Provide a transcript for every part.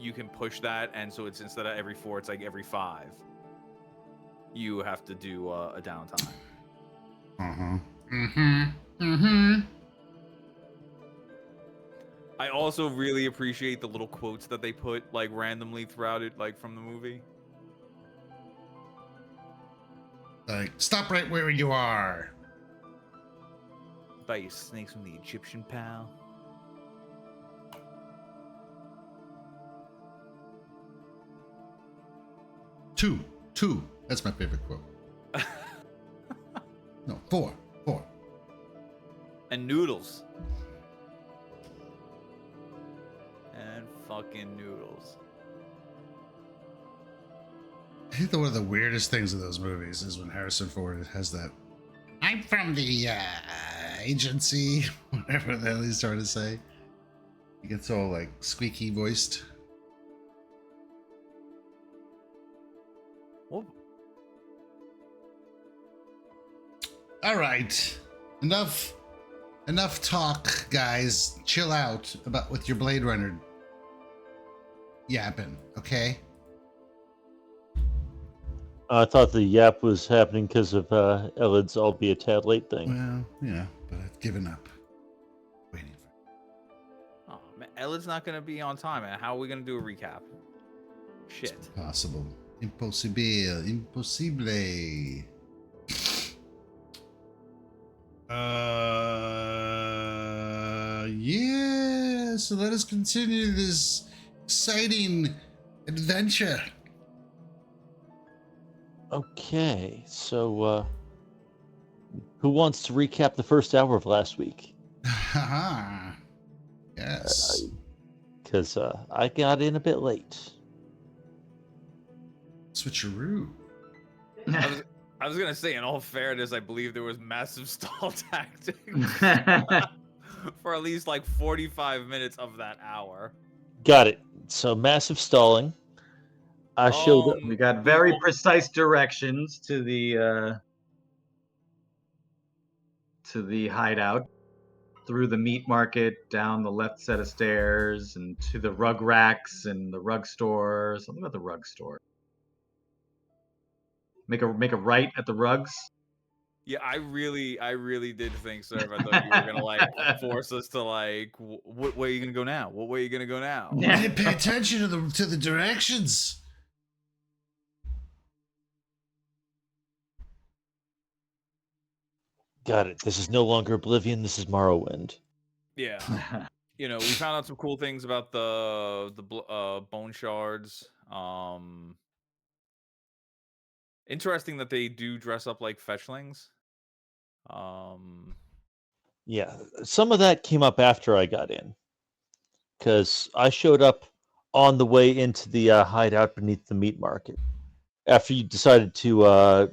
you can push that, and so it's instead of every 4, it's like every 5. You have to do a downtime. I also really appreciate the little quotes that they put like randomly throughout it, like from the movie. Like, stop right where you are. About your snakes from the Egyptian pal. Two. That's my favorite quote. No, four. And noodles. And fucking noodles. I think one of the weirdest things in those movies is when Harrison Ford has that. I'm from the agency, whatever the hell he's trying to say. He gets all like squeaky voiced. Well, all right, enough talk, guys. Chill out about with your Blade Runner yapping, okay? I thought the yap was happening because of Elid's "I'll be a tad late" thing. Well, yeah, but I've given up. Waiting for. oh man, Ellen's not gonna be on time, and how are we gonna do a recap? Shit. It's possible. Impossible. Yeah, so let us continue this exciting adventure. Okay, so who wants to recap the first hour of last week? Haha. Yes. Because I got in a bit late. Switcheroo. I was gonna say, in all fairness, I believe there was massive stall tactics for at least like 45 minutes of that hour. Got it. So massive stalling. I showed up. We got very precise directions to the hideout, through the meat market, down the left set of stairs, and to the rug racks and the rug store. Something about the rug store. Make a right at the rugs. Yeah, I really did think, sir. I thought you were gonna like force us to like, what way are you gonna go now? What way are you gonna go now? Hey, pay attention to the directions. Got it. This is no longer Oblivion. This is Morrowind. Yeah. You know, we found out some cool things about the bone shards. Interesting that they do dress up like fetchlings. Yeah, some of that came up after I got in, because I showed up on the way into the hideout beneath the meat market. After you decided to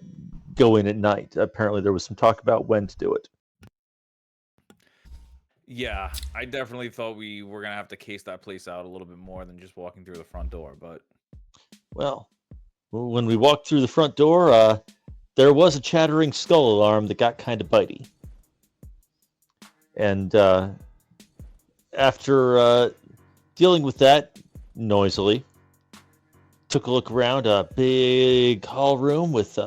go in at night, apparently there was some talk about when to do it. Yeah, I definitely thought we were gonna have to case that place out a little bit more than just walking through the front door, but Well, when we walked through the front door, there was a chattering skull alarm that got kind of bitey. And after dealing with that noisily, took a look around a big hall room with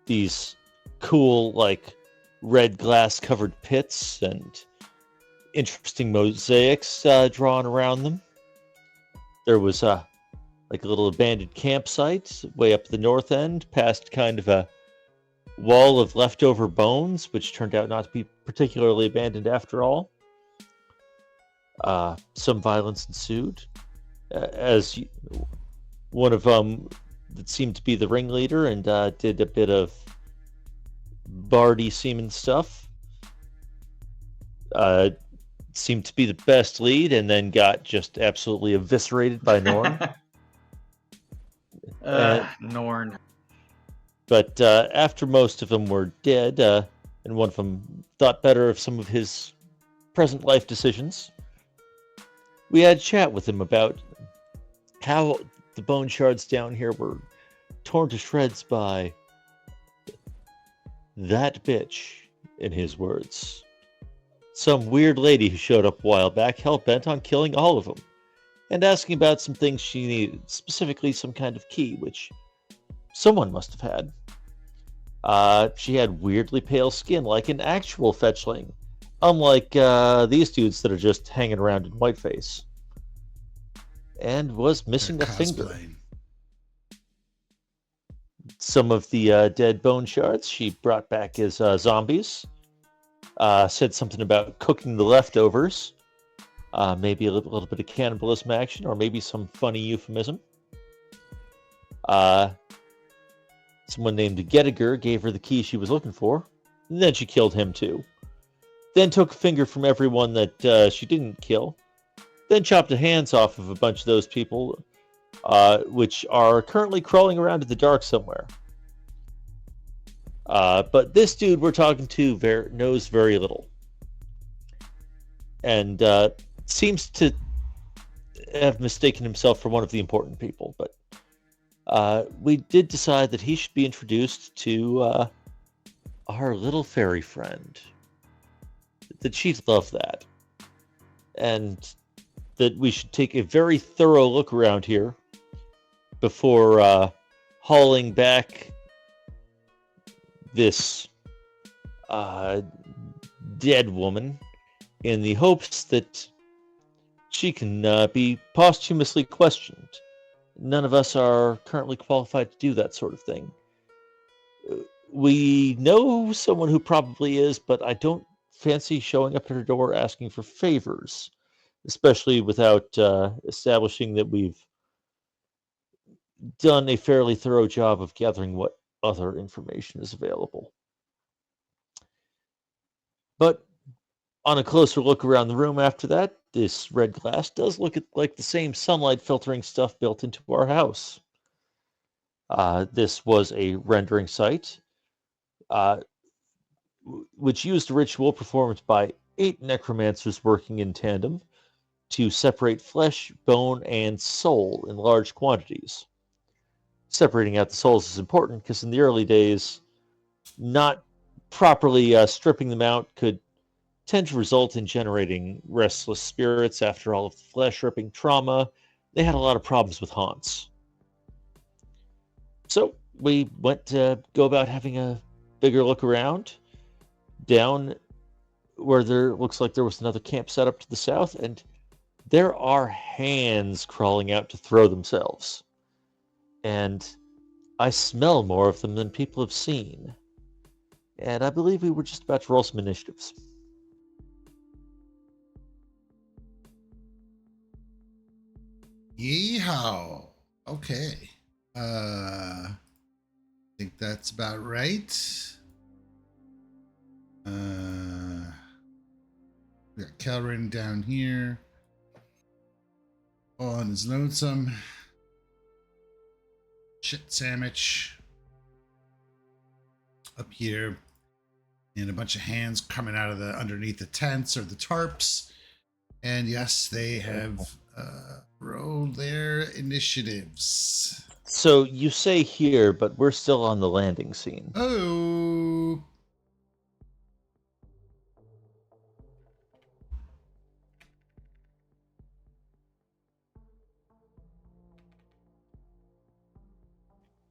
these cool, like, red glass covered pits and interesting mosaics drawn around them. There was like a little abandoned campsite way up the north end, past kind of a wall of leftover bones, which turned out not to be particularly abandoned after all. Some violence ensued, as one of them that seemed to be the ringleader and did a bit of bardy seaman stuff. Seemed to be the best lead, and then got just absolutely eviscerated by Norn. Norn. But after most of them were dead, and one of them thought better of some of his present life decisions, we had a chat with him about how the bone shards down here were torn to shreds by that bitch, in his words. Some weird lady who showed up a while back, hell-bent on killing all of them. and asking about some things she needed, specifically some kind of key, which someone must have had. She had weirdly pale skin, like an actual fetchling, unlike these dudes that are just hanging around in whiteface, and was They're missing a finger. cosplaying. Some of the dead bone shards she brought back as zombies. Said something about cooking the leftovers. Maybe a little bit of cannibalism action, or maybe some funny euphemism. Uh, Someone named Gettiger gave her the key she was looking for, and then she killed him too. Then took a finger from everyone that she didn't kill. Then chopped the hands off of a bunch of those people, which are currently crawling around in the dark somewhere. But this dude we're talking to knows very little, and seems to have mistaken himself for one of the important people. But we did decide that he should be introduced to our little fairy friend. That she'd love that. And that we should take a very thorough look around here before hauling back this dead woman in the hopes that she can be posthumously questioned. None of us are currently qualified to do that sort of thing. We know someone who probably is, but I don't fancy showing up at her door asking for favors, especially without establishing that we've done a fairly thorough job of gathering what other information is available. But on a closer look around the room after that, this red glass does look like the same sunlight filtering stuff built into our house. This was a rendering site, uh, which used a ritual performed by 8 necromancers working in tandem to separate flesh, bone, and soul in large quantities. Separating out the souls is important because in the early days, not properly stripping them out could tend to result in generating restless spirits after all of the flesh ripping trauma. They had a lot of problems with haunts. So we went to go about having a bigger look around down where there looks like there was another camp set up to the south, and there are hands crawling out to throw themselves. And I smell more of them than people have seen. And I believe we were just about to roll some initiatives. Yeehaw. Okay. I think that's about right. We got Kelrin down here. On his lonesome. Shit sandwich. Up here. And a bunch of hands coming out of the underneath the tents or the tarps. And yes, they have rolled their initiatives. So you say here, but we're still on the landing scene. Oh.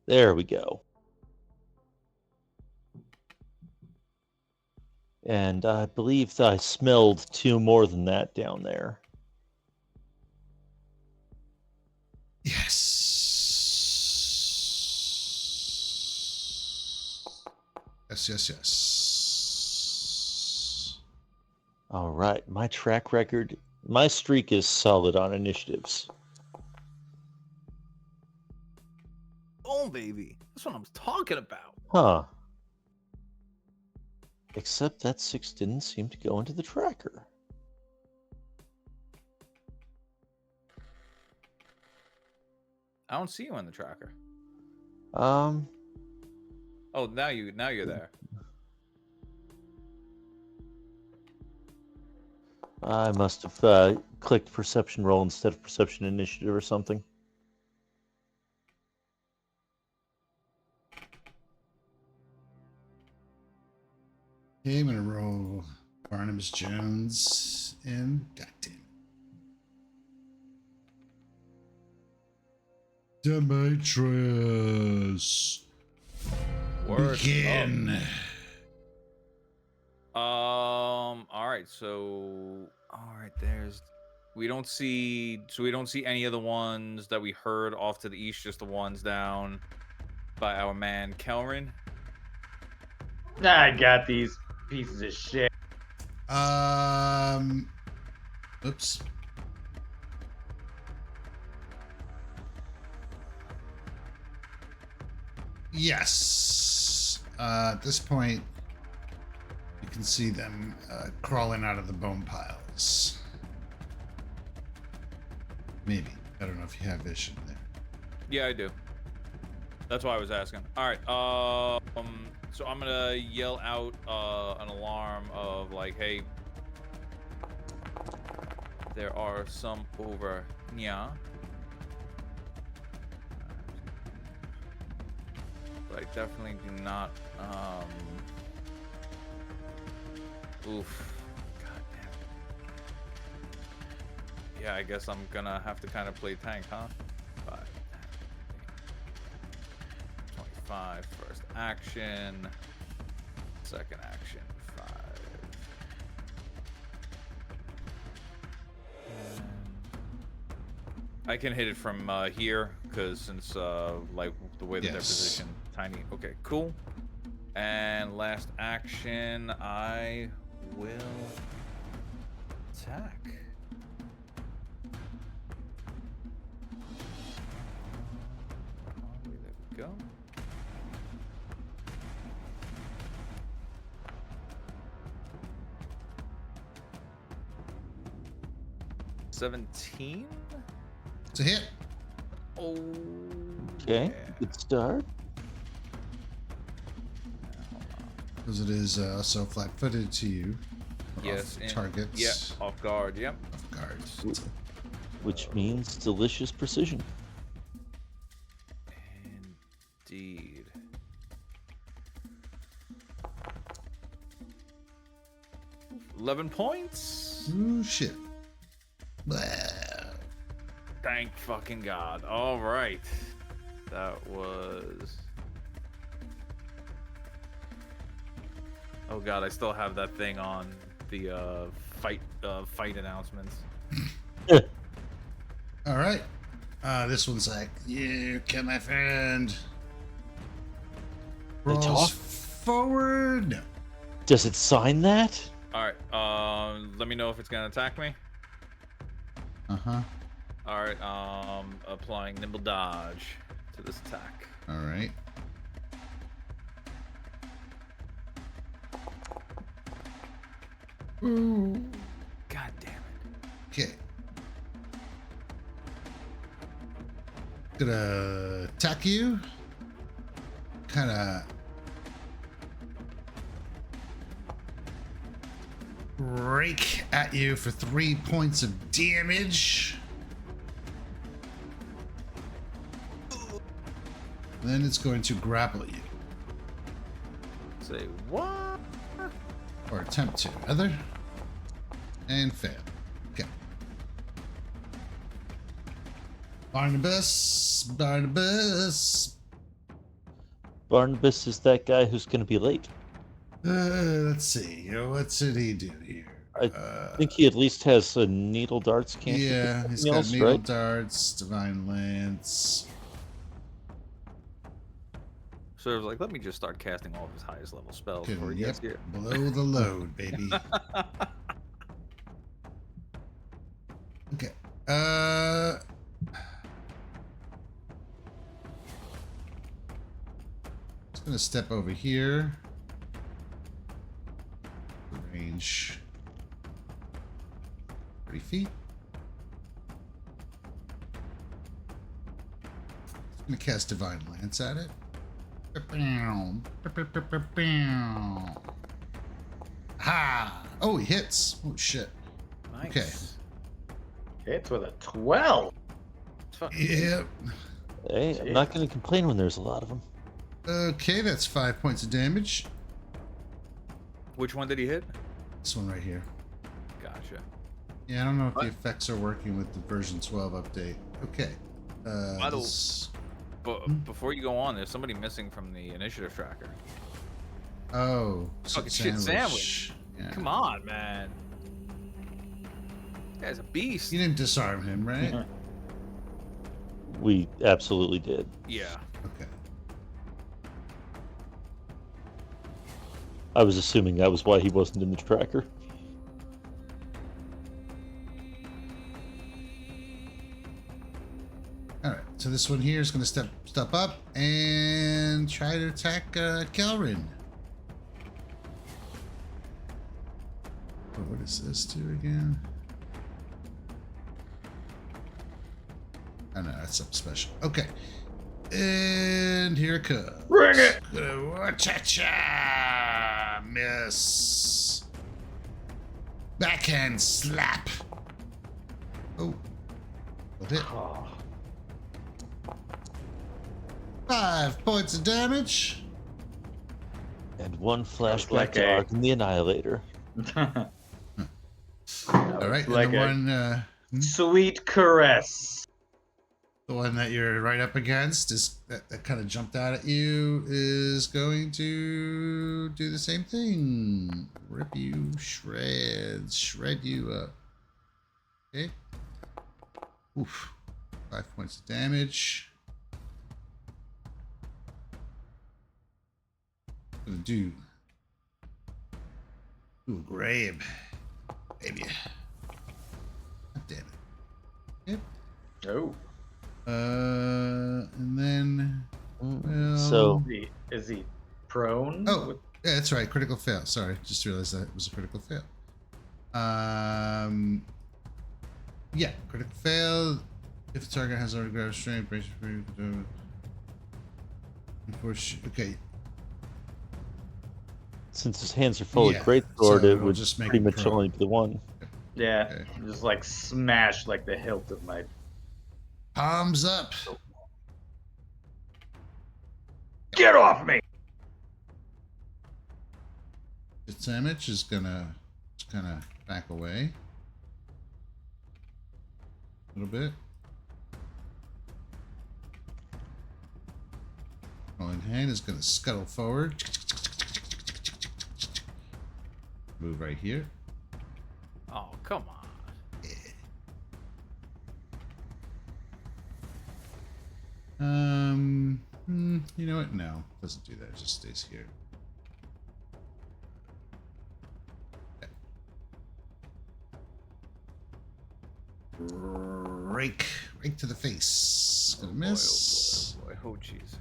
There we go. And I believe that I smelled 2 more than that down there. Yes. Yes. All right, my track record, my streak is solid on initiatives. Oh, baby. That's what I'm talking about. Huh. Except that 6 didn't seem to go into the tracker. I don't see you in the tracker. Um, Oh, now you're there. I must have clicked perception roll instead of perception initiative or something. Okay, I'm gonna roll Barnabas Jones in. God damn it. Demetrius. Word Begin. All right. So, all right. We don't see any of the ones that we heard off to the east. Just the ones down by our man Kelrin. I got these pieces of shit. Oops. Yes. At this point, you can see them crawling out of the bone piles. Maybe. I don't know if you have vision there. Yeah, I do. That's why I was asking. All right. So I'm gonna yell out an alarm of like, hey, there are some over here. But I definitely do not. Oof. God damn. Yeah, I guess I'm gonna have to kind of play tank, huh? 5, 25. First action. Second action. 5. I can hit it from here, because since like the way that they're positioned, tiny. Okay, cool. And last action, I will attack. There we go. $17. It's a hit. Oh. Okay, Yeah. good start. Because it is also flat-footed to you. Yes. Off targets. Yeah. Off guard. Yep. Off guard. Which means delicious precision. Indeed. $11 points. Ooh, shit. Blah. Thank fucking God. All right. That was. Oh God, I still have that thing on the fight announcements. All right. This one's like, you kill my friend. They Rolls talk? forward. No. Does it sign that? All right. Let me know if it's gonna attack me. Uh-huh. All right. Applying nimble dodge to this attack. All right. Ooh. God damn it. Okay. Gonna attack you. Kind of rake at you for 3 points of damage. Then it's going to grapple you, Say what? or attempt to, rather, and fail. Okay. Barnabas. Barnabas is that guy who's going to be late. Let's see. What did he do here? I think he at least has a needle darts cantrip. Yeah, or he's something got else, needle right? darts, divine lance. So it was like, let me just start casting all of his highest level spells Okay, before he yep, gets here. below the load, baby. Okay. Just gonna step over here. Range 30 feet. Just gonna cast divine lance at it. Ha! Oh, he hits. Oh shit. Nice. Okay. Hits with a 12. Yep. Hey, I'm not going to complain when there's a lot of them. Okay, that's 5 points of damage. Which one did he hit? This one right here. Gotcha. Yeah, I don't know if What? the effects are working with the version 12 update. Okay. By the this- But before you go on, there's somebody missing from the initiative tracker. Oh, Fucking shit sandwich. Yeah. Come on, man. This guy's a beast. You didn't disarm him, right? We absolutely did. Yeah. Okay. I was assuming that was why he wasn't in the tracker. All right. So this one here is going to step up and try to attack Kelrin. What does this do again? Oh no, that's something special. Okay. And here it comes. Bring it! Cha-cha! Miss. Backhand slap. Oh. That hit. Oh, 5 points of damage. And one flashback like to a- Ark and the Annihilator. All right, like and a sweet caress. the one that you're right up against is that kind of jumped out at you is going to do the same thing. Rip you shred you up. Okay. Oof. 5 points of damage. Gonna do a grab. Baby. God damn it. Yep. Oh. And then well, So Is he prone? oh yeah, that's right. Critical fail. Sorry, just realized that it was a critical fail. Yeah, critical fail. If the target has already grabbed strength, brace okay. since his hands are full Yeah, of great so sword, it it'll would just make pretty him much prone. only be the one. Yeah. Okay. Just like smash like the hilt of my. Palms up. Get off me! The damage is gonna just kind of back away a little bit. Rolling hand is gonna scuttle forward. Move right here. Oh, come on. You know what? No, doesn't do that. It just stays here. Rake to the face. Gonna miss. Oh, boy, oh, boy. Oh, jeez.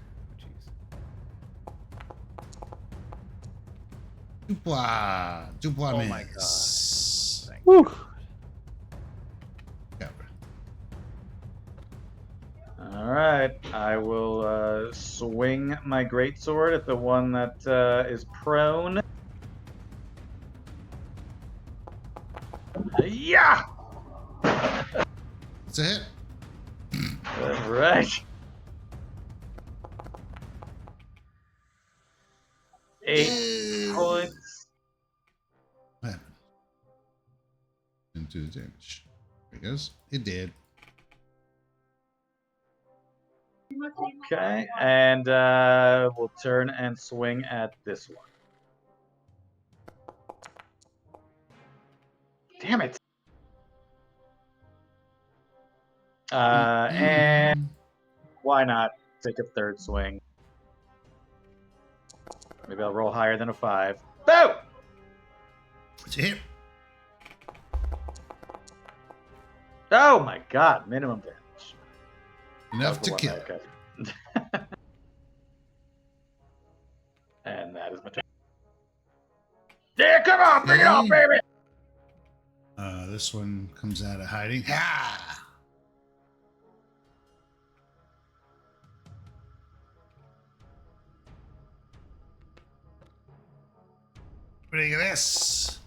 Dubois Oh, miss. my God. Thank Whew. Cover. All right. I will swing my greatsword at the one that is prone. Yeah! That's a hit. All right. 8 points. What happened? Didn't do the damage. There it goes. It did. Okay, and we'll turn and swing at this one. Damn it! And why not take a third swing? Maybe I'll roll higher than a 5. Boo! It's a hit. Oh my god, minimum damage. Enough to That was kill. the one I cut. And that is my turn. Yeah, come on, bring it on, baby! This one comes out of hiding. Ha! What do you think of this?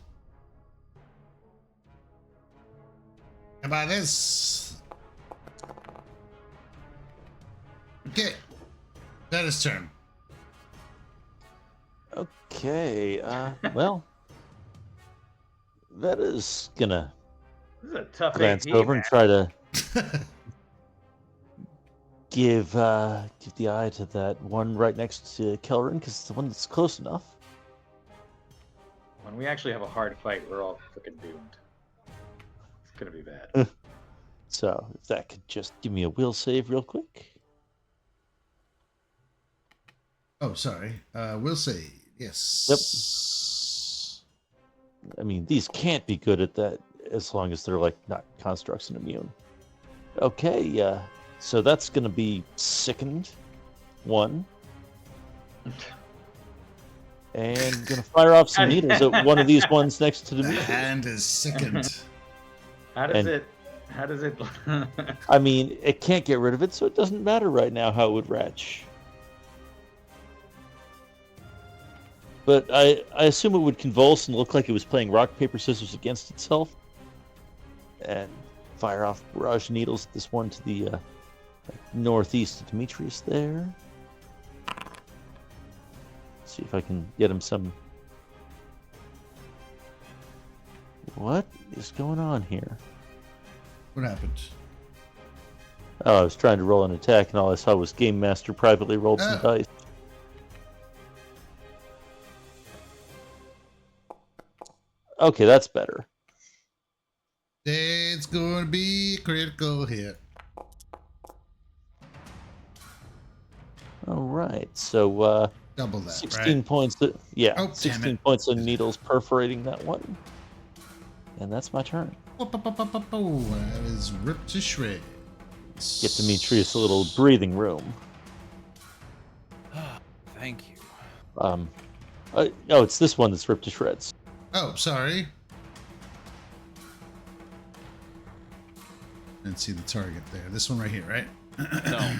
How about this? Okay. That is turn. Okay, well, that is gonna This is a tough glance AP, over man. and try to give the eye to that one right next to Kelrin because it's the one that's close enough. When we actually have a hard fight, we're all freaking doomed. It's gonna be bad. So if that could just give me a will save real quick. Oh, sorry. We'll say yes. I mean, these can't be good at that as long as they're like not constructs and immune. Okay, so that's gonna be sickened. 1. And gonna fire off some needles at one of these ones next to The Dimitri. hand is sickened. How does it? I mean, it can't get rid of it, so it doesn't matter right now how it would retch. But I assume it would convulse and look like it was playing rock, paper, scissors against itself. And fire off barrage needles at this one to the northeast of Demetrius there. See if I can get him some... What is going on here? What happened? Oh, I was trying to roll an attack, and all I saw was Game Master privately rolled some dice. Okay, that's better. It's going to be a critical hit. All right, so Double that, 16 right? points. 16 it. points of needles perforating that one, and that's my turn. That is ripped to shreds. Get Demetrius a little breathing room. Thank you. Oh, it's this one that's ripped to shreds. Oh, sorry. Didn't see the target there. This one right here, right? No.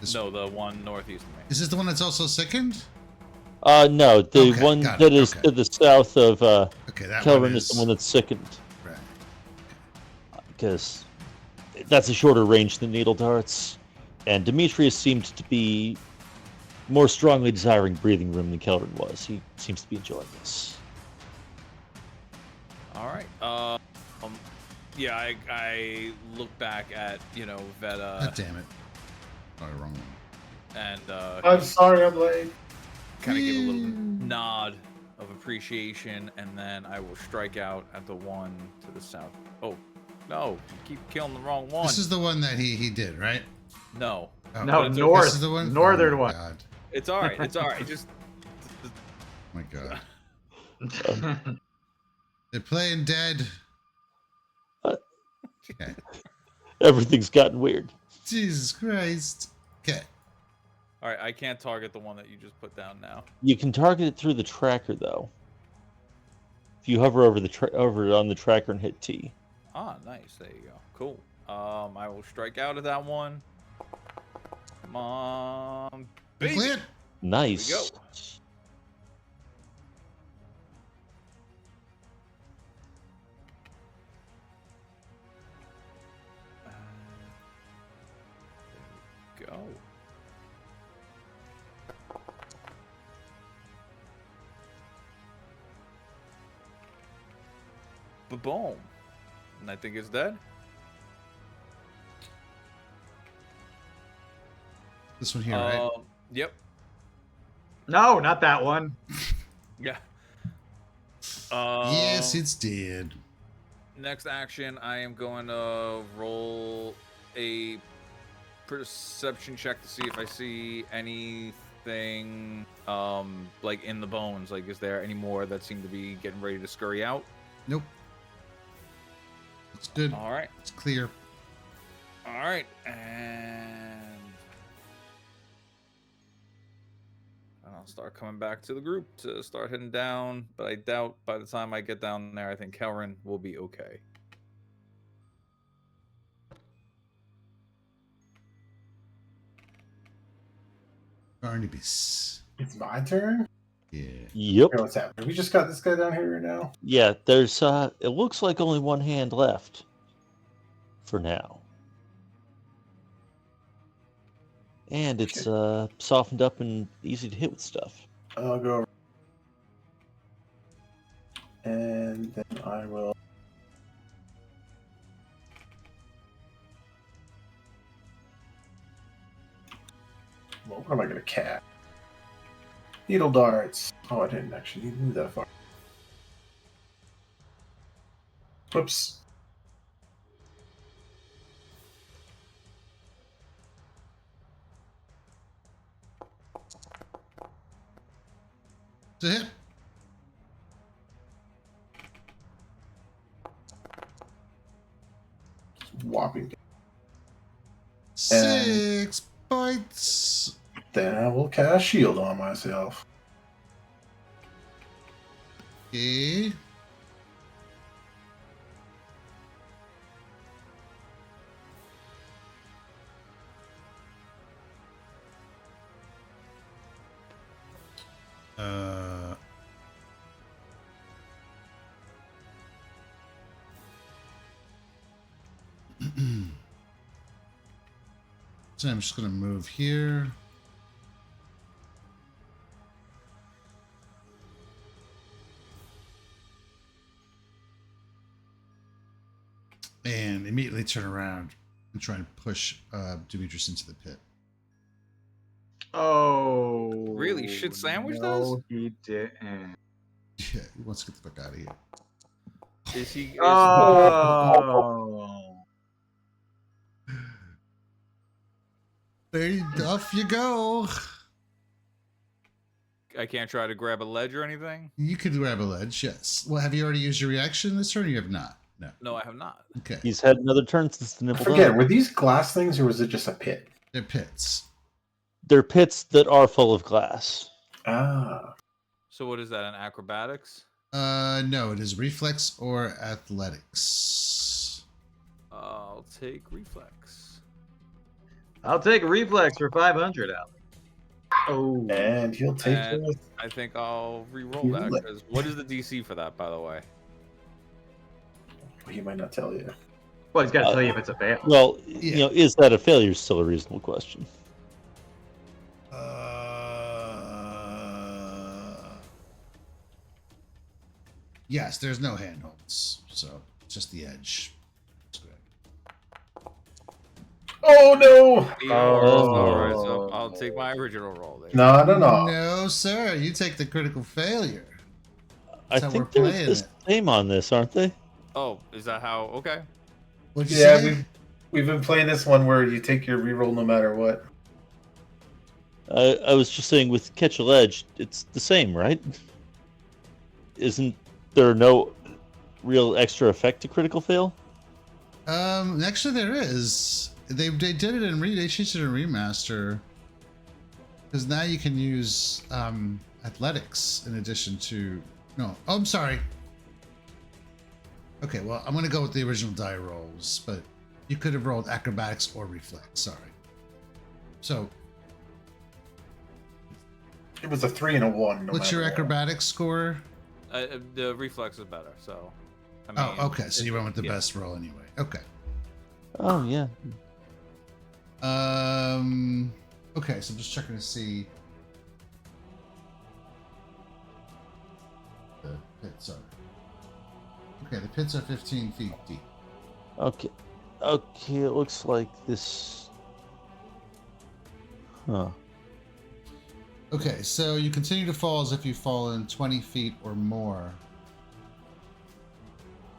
This No, the one northeast of me. Is this the one that's also sickened? No, the Okay, one got that it, is okay. to the south of Okay, that Kelvin one is the one that's sickened. Right. Because that's a shorter range than needle darts. And Demetrius seemed to be more strongly desiring breathing room than Kelvin was. He seems to be enjoying this. All right. Yeah, I look back at God Veta damn it. Oh, wrong one. and I'm sorry I'm late. kind of give a little nod of appreciation, and then I will strike out at the one to the south. Oh, no! You keep killing the wrong one. This is the one that he did, right? No, Oh, No, it's- north. This is the one? Northern Oh my one. God. it's all right. It's all right. Just Oh my God. Um, They're playing dead. Uh, Okay. Everything's gotten weird. Jesus Christ. Okay. all right. I can't target the one that you just put down now. You can target it through the tracker, though. If you hover over over on the tracker and hit T. Ah, nice. There you go. Cool. I will strike out at that one. Come on, baby. Clear. Nice. Here we go. Go. Ba-boom. And I think it's dead. This one here, right? Yep. No, not that one. Yeah. Yes, it's dead. Next action, I am going to roll a perception check to see if I see anything like in the bones. Like, is there any more that seem to be getting ready to scurry out? Nope. It's good. All right. It's clear. All right. And I'll start coming back to the group to start heading down. But I doubt by the time I get down there, I think Kelrin will be okay. Barnabas. It's my turn? Yeah. Yep. Okay, what's happening? We just got this guy down here right now. Yeah, there's it looks like only one hand left for now. And it's softened up and easy to hit with stuff. I'll go over. And then I will. What am I gonna cast? Needle darts. Oh, I didn't actually need to move that far. Whoops. It's a hit. Whopping. 6 points. Then I will cast shield on myself. Okay. Uh, so I'm just gonna move here. And immediately turn around and try and push Demetrius into the pit. Oh. Really? Shit sandwich no, he didn't. Yeah, he wants to get the fuck out of here. Is he? Oh. There, off you go. I can't try to grab a ledge or anything. You could grab a ledge, yes. Well, have you already used your reaction this turn? Or you have not. No. No, I have not. Okay. He's had another turn since the I nibble forget, done. were these glass things or was it just a pit? They're pits. They're pits that are full of glass. Ah. So what is that? An acrobatics? No, it is reflex or athletics. I'll take reflex. I'll take a reflex for 500, Alex. Oh. And he'll take And the I think I'll re-roll You that. let- Because what is the DC for that, by the way? He might not tell you. Well, he's got to tell you if it's a fail. Well, Yeah. is that a failure is still a reasonable question. Yes, there's no handholds, so just the edge. That's good. Oh no! All right, so I'll take my original roll there. No. No, sir. You take the critical failure. I That's how we're think they're playing the it. same on this, aren't they? Oh, is that how? Okay. What'd you Yeah, say? we've been playing this one where you take your reroll no matter what. I was just saying with catch a ledge, it's the same, right? Isn't there no real extra effect to critical fail? Actually, there is. They did it in they changed it in remaster because now you can use athletics in addition to no. Oh, I'm sorry. Okay, well, I'm gonna go with the original die rolls, but you could have rolled acrobatics or reflex. Sorry. So, It was a 3 and a 1. what's your acrobatics score? The reflex is better, so. I mean, Oh, okay. So you went with the yeah. best roll anyway. Okay. Oh yeah. Okay, so I'm just checking to see. The pits are. Okay, the pits are 15 feet deep. Okay. Okay, it looks like this. Huh. Okay, so you continue to fall as if you've fallen 20 feet or more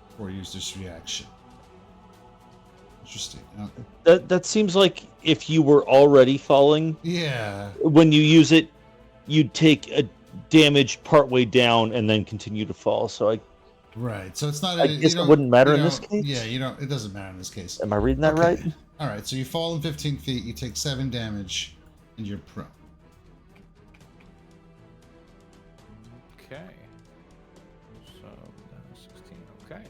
before you use this reaction. Interesting. That seems like if you were already falling, Yeah. when you use it, you'd take a damage partway down and then continue to fall. So Right. So it's not. I guess it wouldn't matter in this case? Yeah, you don't. It doesn't matter in this case. am I reading that Okay. right? All right. So you fall in 15 feet. You take 7 damage, and you're prone. Okay. So that's 16. Okay.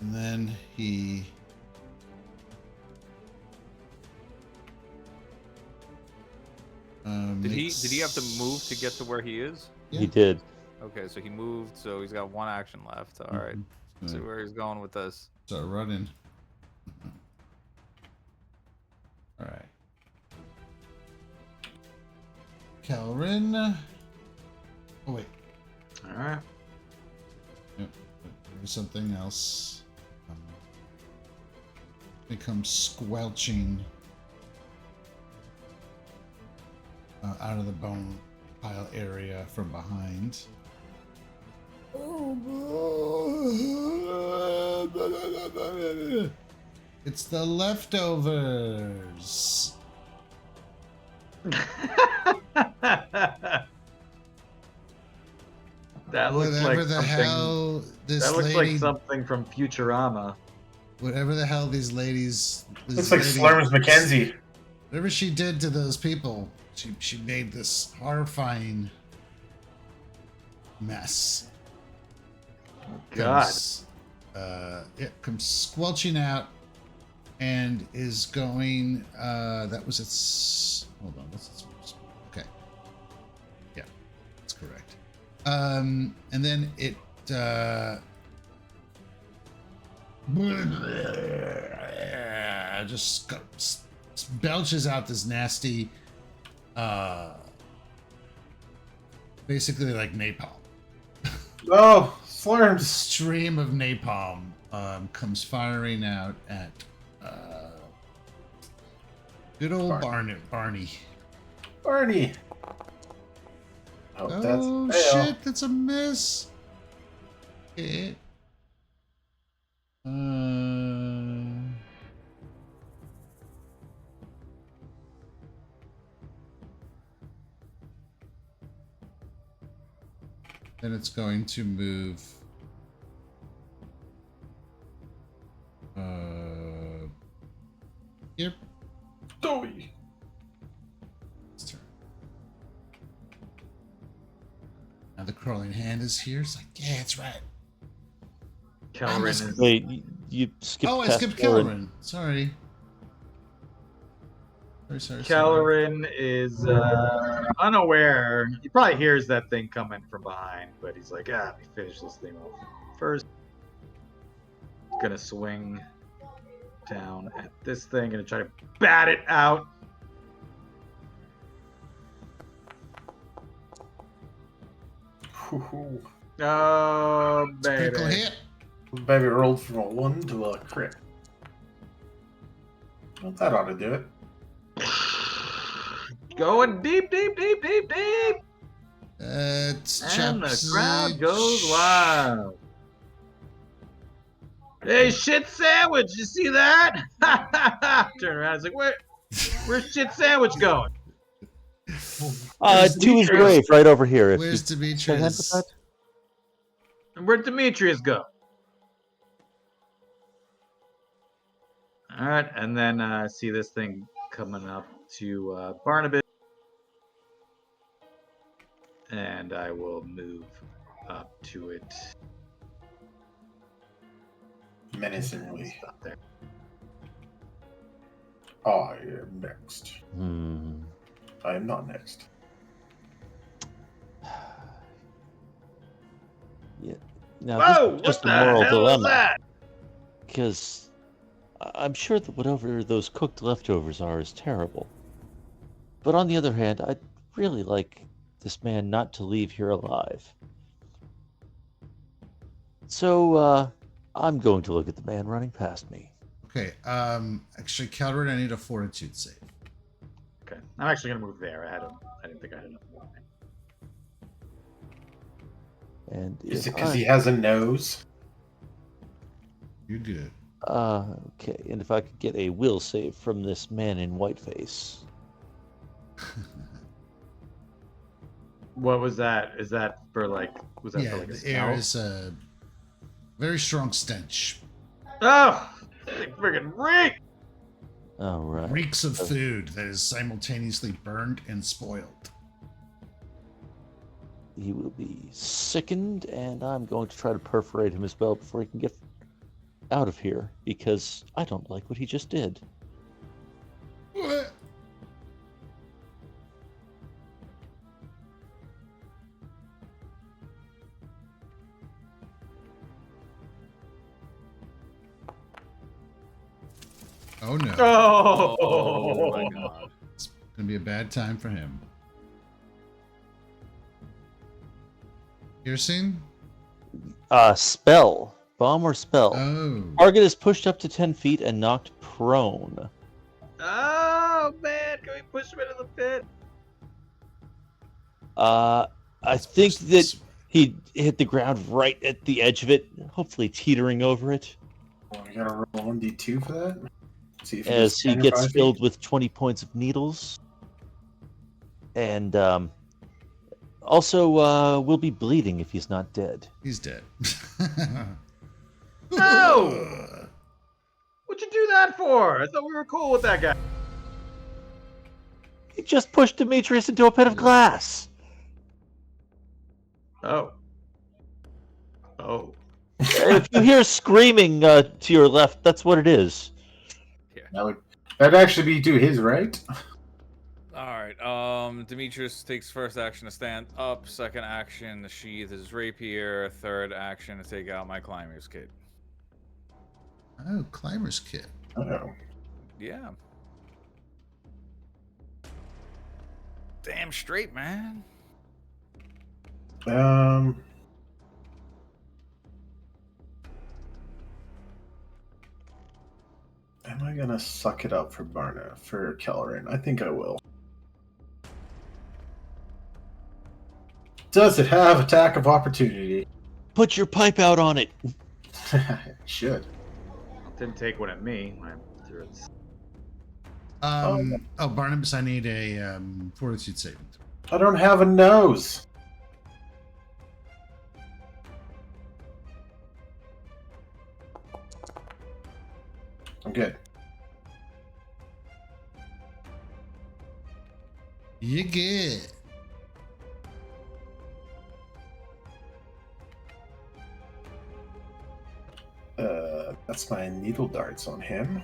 And then he. Did he have to move to get to where he is? Yeah. He did. Okay, so he moved, so he's got one action left. All right. Let's see where he's going with this. Start running. All right. Kelrin. Oh wait. All right. Yep. There's something else. It comes squelching. out of the bone pile area from behind. It's the leftovers. That looks Whatever like the something. hell this That looks like lady, something from Futurama. whatever the hell these ladies, Looks like Slurms McKenzie. whatever she did to those people, she made this horrifying mess. God. Comes squelching out and is going. That was its. Hold on, what's its? Okay, yeah, that's correct. And then it. Just belches out this nasty, basically like napalm. Oh, Slurms. Stream of napalm comes firing out at good old Barney. Barney. Oh, that's Oh a fail. shit, that's a miss. Okay. Then it's going to move. Yep. Dory. It's turn. Now the crawling hand is here. It's like, yeah, that's right. Kellerin is. Wait, you skipped Oh, I past skipped Kellerin. Kellerin. Sorry. Sorry. Kellerin is unaware. He probably hears that thing coming from behind, but he's like, let me finish this thing off first. Gonna swing down at this thing, gonna try to bat it out. Ooh. Oh, Critical baby. hit. Baby rolled from a 1 to a crit. Well, that ought to do it. Going deep, deep, deep, deep, deep. It's And the crowd goes wild. Hey, shit sandwich, you see that? Turn around, it's like, where's shit sandwich going? Where's To his Demetrius? grave, right over here. If Where's you Demetrius? And where'd Demetrius go? All right, and then see this thing coming up to Barnabas. And I will move up to it. Menacingly. Stop there. I am next. Hmm. I am not next. Yeah. Now, Whoa! this is just What a the moral hell is dilemma. that? Because I'm sure that whatever those cooked leftovers are is terrible. But on the other hand, I'd really like this man not to leave here alive. So, I'm going to look at the man running past me. Okay. Actually, Calvert, I need a fortitude save. Okay, I'm actually gonna move there. I didn't think I had enough movement. And Is it if because I- he has a nose? You're good. Okay, and if I could get a will save from this man in whiteface. What was that? Is that for like? Was that Yeah, for like a the air smell? is a very strong stench. Oh, they friggin' reek! All right. Reeks of food that is simultaneously burned and spoiled. He will be sickened, and I'm going to try to perforate him as well before he can get out of here, because I don't like what he just did. What? Oh no. Oh, my god. It's gonna be a bad time for him. Piercing? Spell. Bomb or spell. Oh. Target is pushed up to 10 feet and knocked prone. Oh man, can we push him into the pit? I think that he hit the ground right at the edge of it, hopefully teetering over it. Well, we gotta roll 1d2 for that. See if he As gets he 10 or gets 5 feet. filled with 20 points of needles. And also will be bleeding if he's not dead. He's dead. No! What'd you do that for? I thought we were cool with that guy. He just pushed Demetrius into a pit of glass. Oh. Oh. If you hear screaming to your left, that's what it is. That'd actually be to his right. All right. Demetrius takes first action to stand up. Second action to sheath his rapier. Third action to take out my climber's kit. Oh, climber's kit. Oh. Yeah. Damn straight, man. Am I gonna suck it up for Kellerin? I think I will. Does it have attack of opportunity? Put your pipe out on it. It should. Didn't take one at me when I threw it. Barnabas, I need a fortitude saving throw. I don't have a nose. I'm good. You good. That's my needle darts on him.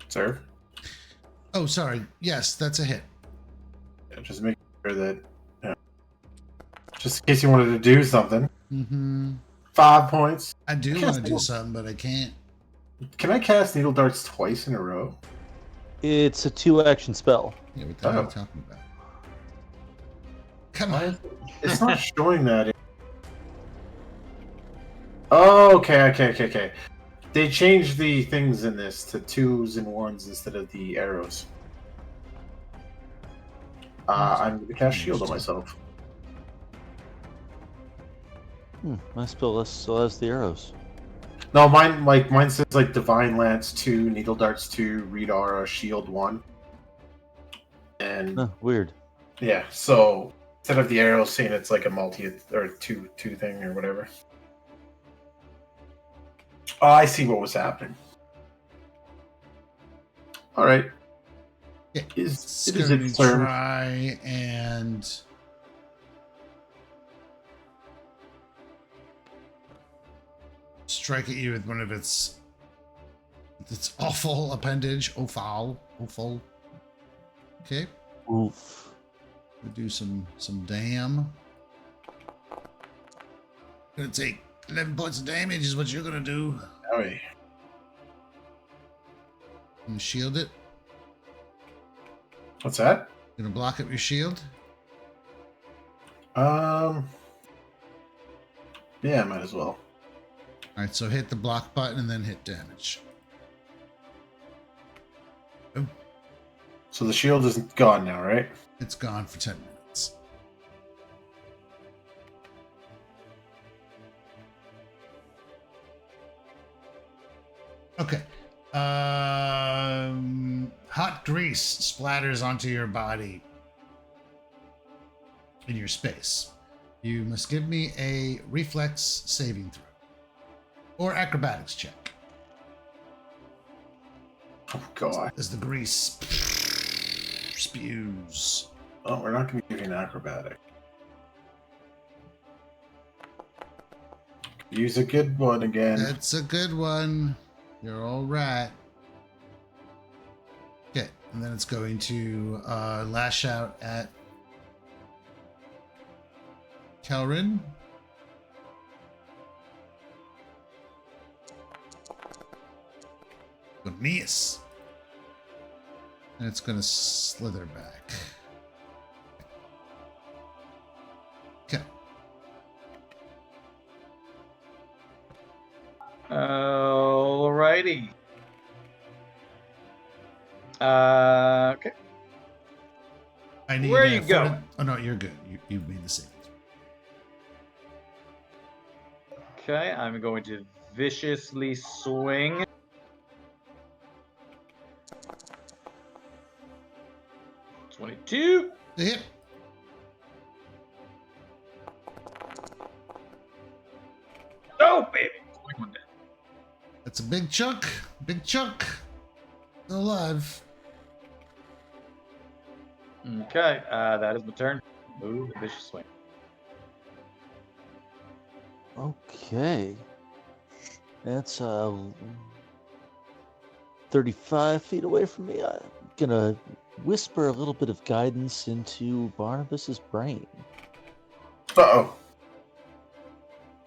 Serve. Oh, sorry. Yes, that's a hit. Yeah, just making sure that, just in case you wanted to do something. Mm-hmm. 5 points. I do want to do something, but I can't. Can I cast needle darts twice in a row? It's a 2-action spell. Yeah, what the hell are you talking about? Come on. It's not showing that. Oh, okay. They changed the things in this to 2s and 1s instead of the arrows. I'm going to cast shield on myself. My spell list still has the arrows. No, mine says like Divine Lance 2, Needle Darts 2, Read Aura, Shield 1. And Weird. yeah, so instead of the arrows saying it's like a multi or two thing or whatever. Oh, I see what was happening. All right. Yeah, It it's is going its to turn. try and strike at you with one of its awful appendage. Awful. Okay. Oof. We'll do some damn. Gonna take 11 points of damage is what you're gonna do. Oh, yeah. And shield it. What's that? Gonna block up your shield. Yeah, might as well. All right, so hit the block button and then hit damage. Oh, So the shield is gone now, right? it's gone for 10 minutes. Okay. Hot grease splatters onto your body in your space. You must give me a reflex saving throw or acrobatics check Oh, God. as the grease spews. Oh, we're not going to give you an acrobatic. Use a good one again. That's a good one. You're all right. Okay, and then it's going to lash out at Kelrin. Good miss. And it's going to slither back. Okay. All right. Alrighty. Okay. I need. Where are you forti- going? Oh no, you're good. You made the save. Okay, I'm going to viciously swing. $22. The hit. Oh, baby. 21 dead. That's a big chunk. Big chunk. Still alive. Okay, that is my turn. Move and vicious swing. Okay. That's 35 feet away from me. I'm gonna whisper a little bit of guidance into Barnabas's brain. Uh-oh.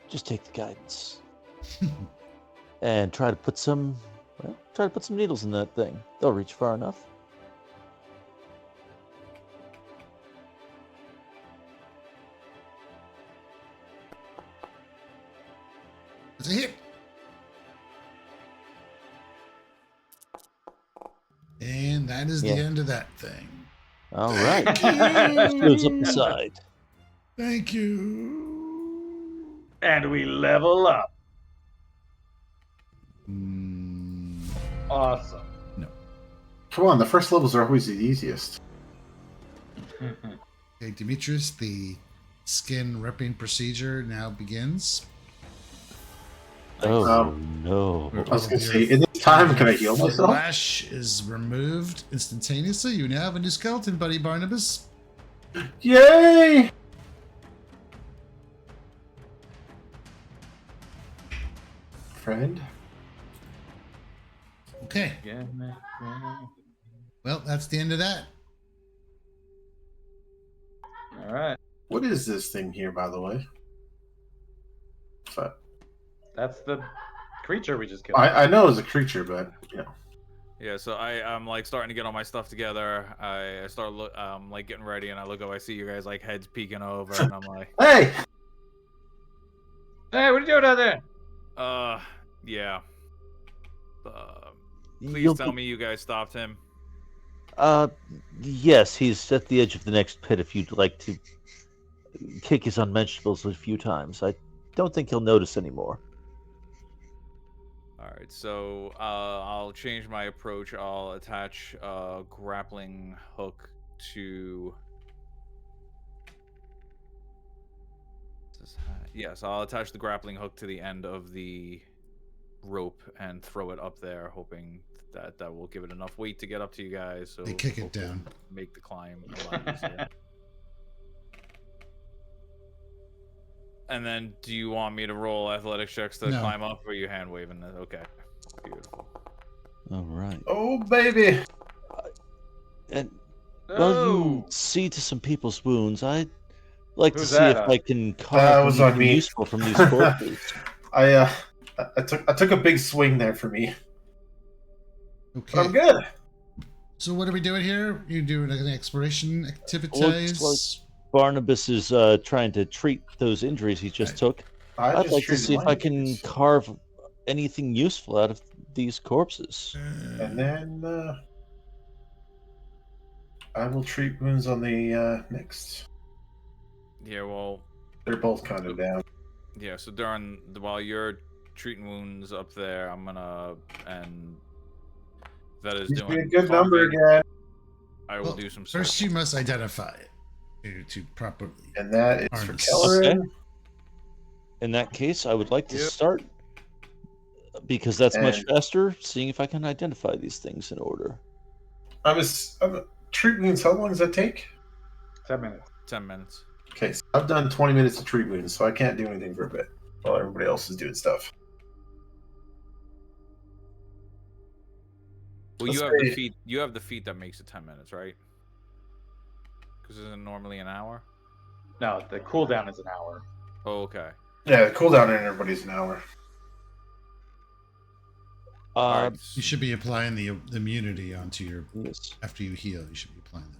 Just take the guidance. And try to put some needles in that thing. They'll reach far enough. It's a hit. And that is the Yeah. end of that thing. All right. Thank Just goes up the you. side. Thank you. And we level up. Mm, Awesome. Come on, the first levels are always the easiest. okay, Demetrius, the skin ripping procedure now begins. Oh no. I was going to say, in this time, can I heal myself? Flesh is removed instantaneously. You now have a new skeleton, buddy Barnabas. Yay! Friend? Okay, Yeah. well, that's the end of that. All right. What is this thing here, by the way? But That's the creature we just killed. I know it's a creature, but, you know. Yeah, so I'm like starting to get all my stuff together. I start like getting ready, and I look up. I see you guys like heads peeking over, and I'm like, Hey! Hey, what are you doing out there? yeah. Please You'll tell be- me you guys stopped him. Yes, he's at the edge of the next pit if you'd like to kick his unmentionables a few times. I don't think he'll notice anymore. All right, so I'll change my approach. I'll attach a grappling hook to. Yes, I'll attach the grappling hook to the end of the rope and throw it up there, hoping that will give it enough weight to get up to you guys. So They kick it hopefully down. make the climb a lot easier. And then, do you want me to roll athletics checks to No. climb up, or are you hand waving that? Okay, beautiful. All right. Oh, baby! And while Oh, you see to some people's wounds, I'd like Who's to see that, if huh? I can carve was on anything me. useful from these corpses. I took a big swing there for me. But I'm Okay, good. so what are we doing here? You doing an exploration Looks activities? Barnabas is trying to treat those injuries he just Right. took. I I'd just like to treated see if my I can injuries. carve anything useful out of these corpses. And then I will treat wounds on the next. Yeah, well, They're both kind of down. yeah. So while you're treating wounds up there, I'm gonna and Vetta's He's doing doing a good number carving. again. I will Well, do some. First, searching. you must identify it to properly. And that is for Harness. Kellerin. Okay. In that case, I would like to Yep. start because that's much And- faster. Seeing if I can identify these things in order. I'm treat wounds. How long does that take? 10 minutes. 10 minutes. Okay, so I've done 20 minutes of treat wounds, so I can't do anything for a bit while everybody else is doing stuff. Well, Let's you have the say- feat. You have the feat that makes it 10 minutes, right? Because isn't it normally an hour? No, the cooldown is an hour. Oh, okay. Yeah, the cooldown on everybody's an hour. All right. You should be applying the immunity onto your Yes. after you heal. You should be applying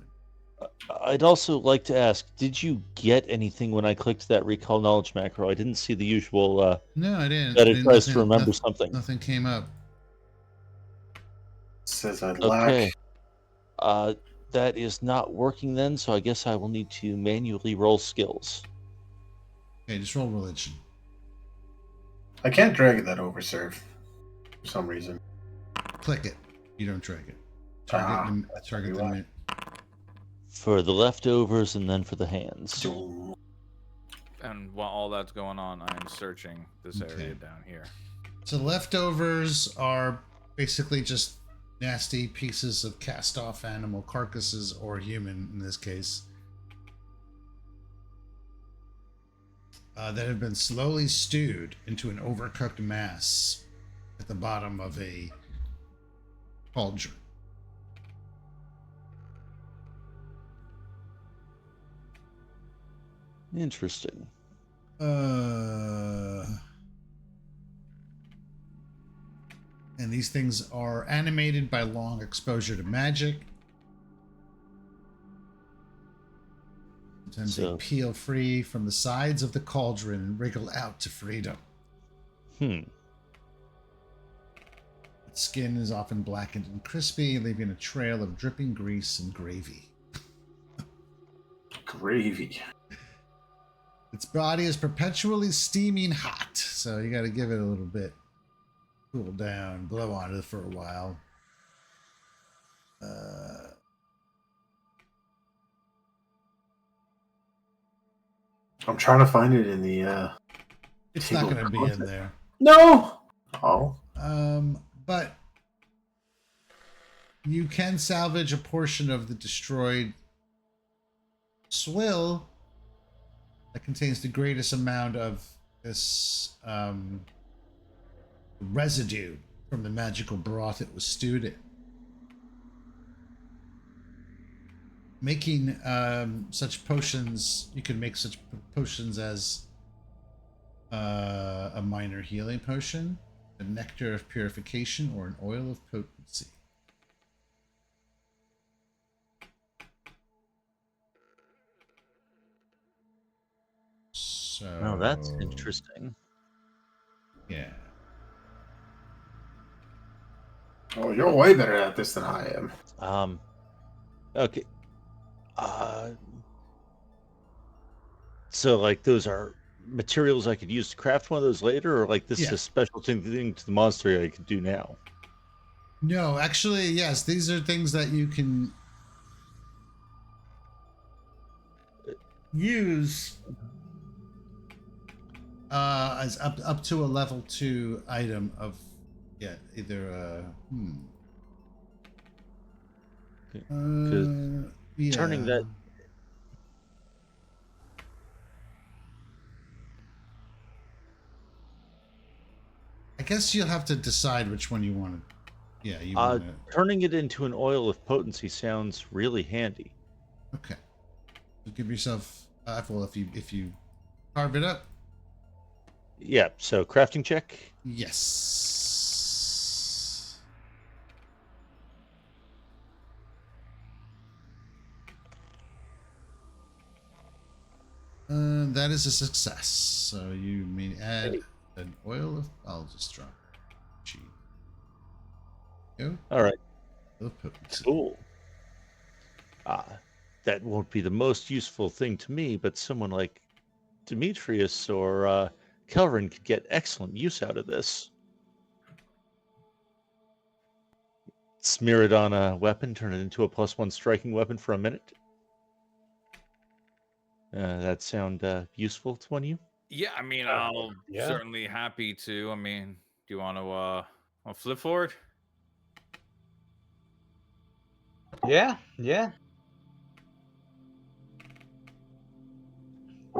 that. I'd also like to ask: did you get anything when I clicked that recall knowledge macro? I didn't see the usual No, I didn't. that it Didn't- tries to nothing- remember nothing- something. Nothing came up. says I Okay. lack. That is not working then, so I guess I will need to manually roll skills. Okay, just roll religion. I can't drag that over, sir, for some reason. Click it. You don't drag it. That's Target probably the For the leftovers and then for the hands. why. And while all that's going on, I am searching this Okay. area down here. So leftovers are basically just nasty pieces of cast-off animal carcasses, or human in this case, that have been slowly stewed into an overcooked mass at the bottom of a cauldron. Interesting. And these things are animated by long exposure to magic. Sometimes they peel free from the sides of the cauldron and wriggle out to freedom. Its skin is often blackened and crispy, leaving a trail of dripping grease and gravy. Gravy. Its body is perpetually steaming hot, so you got to give it a little bit. Cool down, blow on it for a while. I'm trying to find it in the. It's not going to be in there. No. Oh. But you can salvage a portion of the destroyed swill that contains the greatest amount of this residue from the magical broth it was stewed in. Making such potions, you can make such potions as a minor healing potion, a nectar of purification, or an oil of potency. So, Oh, that's interesting. Yeah. Oh, you're way better at this than I am. Okay. So, like, those are materials I could use to craft one of those later, or like this is a special thing to the monster I could do now? No, actually, yes. These are things that you can use as up to a level 2 item of either turning that. I guess you'll have to decide which one you want to. Yeah, you want to. Turning it into an oil of potency sounds really handy. Okay, so give yourself. Well, if you carve it up. Yeah. So crafting check. Yes. That is a success. So you may add an oil of. I'll just drop. G. Go. All right. Of potency. Cool. That won't be the most useful thing to me, but someone like Demetrius or Kelvin could get excellent use out of this. Smear it on a weapon, turn it into a +1 striking weapon for a minute. That sound useful to one of you? Yeah, I mean, I'll certainly happy to. I mean, do you want to flip forward? Yeah.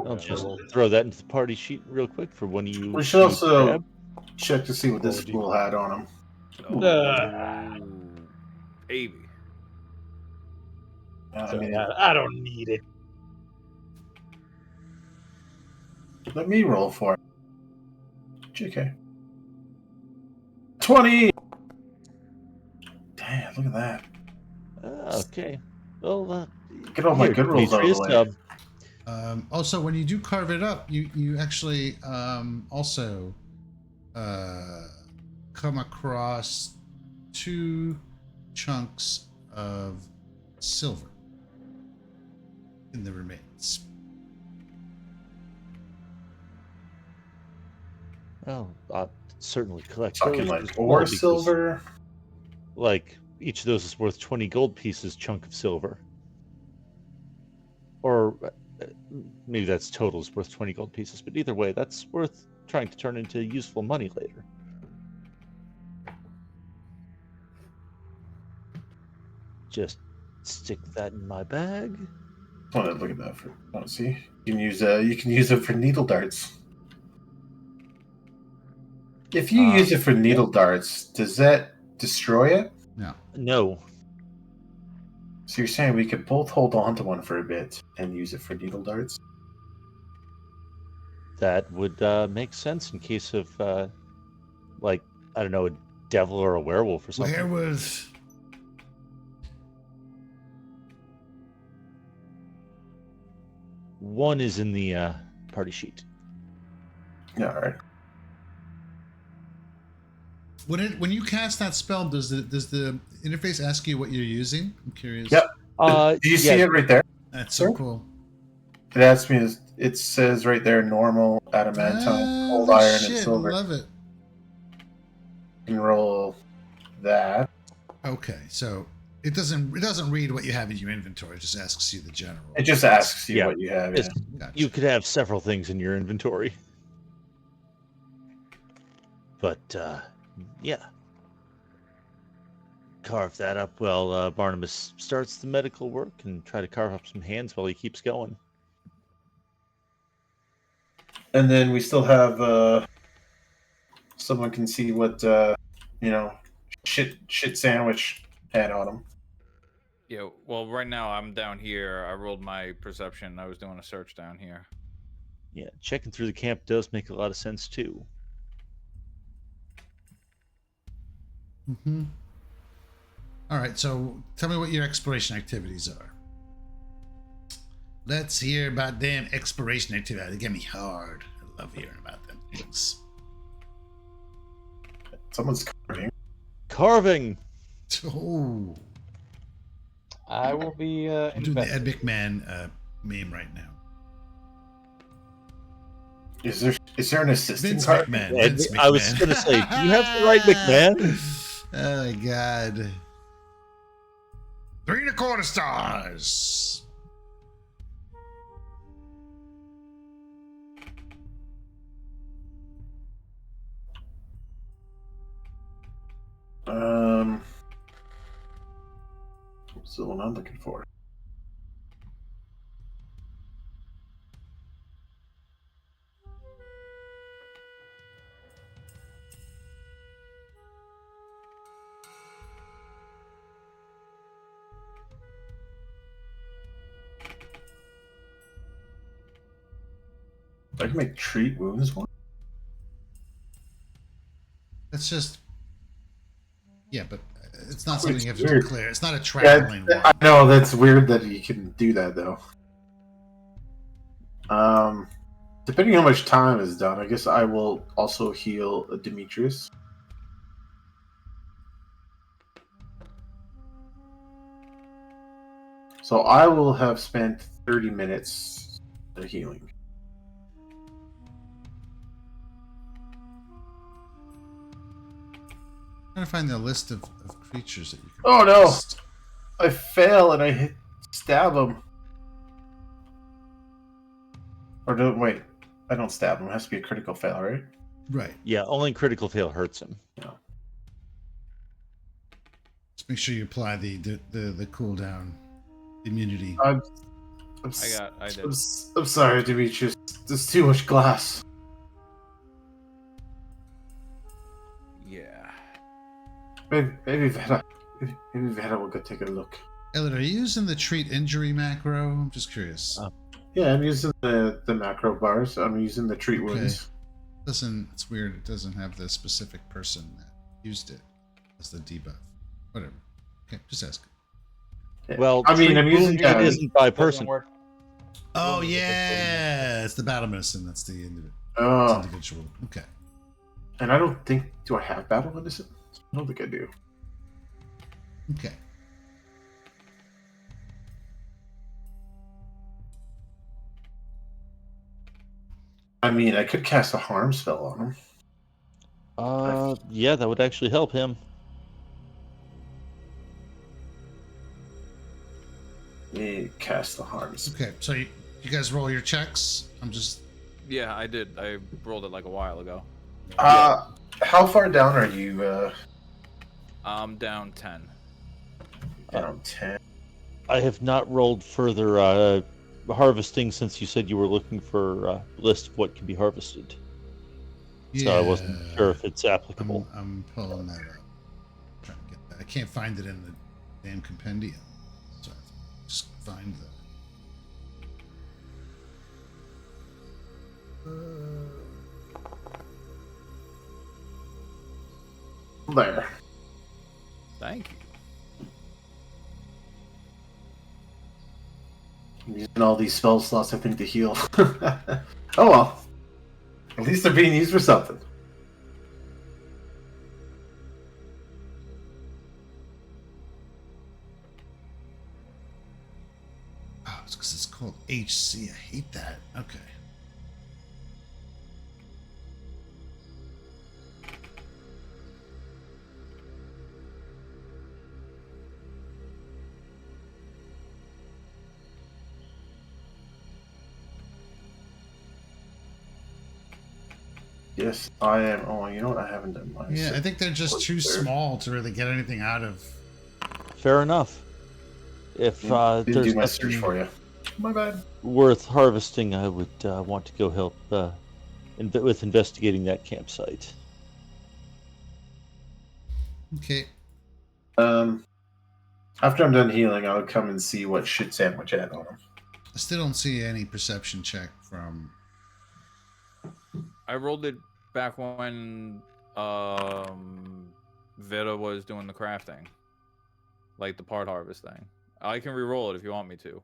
I'll just throw that into the party sheet real quick for when you. We should also check to see what this spool had on him. Baby. I don't need it. Let me roll for it. JK. 20! Damn, look at that. Okay. Well, get all my good rolls out of the way. Also, when you do carve it up, you actually also come across 2 chunks of silver in the remains. Well, I'll certainly collect Talking those like as ore well, because, silver. like, each of those is worth 20 gold pieces chunk of silver. Or maybe that's total is worth 20 gold pieces, but either way, that's worth trying to turn into useful money later. Just stick that in my bag. I want to look at that for. Want to see? You can use it for needle darts. If you use it for needle darts, does that destroy it? No. No, So you're saying we could both hold on to one for a bit and use it for needle darts? that would make sense in case of, like, I don't know, a devil or a werewolf or something. Where was... One is in the party sheet. Yeah, all right. When you cast that spell, does the interface ask you what you're using? I'm curious. Yep. Do you see Yeah, it right there? That's so Sure. cool. It asks me. It says right there: normal, adamantine, cold Holy iron, and shit, silver. love it. You can roll that. Okay, so it doesn't read what you have in your inventory. It just asks you the general. It just asks you Yeah. what you have. It's- Gotcha. you could have several things in your inventory. But, yeah. Carve that up while Barnabas starts the medical work, and try to carve up some hands while he keeps going. And then we still have. Someone can see what shit sandwich had on him. Yeah, well, right now I'm down here. I rolled my perception. I was doing a search down here. Yeah, checking through the camp does make a lot of sense too. Mm-hmm. All right, so tell me what your exploration activities are. Let's hear about them exploration activities. They get me hard. I love hearing about them things. Someone's carving. Carving! Oh, I will be I'm doing the Ed investigating. McMahon meme right now. Is there an assistant Vince carving? McMahon. Ed- Vince McMahon. I was gonna say, do you have the right McMahon? Oh my god. 3.25 stars. What's the one I'm looking for? I can make treat wounds one. That's just. Yeah, but it's not It's something you have to weird. declare. It's not a Yeah, traveling I one. know that's weird that you can do that though. Depending on how much time is done, I guess I will also heal Demetrius. So I will have spent 30 minutes healing. I'm trying to find the list of creatures that you can. Oh no! cast. I fail and I stab him. Or don't wait. I don't stab him. It has to be a critical fail, right? Right. Yeah, only critical fail hurts him. Just make sure you apply the cooldown immunity. I'm I did. I'm sorry, Demetrius. There's too much glass. Yeah. Maybe Veta will go take a look. Elliot, are you using the treat injury macro? I'm just curious. Yeah, I'm using the macro bars. I'm using the treat Okay. wounds. It's weird. It doesn't have the specific person that used it as the debuff. Whatever. Okay, just ask. Well, I mean, I'm using wound it isn't by person. Oh yeah, it's the battle medicine. That's the Oh, individual. Okay. and I don't think. Do I have battle medicine? I don't think I do. Okay. I mean, I could cast a harm spell on him. Yeah, that would actually help him. Let me cast the harm spell. Okay. So you guys roll your checks. I'm just. Yeah, I did. I rolled it like a while ago. How far down are you? I'm down 10. Down 10. I have not rolled further harvesting since you said you were looking for a list of what can be harvested. Yeah. So I wasn't sure if it's applicable. I'm pulling that up. Trying to get that. I can't find it in the damn compendium. So I have to just find There. Thank you. I'm using all these spell slots, I think, to heal. Oh well. At least they're being used for something. Oh, it's because it's called HC. I hate that. Okay. Yes, I am. Oh, you know what? I haven't done mine. Yeah, I think they're just too small to really get anything out of. Fair enough. If Didn't there's do my search nothing for you. My bad. worth harvesting, I would want to go help with investigating that campsite. Okay. After I'm done healing, I would come and see what shit sandwich I had on him. I still don't see any perception check from. I rolled it back when Vita was doing the crafting. Like the part harvest thing. I can re-roll it if you want me to.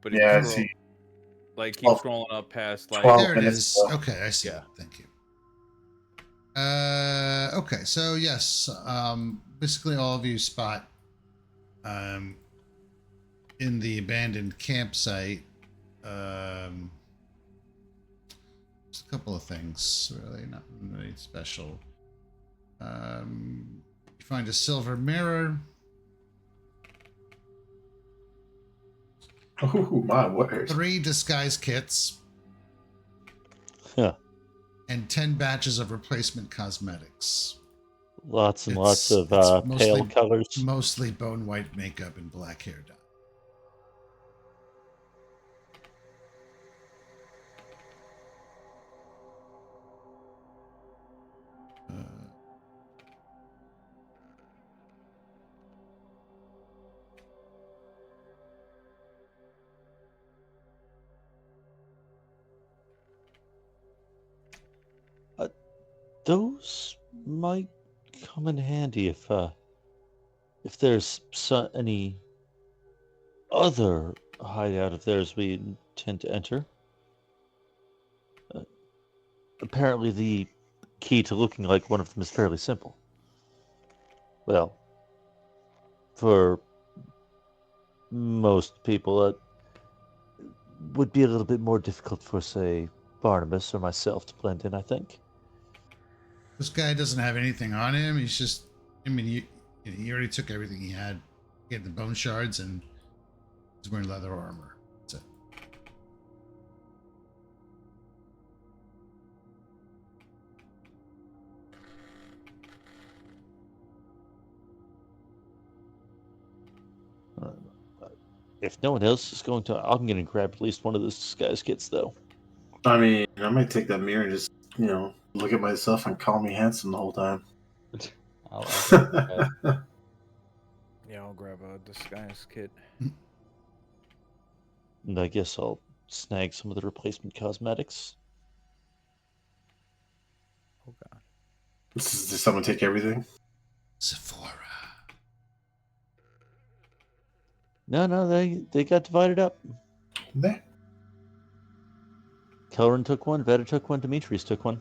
But if Yeah, I you scroll, see. like keep 12 scrolling up past like 12 There it minutes is. ago. Okay, I see. Yeah. Thank you. Okay, so yes, basically all of you spot in the abandoned campsite just a couple of things, really, not really special. You find a silver mirror. Oh my word! 3 disguise kits. Huh. And 10 batches of replacement cosmetics. Lots and lots of it's pale colors. Mostly bone white makeup and black hair dye. Those might come in handy if there's any other hideout of theirs we intend to enter. Apparently, the key to looking like one of them is fairly simple. Well, for most people, it would be a little bit more difficult for, say, Barnabas or myself to blend in, I think. This guy doesn't have anything on him. He's just, I mean, he already took everything he had. He had the bone shards and he's wearing leather armor. That's it. If no one else is going to, I'm going to grab at least one of those disguise kits, though. I mean, I might take that mirror and just, look at myself and call me handsome the whole time. yeah, I'll grab a disguise kit. And I guess I'll snag some of the replacement cosmetics. Oh god. Did someone take everything? Sephora. No, they got divided up. There. Kelrin took one, Veda took one, Demetrius took one.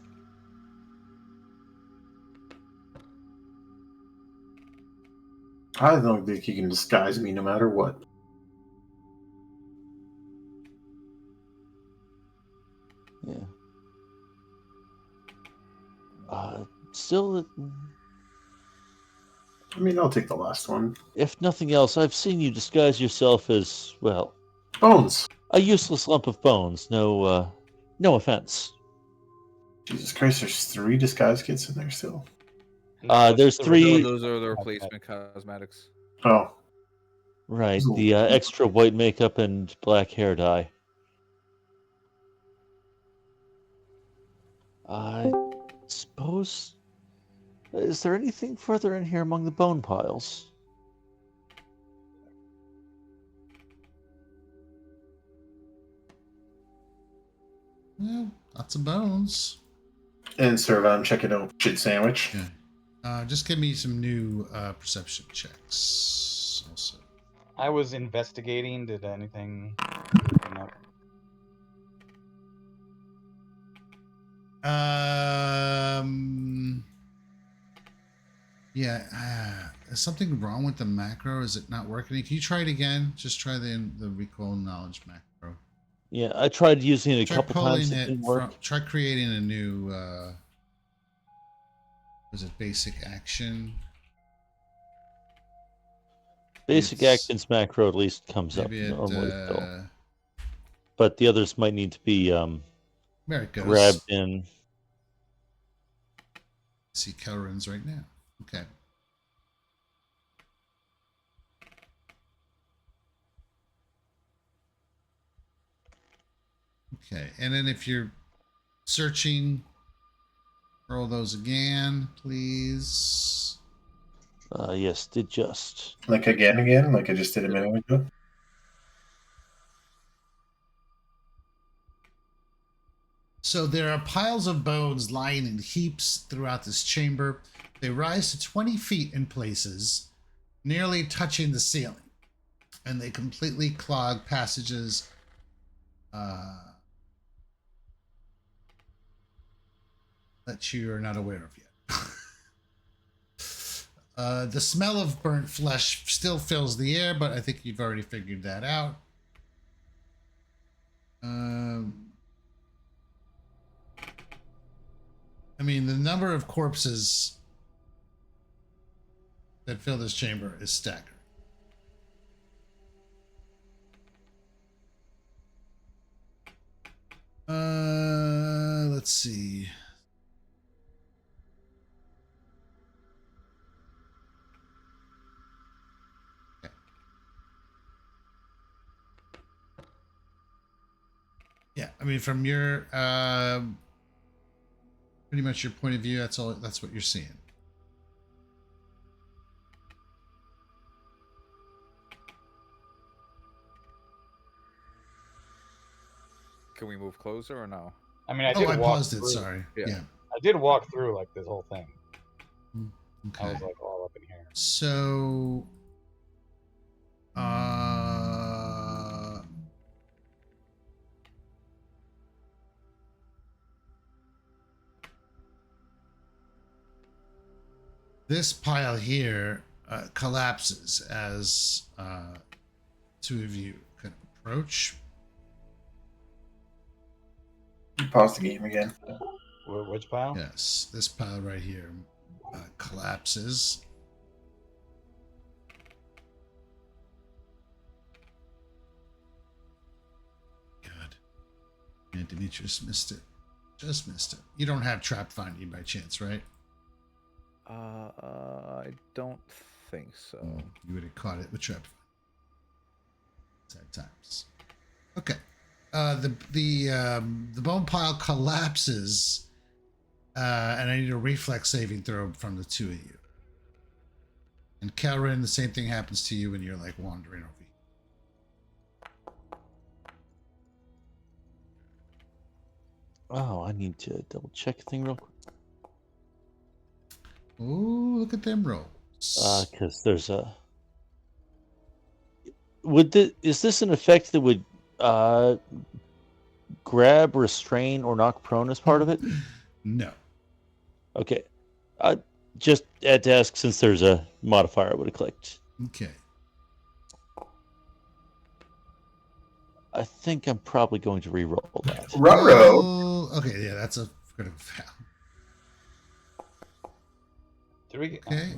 I don't think he can disguise me no matter what. Yeah. Still, I mean, I'll take the last one. if nothing else, I've seen you disguise yourself as, well, Bones. a useless lump of bones. No offense. Jesus Christ, there's 3 disguise kits in there still. No, it's There's the No, 3. those are the replacement cosmetics. Oh. Right, Ooh. the extra white makeup and black hair dye. I suppose. Is there anything further in here among the bone piles? Well, lots of bones. And sir, I'm checking out shit sandwich. Yeah. Just give me some new perception checks. Also. I was investigating. Did anything come up? Yeah. Is something wrong with the macro? Is it not working? Can you try it again? Just try the recall knowledge macro. Yeah, I tried using it a Try couple pulling times. It it didn't from. work. Try creating a new. Was it basic action? Basic It's- actions macro at least comes up Maybe it. normally still. But the others might need to be There it goes. grabbed in. See Kelrin's right now. Okay. Okay, and then if you're searching, roll those again, please. Yes, did just. Like again, like I just did a minute ago. So there are piles of bones lying in heaps throughout this chamber. They rise to 20 feet in places, nearly touching the ceiling, and they completely clog passages. That you are not aware of yet. The smell of burnt flesh still fills the air, but I think you've already figured that out. I mean, the number of corpses that fill this chamber is staggering. Let's see. Okay. Yeah, I mean, from your pretty much your point of view, that's all. That's what you're seeing. Can we move closer or no? I mean, I Oh, did I walk paused it. through. Sorry. Yeah. Yeah. I did walk through like this whole thing. I Okay. was like all up in here. So, this pile here collapses as two of you kind of approach. Pause the game again. Which pile? Yes, this pile right here collapses. God. And Demetrius missed it. Just missed it. You don't have trap finding by chance, right? I don't think so. You would have caught it with trap finding. Sad times. Okay. The bone pile collapses, and I need a reflex saving throw from the two of you. And Kelrin, the same thing happens to you when you're like wandering over. Oh, I need to double check a thing real quick. Oh, look at them rolls. Because there's a. Is this an effect that would grab, restrain, or knock prone as part of it? No. Okay. Just had to ask since there's a modifier I would have clicked. Okay. I think I'm probably going to re-roll that. Ruh-roh. Well, okay, yeah, that's a critical fail. Did we get? Okay.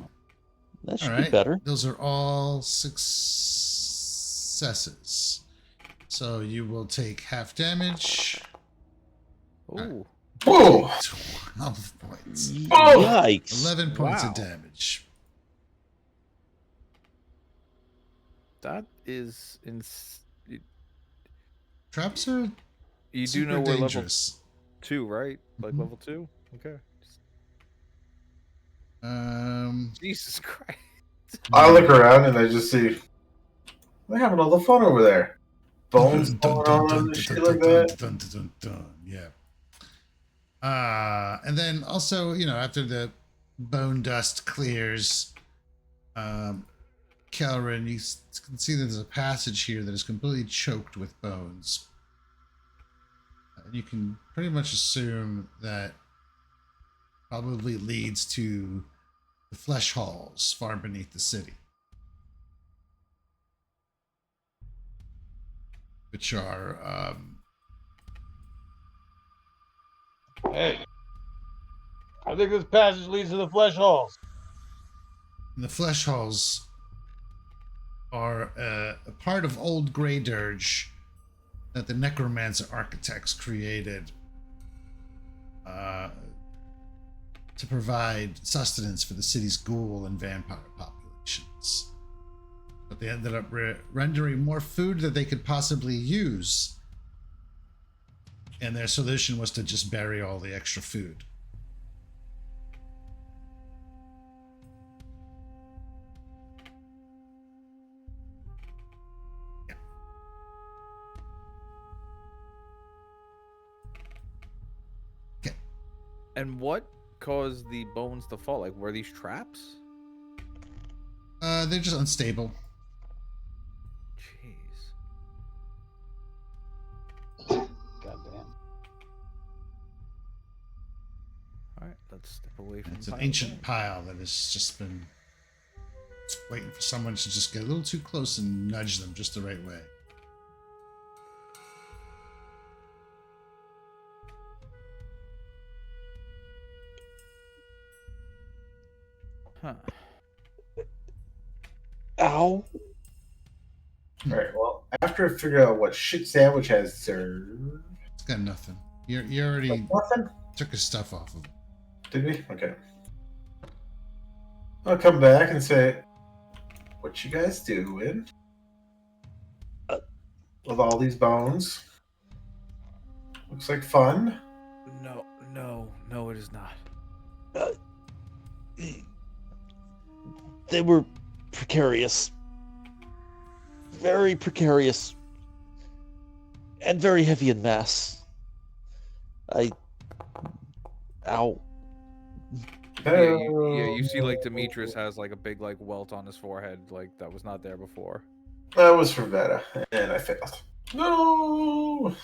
That All should be right. better. Those are all successes. So you will take half damage. Ooh. Whoa. Take 12 points. Oh! Yikes. 11 points of Wow. damage. That is Traps are you do super know we're level dangerous. 2, right? Like Mhm. level 2? Okay. Jesus Christ. I look around and I just see they're having all the fun over there. Bones falling on and shit like that. Yeah. And then also, after the bone dust clears, Kelrin, you can see that there's a passage here that is completely choked with bones. And you can pretty much assume that probably leads to the flesh halls far beneath the city, which are Hey, I think this passage leads to the flesh halls. the flesh halls are a part of old Grey Dirge that the necromancer architects created to provide sustenance for the city's ghoul and vampire populations. But they ended up rendering more food that they could possibly use. And their solution was to just bury all the extra food. Yeah. Okay. And what caused the bones to fall? Like, were these traps? They're just unstable. Jeez. Goddamn. All right, let's step away from It's the an pile of ancient bones. pile that has just been waiting for someone to just get a little too close and nudge them just the right way. Huh. Ow. Alright, well, after I figure out what shit sandwich has served. It's got nothing. You already Nothing? took his stuff off of him. Did we? Okay. I'll come back and say, what you guys doing? With all these bones? Looks like fun. No, it is not. They were precarious. Very precarious. And very heavy in mass. Ow. You see, like, Demetrius has, like, a big, like, welt on his forehead, like, that was not there before. That was for Veta, and I failed. No!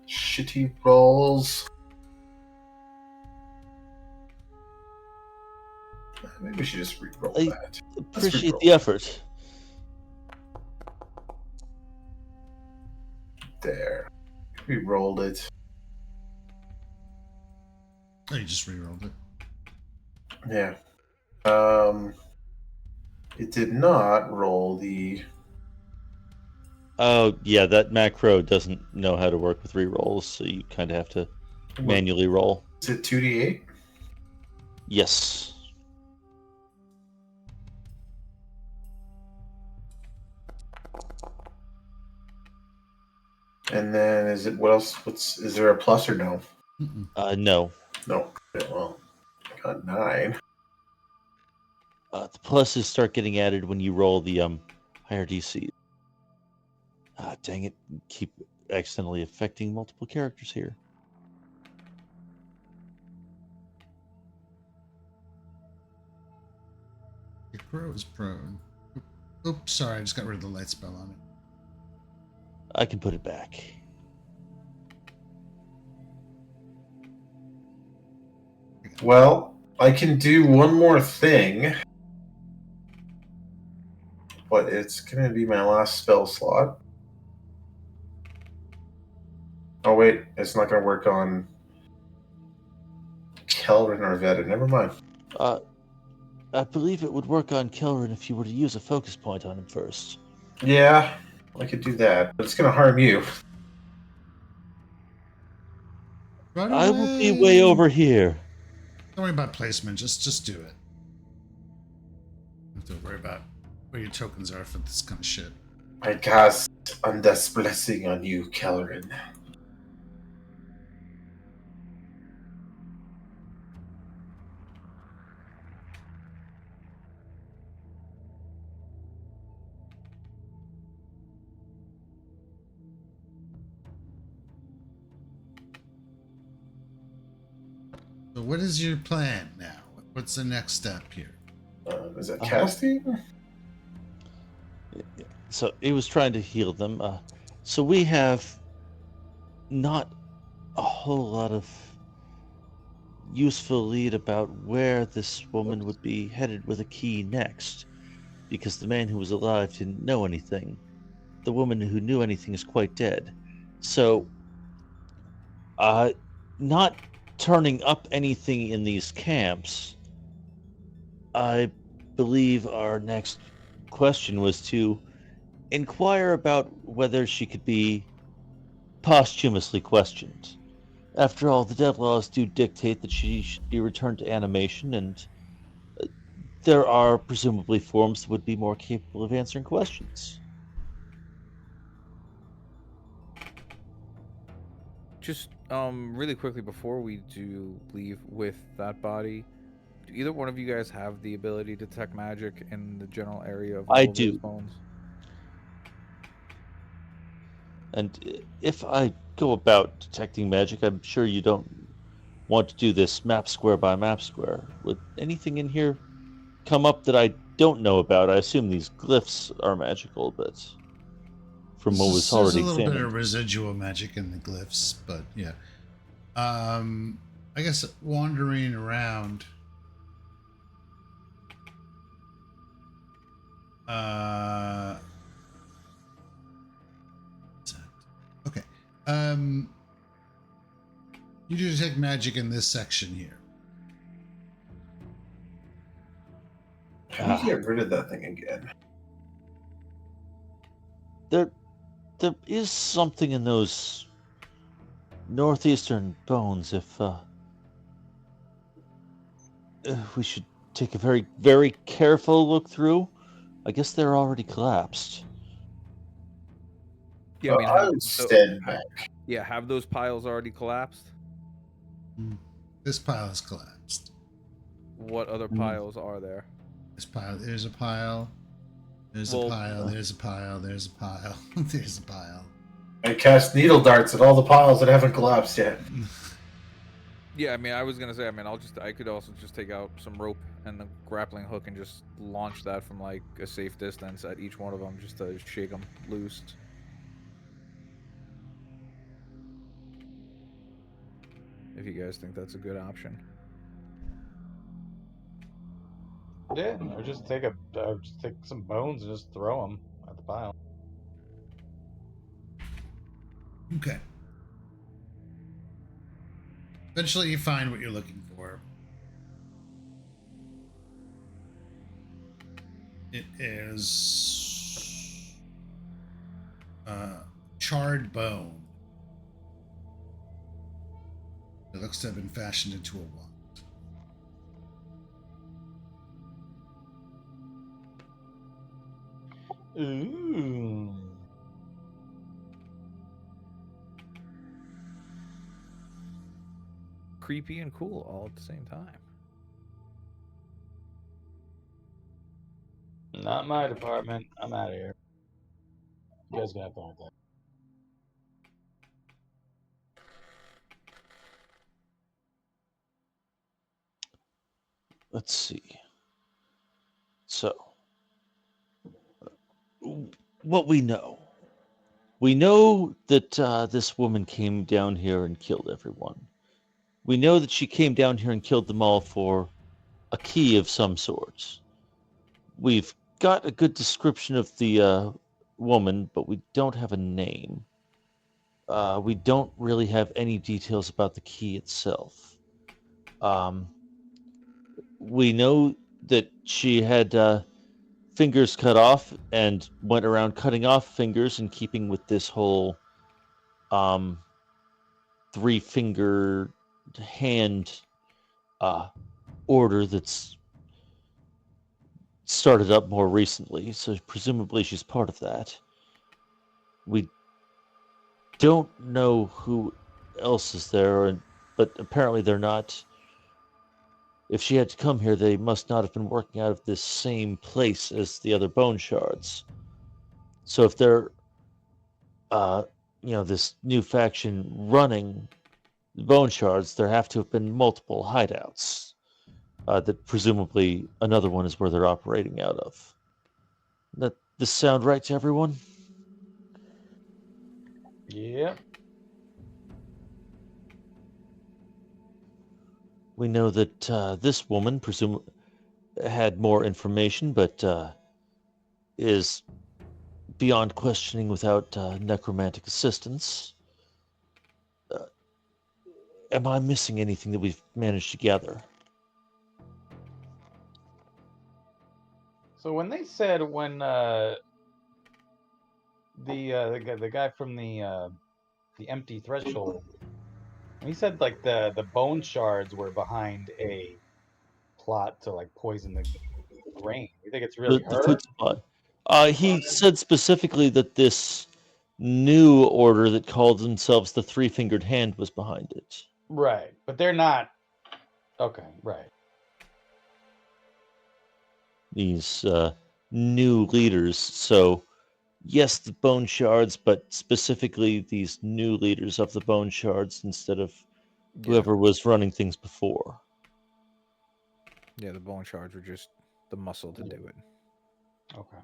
Shitty rolls. Maybe we should just re-roll I that. appreciate re-roll. the effort. There. We rolled it. Oh, you just re-rolled it. Yeah. It did not roll the. Oh, yeah, that macro doesn't know how to work with rerolls, so you kind of have to manually roll. Is it 2d8? Yes. And then is it what else? Is there a plus or no? No. No. Okay, well, I got 9. The pluses start getting added when you roll the higher DC. Dang it. Keep accidentally affecting multiple characters here. Your crow is prone. Oops, sorry, I just got rid of the light spell on it. I can put it back. Well, I can do one more thing, but it's gonna be my last spell slot. Oh wait, it's not gonna work on Kelvin or Veta. Never mind. I believe it would work on Kelrin if you were to use a focus point on him first. Yeah, I could do that, but it's gonna harm you. Run I will be way away! over here. Don't worry about placement. Just do it. Don't worry about where your tokens are for this kind of shit. I cast Undeath's Blessing on you, Kelvin. So what is your plan now? What's the next step here? Is that casting? So he was trying to heal them. So we have not a whole lot of useful lead about where this woman would be headed with a key next, because the man who was alive didn't know anything. The woman who knew anything is quite dead. So, not turning up anything in these camps, I believe our next question was to inquire about whether she could be posthumously questioned. After all, the dead laws do dictate that she should be returned to animation, and there are presumably forms that would be more capable of answering questions. Just really quickly before we do leave with that body, do either one of you guys have the ability to detect magic in the general area of I all of those do. bones? And if I go about detecting magic, I'm sure you don't want to do this map square by map square. Would anything in here come up that I don't know about? I assume these glyphs are magical, but from what was There's a already little bit examined. of residual magic in the glyphs, but yeah. I guess wandering around. Uh, okay. You do detect magic in this section here. How do you get rid of that thing again? There is something in those northeastern bones. If we should take a very, very careful look through. I guess they're already collapsed. Yeah, I mean, I would stand back. yeah, have those piles already collapsed? This pile is collapsed. What other piles are there? This pile. There's a pile. There's a Well, pile. There's a pile. There's a pile. There's a pile. I cast needle darts at all the piles that haven't collapsed yet. Yeah, I mean, I was gonna say, I mean, I could also just take out some rope and the grappling hook and just launch that from like a safe distance at each one of them, just to shake them loose. If you guys think that's a good option. Yeah, or just take some bones and just throw them at the pile. Okay. Eventually, you find what you're looking for. It is charred bone. It looks to have been fashioned into a wand. Ooh. Creepy and cool all at the same time. Not my department. I'm out of here. You guys gonna have fun with that. Let's see. So, what we know. We know that this woman came down here and killed everyone. We know that she came down here and killed them all for a key of some sort. We've got a good description of the woman, but we don't have a name. We don't really have any details about the key itself. Um, we know that she had fingers cut off and went around cutting off fingers in keeping with this whole um, three-finger hand order that's started up more recently. So presumably she's part of that. We don't know who else is there, but apparently they're not. If she had to come here, they must not have been working out of this same place as the other bone shards. So if they're, this new faction running the bone shards, there have to have been multiple hideouts. That presumably another one is where they're operating out of. That this sound right to everyone? Yep. We know that this woman had more information, but is beyond questioning without necromantic assistance. Am I missing anything that we've managed to gather? So when they said the guy from the empty threshold, he said like the bone shards were behind a plot to like poison the grain. You think it's really The food her? supply. He said specifically that this new order that called themselves the Three-Fingered Hand was behind it. Right, but they're not. Okay, right. These new leaders. So, yes, the Bone Shards, but specifically these new leaders of the Bone Shards instead of whoever was running things before. Yeah, the bone shards were just the muscle to do it. Okay.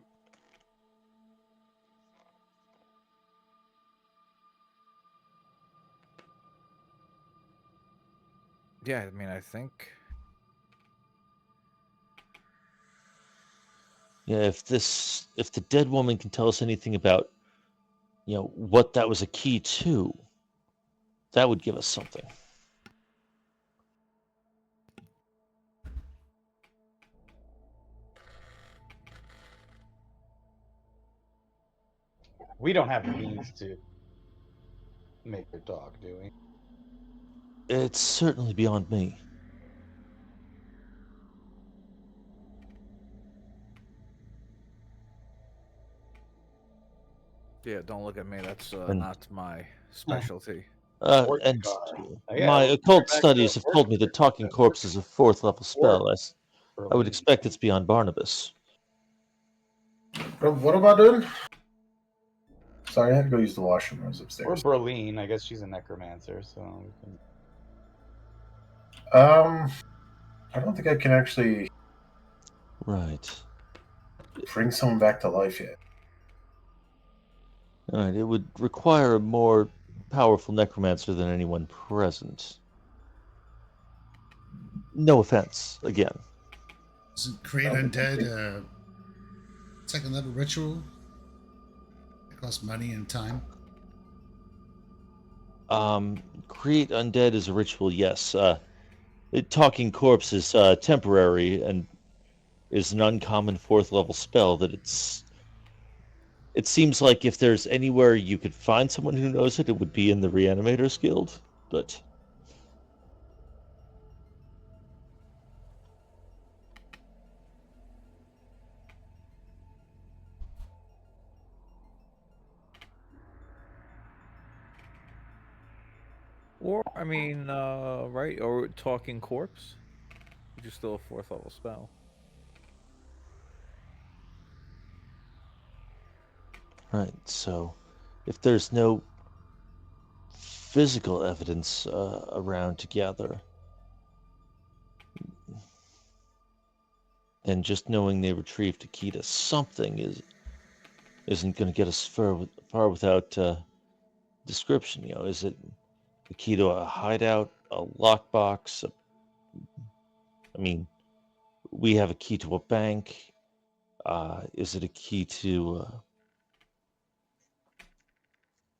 Yeah, I mean, I think. Yeah, if the dead woman can tell us anything about, what that was a key to, that would give us something. We don't have the means to make her talk, do we? It's certainly beyond me. Yeah, don't look at me. That's And not my specialty. Working and car. Yeah, my we're occult back to studies have told me working. that talking corpse is a fourth level spell. I would Berlin. expect it's beyond Barnabas. What am I doing? Sorry, I had to go use the washroom. I was Or upstairs. Berlin. I guess she's a necromancer, so we can... I don't think I can actually Right. bring someone back to life yet. All right. It would require a more powerful necromancer than anyone present. No offense, again. Does it create undead second level ritual? It costs money and time. Create undead is a ritual, yes. Talking corpse is temporary and is an uncommon fourth level spell that it seems like if there's anywhere you could find someone who knows it, it would be in the Reanimators Guild, but Or, I mean, right? Or talking corpse, which is still a fourth level spell. right, so if there's no physical evidence around to gather, then just knowing they retrieved a key to something isn't going to get us far without description. Is it the key to a hideout, a lockbox. I mean, we have a key to a bank. Is it a key to?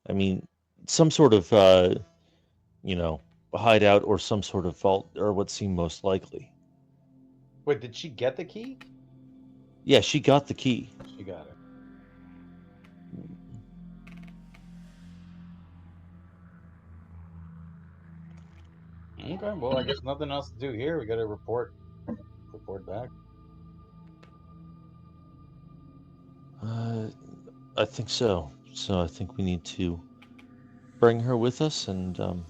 I mean, some sort of hideout or some sort of vault, or what seemed most likely. Wait, did she get the key? Yeah, she got the key. She got it. Okay, well, I guess nothing else to do here. We got to report back. I think so. So I think we need to bring her with us and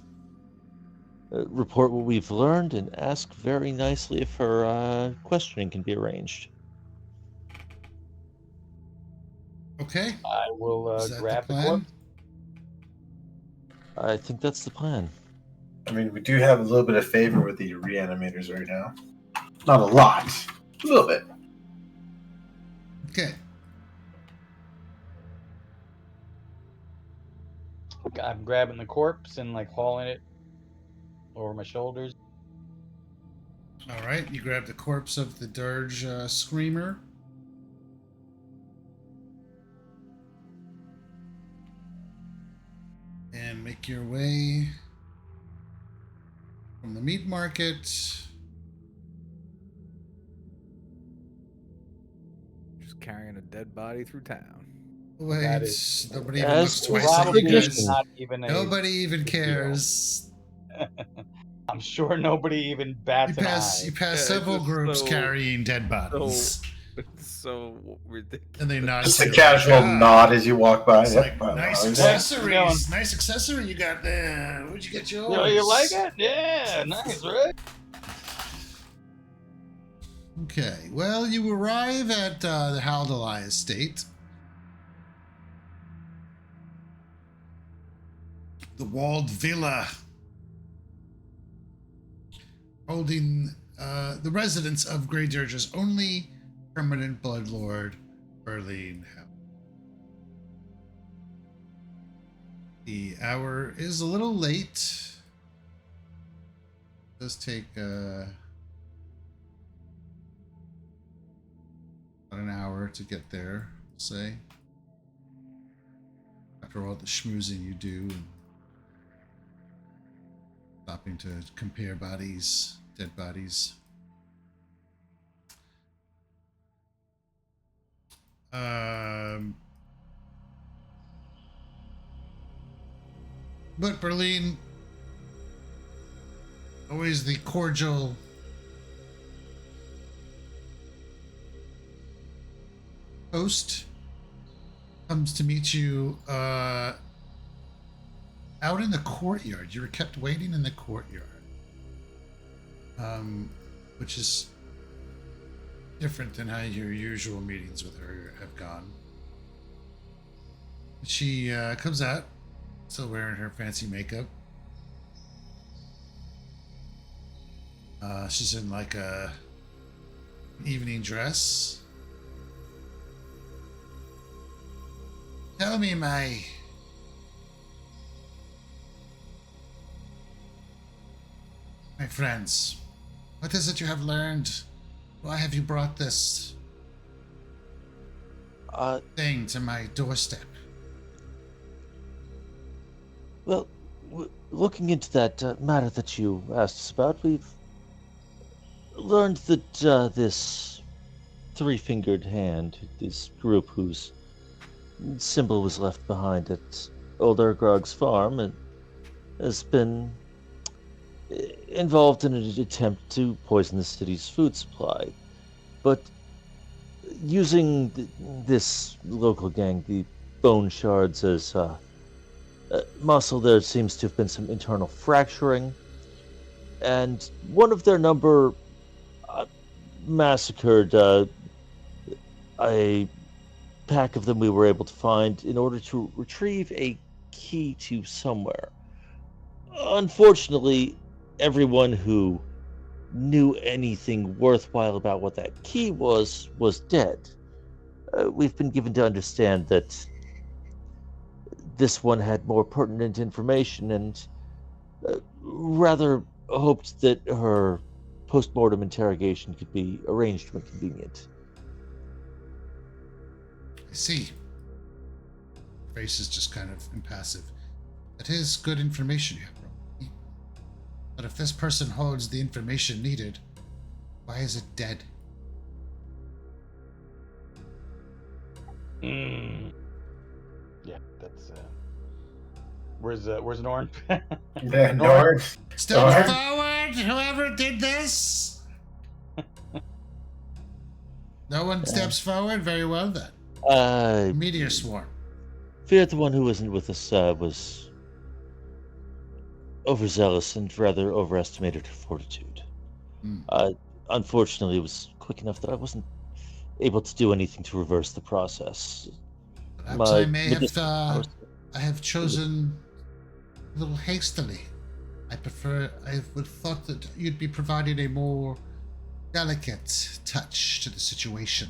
report what we've learned and ask very nicely if her questioning can be arranged. Okay. I will Is that the grab the plan? corpse. I think that's the plan. I mean, we do have a little bit of favor with the reanimators right now. Not a lot, a little bit. Okay. I'm grabbing the corpse and like hauling it over my shoulders. All right. You grab the corpse of the Dirge Screamer. And make your way from the meat market. Just carrying a dead body through town. Wait, That is- nobody even As looks twice at Probably you guys. not even a. Nobody even big deal. cares. I'm sure nobody even bats You an pass eye. you pass Yeah, several just groups so- carrying dead bodies. It's so ridiculous. And they nod Just to a you casual like, nod as you walk by. It's Yep, like nice I- accessories. Nice accessory you got there. Where'd you get yours? You like it? Yeah, nice, right? Okay. Well, you arrive at the Haldalai estate. The walled villa holding the residence of Grey Dirge's only permanent bloodlord, Berlin. The hour is a little late. It does take about an hour to get there, we'll say. After all the schmoozing you do and stopping to compare bodies, dead bodies. But Berlin, always the cordial host, comes to meet you out in the courtyard. You were kept waiting in the courtyard, which is different than how your usual meetings with her have gone. She comes out, still wearing her fancy makeup. She's in like a evening dress. Tell me, my friends, what is it you have learned? Why have you brought this thing to my doorstep? Well, looking into that matter that you asked us about, we've learned that this three-fingered hand, this group whose symbol was left behind at Old Urgrog's farm, and has been involved in an attempt to poison the city's food supply. But using this local gang, the Bone Shards, as muscle, there seems to have been some internal fracturing, and one of their number massacred a pack of them we were able to find in order to retrieve a key to somewhere. Unfortunately, everyone who knew anything worthwhile about what that key was dead. We've been given to understand that this one had more pertinent information and rather hoped that her post-mortem interrogation could be arranged when convenient. I see. Face is just kind of impassive. That is good information you have brought me. But if this person holds the information needed, why is it dead? Yeah, that's where's Norn? Yeah, Norn? Nord. Step Nord. forward, whoever did this. No one steps forward? Very well then. Meteor swarm. Feared the one who wasn't with us was overzealous and rather overestimated her fortitude. Hmm. Unfortunately, it was quick enough that I wasn't able to do anything to reverse the process. Perhaps I may have I have chosen a little hastily. I would have thought that you'd be providing a more delicate touch to the situation.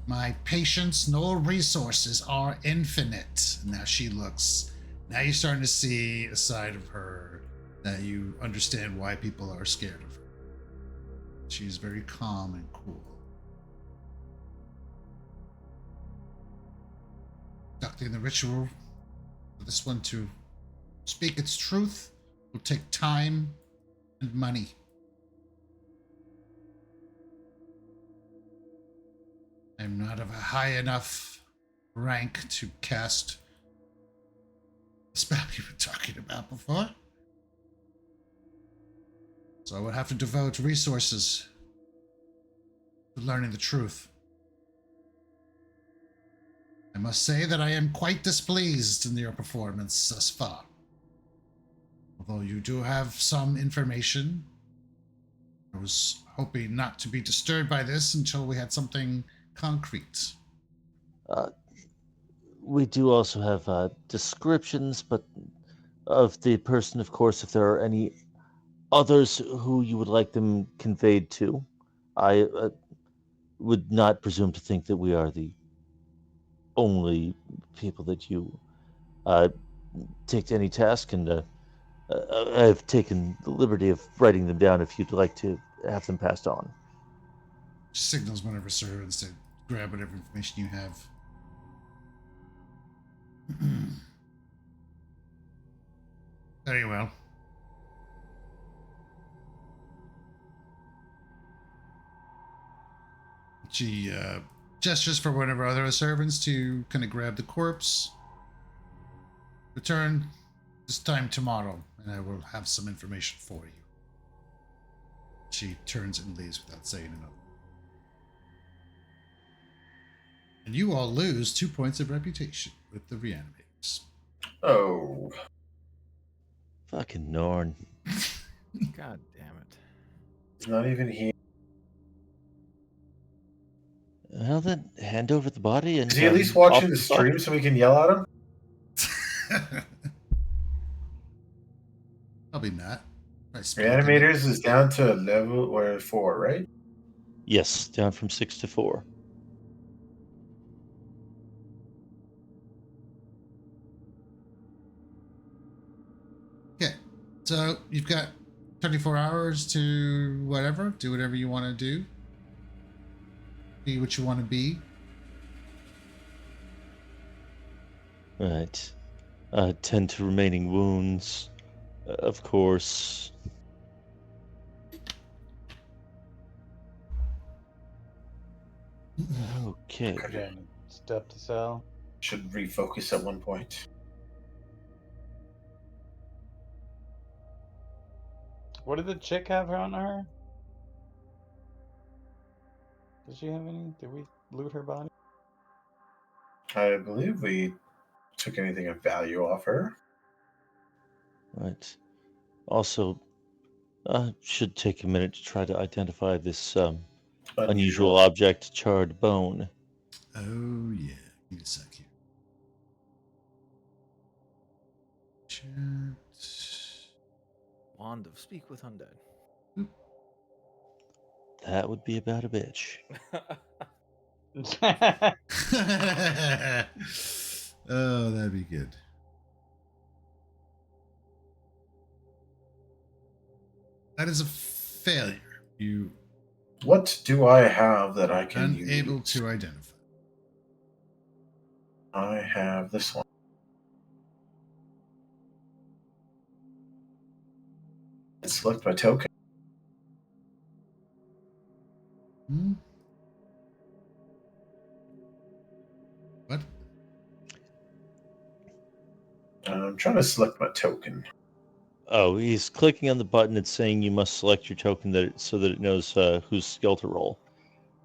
My patience nor resources are infinite. Now she looks. Now you're starting to see a side of her that you understand why people are scared of her. She's very calm and cool. Conducting the ritual for this one to speak its truth will take time and money. I'm not of a high enough rank to cast the spell you were talking about before. So I would have to devote resources to learning the truth. I must say that I am quite displeased in your performance thus far. Although you do have some information, I was hoping not to be disturbed by this until we had something concrete. We do also have descriptions, but of the person, of course, if there are any others who you would like them conveyed to. I would not presume to think that we are the only people that you take to any task, and I've taken the liberty of writing them down if you'd like to have them passed on. She signals one of her servants to grab whatever information you have. Very well. She gestures for one of our other servants to kind of grab the corpse. Return this time tomorrow, and I will have some information for you. She turns and leaves without saying another. And you all lose 2 points of reputation with the reanimators. Oh. Fucking Norn. God damn it. It's not even here. Well then, hand over the body and... Is he at least watching the stream so we can yell at him? Probably not. Reanimators is down to level 4, right? Yes, down from 6 to 4. Okay, so you've got 24 hours to do whatever you want to do. Be what you want to be. Right. Tend to remaining wounds, of course. Okay. Again, step to sell. Should refocus at one point. What did the chick have on her? Did she have any? Did we loot her body? I believe we took anything of value off her. Right. Also, should take a minute to try to identify this unusual object, charred bone. Oh, yeah. Give me a sec here. Chat. Wand of Speak with Undead. That would be about a bitch. Oh, that'd be good. That is a failure. You What do I have that I can unable use? to identify. I have this one. Select my token. Hmm? What? I'm trying to select my token. Oh, he's clicking on the button. It's saying you must select your token so that it knows whose skill to roll,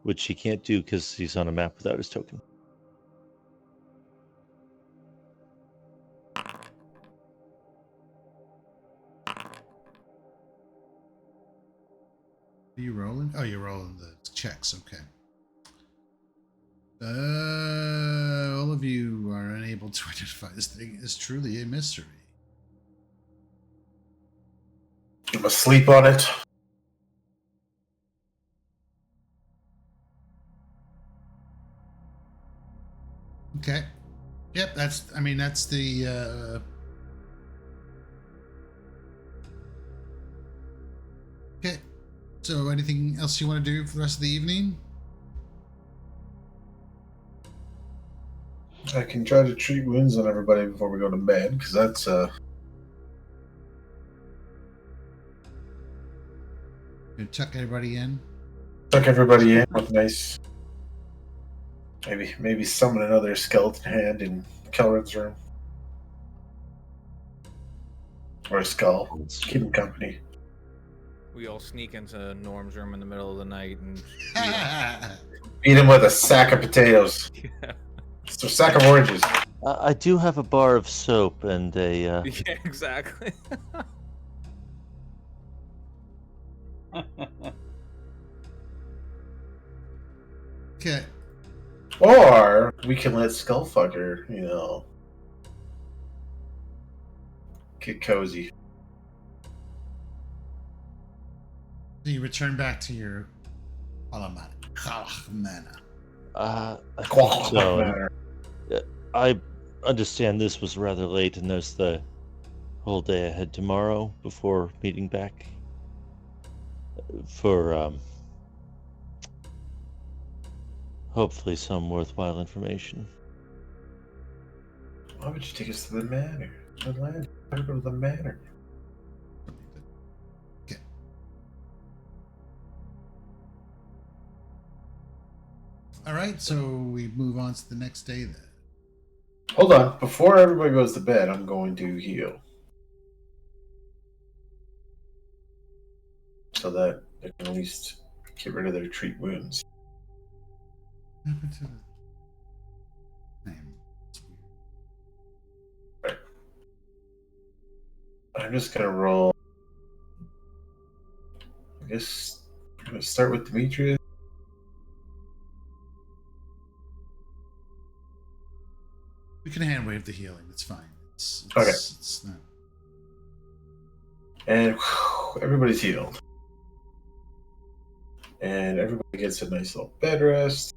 which he can't do because he's on a map without his token. Are you rolling? Oh, you're rolling the checks. Okay. All of you are unable to identify this thing is truly a mystery. I'm asleep on it. Okay. Yep, that's the okay. So anything else you want to do for the rest of the evening? I can try to treat wounds on everybody before we go to bed, because that's You tuck everybody in. tuck everybody in with nice. Maybe summon another skeleton hand in Kelrin's room. Or a skull. Keep him company. We all sneak into Norm's room in the middle of the night and Beat him with a sack of potatoes. yeah, It's a sack of oranges. I do have a bar of soap and a. yeah, exactly. Okay. Or we can let Skullfucker, get cozy. So you return back to your Alamana. I think so. And, I understand this was rather late, and there's the whole day ahead tomorrow before meeting back for hopefully some worthwhile information. Why would you take us to the manor? The land. Why go to the manor? Okay. All right, so we move on to the next day then. Hold on. Before everybody goes to bed, I'm going to heal. So that they can at least get rid of their treat wounds. What happened to the name? It's weird. I'm just going to roll. I guess I'm going to start with Demetrius. We can hand wave the healing. It's fine. It's not. And everybody's healed. And everybody gets a nice little bed rest.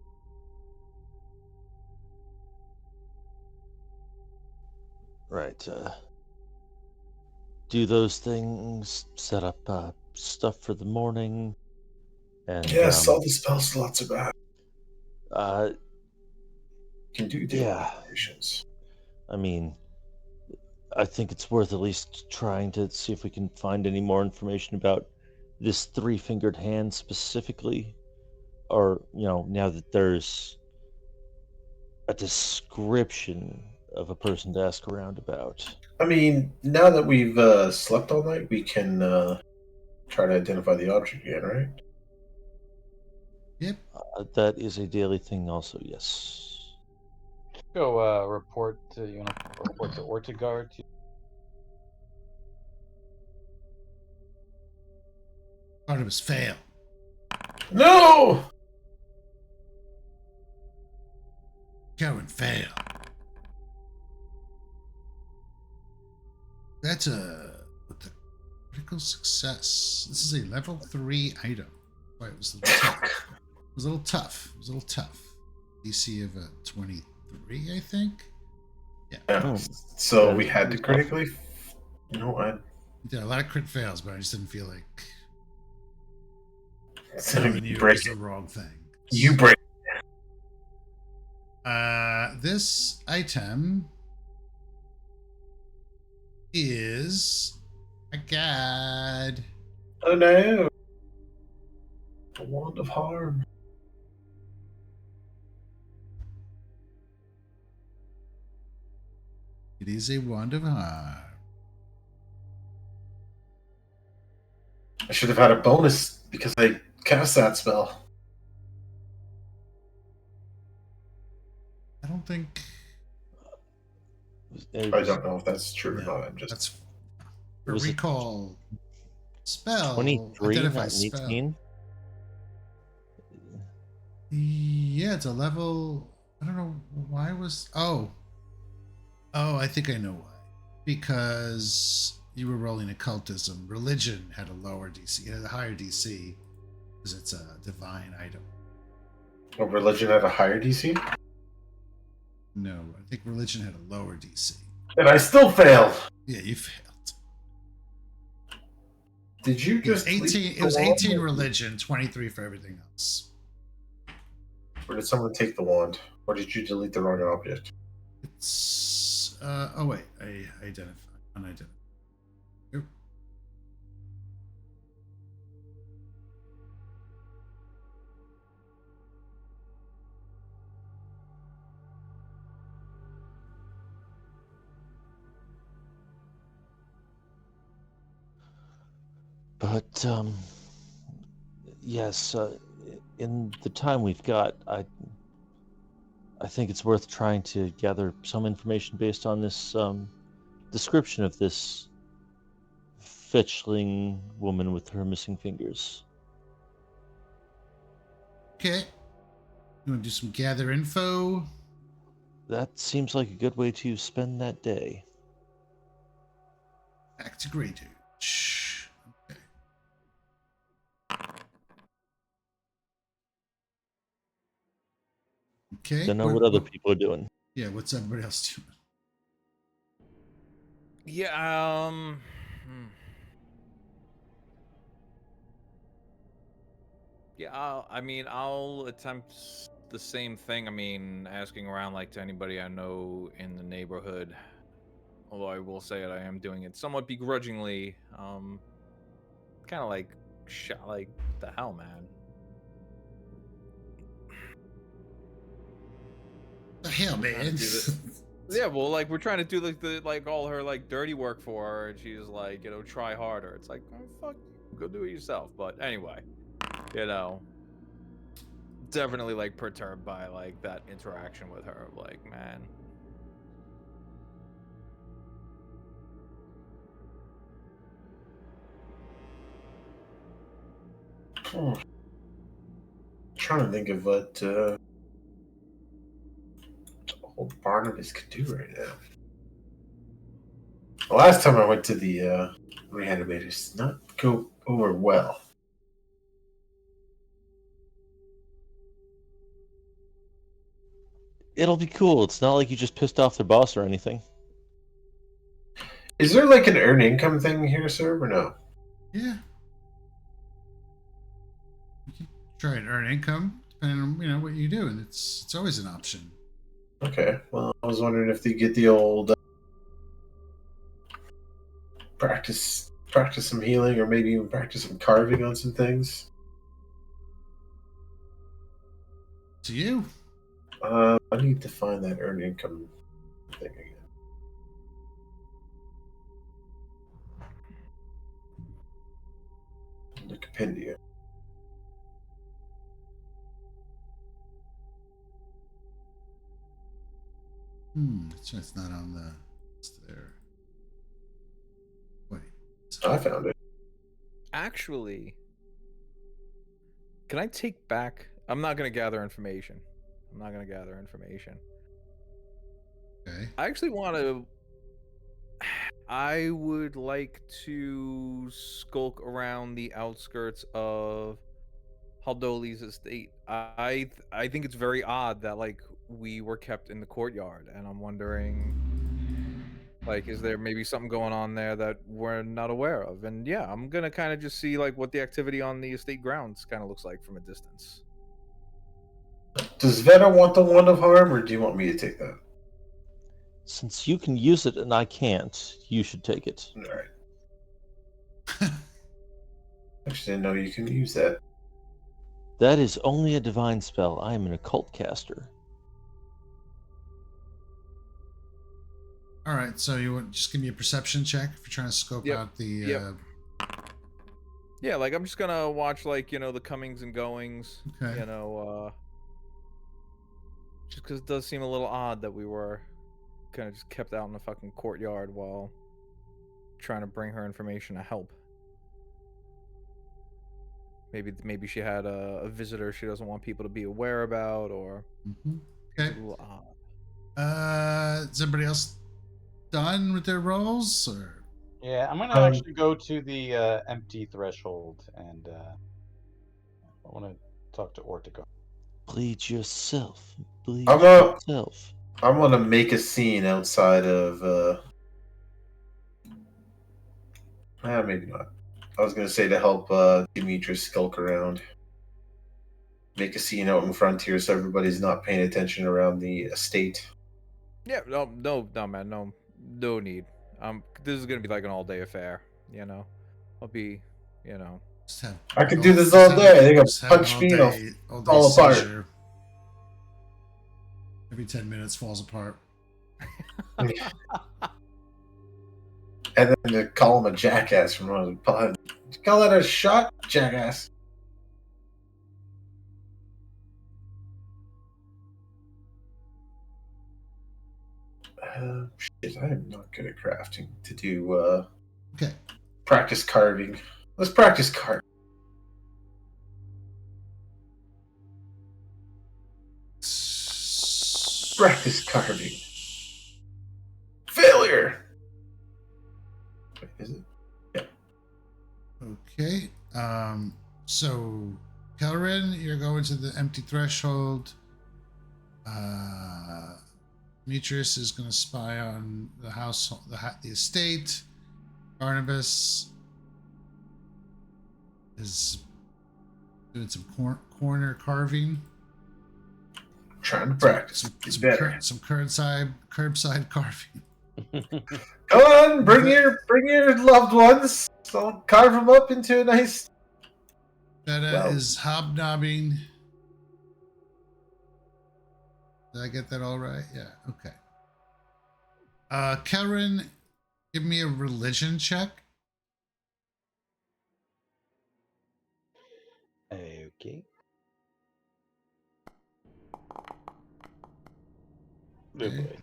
Right. Do those things, set up stuff for the morning, and Yes, all the spell slots are back. uh, You can do daily yeah. operations. I mean, I think it's worth at least trying to see if we can find any more information about this three-fingered hand specifically, or now that there's a description of a person to ask around about. I mean, now that we've slept all night, we can try to identify the object again, right? Yep. That is a daily thing also, yes. Go report to Ortigard. Barnabas, fail. No! Karen, fail. That's with the critical success. This is a level 3 item. Boy, it was a little tough. It was a little tough. DC of a 23, I think. Yeah. Oh, So that we is had to pretty tough. critically. You know what? We did a lot of crit fails, but I just didn't feel like So telling you you break is the it. wrong thing. You break. This item is a god. Oh no! A wand of harm. It is a wand of harm. I should have had a bonus because I cast that spell. I don't think It I was, don't know if that's true or no. not. I'm just. That's it for was a recall spell. 23, Identify not an spell. 18. Yeah, it's a level. I don't know why was. Oh, I think I know why. Because you were rolling occultism. Religion had a lower DC. It had a higher DC because it's a divine item. A religion at a higher DC, No, I think religion had a lower DC. and I still failed. Yeah, you failed. Did you It was just 18. It was 18 religion, 23 for everything else. Or did someone take the wand? Or did you delete the wrong object? It's oh wait, I identify unidentified. Yep. But yes, in the time we've got, I think it's worth trying to gather some information based on this description of this fetchling woman with her missing fingers. Okay. You want to do some gather info? That seems like a good way to spend that day. Back to Grey Douche. Okay. Okay. Don't know what other people are doing. Yeah, what's everybody else doing? Yeah, yeah, I'll attempt the same thing. I mean, asking around like to anybody I know in the neighborhood. Although I will say that I am doing it somewhat begrudgingly. Kind of like, like the hell, man. The hell, Trying to man. do the- Yeah, well, like we're trying to do like all her like dirty work for her, and she's like, try harder. It's like, oh, fuck, go do it yourself. But anyway, definitely like perturbed by like that interaction with her. Like, man, Trying to think of what old Barnabas could do right now. The last time I went to the reanimators, did not go over well. It'll be cool. It's not like you just pissed off their boss or anything. Is there like an earn income thing here, sir, or no? Yeah. You can try and earn income depending on what you do, and it's always an option. Okay. Well, I was wondering if they get the old practice some healing, or maybe even practice some carving on some things. To you. I need to find that earn income thing again. The compendium. It's not on the list there. Wait. I found it. actually, can I take back? I'm not gonna gather information. Okay. I actually want to. I would like to skulk around the outskirts of Haldoli's estate. I think it's very odd that like we were kept in the courtyard, and I'm wondering Like, is there maybe something going on there that we're not aware of? And yeah, I'm gonna kind of just see like what the activity on the estate grounds kind of looks like from a distance. Does Veta want the wand of harm, or do you want me to take that? Since you can use it and I can't, you should take it. All right. Actually, didn't know you can use that. That is only a divine spell. I am an occult caster. All right, so you want just give me a perception check if you're trying to scope Yep, out the. yep. Yeah, like I'm just gonna watch like the comings and goings. Okay. Just because it does seem a little odd that we were kind of just kept out in the fucking courtyard while trying to bring her information to help. Maybe she had a visitor she doesn't want people to be aware about, or Mhm. it's Okay. a little odd. Is everybody else done with their roles, or? Yeah, I'm gonna actually go to the empty threshold, and I want to talk to Ortigo. Bleed yourself. Bleed I'm gonna, yourself. I'm gonna make a scene outside of. Maybe not. I was gonna say to help Demetrius skulk around. Make a scene out in front here so everybody's not paying attention around the estate. Yeah, no, man, no need. This is gonna be like an all-day affair. I'll be, Just have, I could do this all day. I think just I'll have an punch me and I'll all day fall apart. seizure. Every 10 minutes falls apart. And then to call him a jackass from one of the pod. Did you call that a shot, jackass? Shit, I am not good at crafting to do Okay. practice carving. Let's practice carving. Practice carving. Failure! Wait, is it? Okay. So, Kelrin, you're going to the empty threshold. Demetrius is going to spy on the house, the estate. Barnabas is doing some corner carving. Trying to practice. Get better. Some curbside carving. Come on, bring your loved ones. So carve them up into a nice. Betta is hobnobbing. Did I get that all right? Yeah. Okay. Kelrin, give me a religion check. Okay. Okay.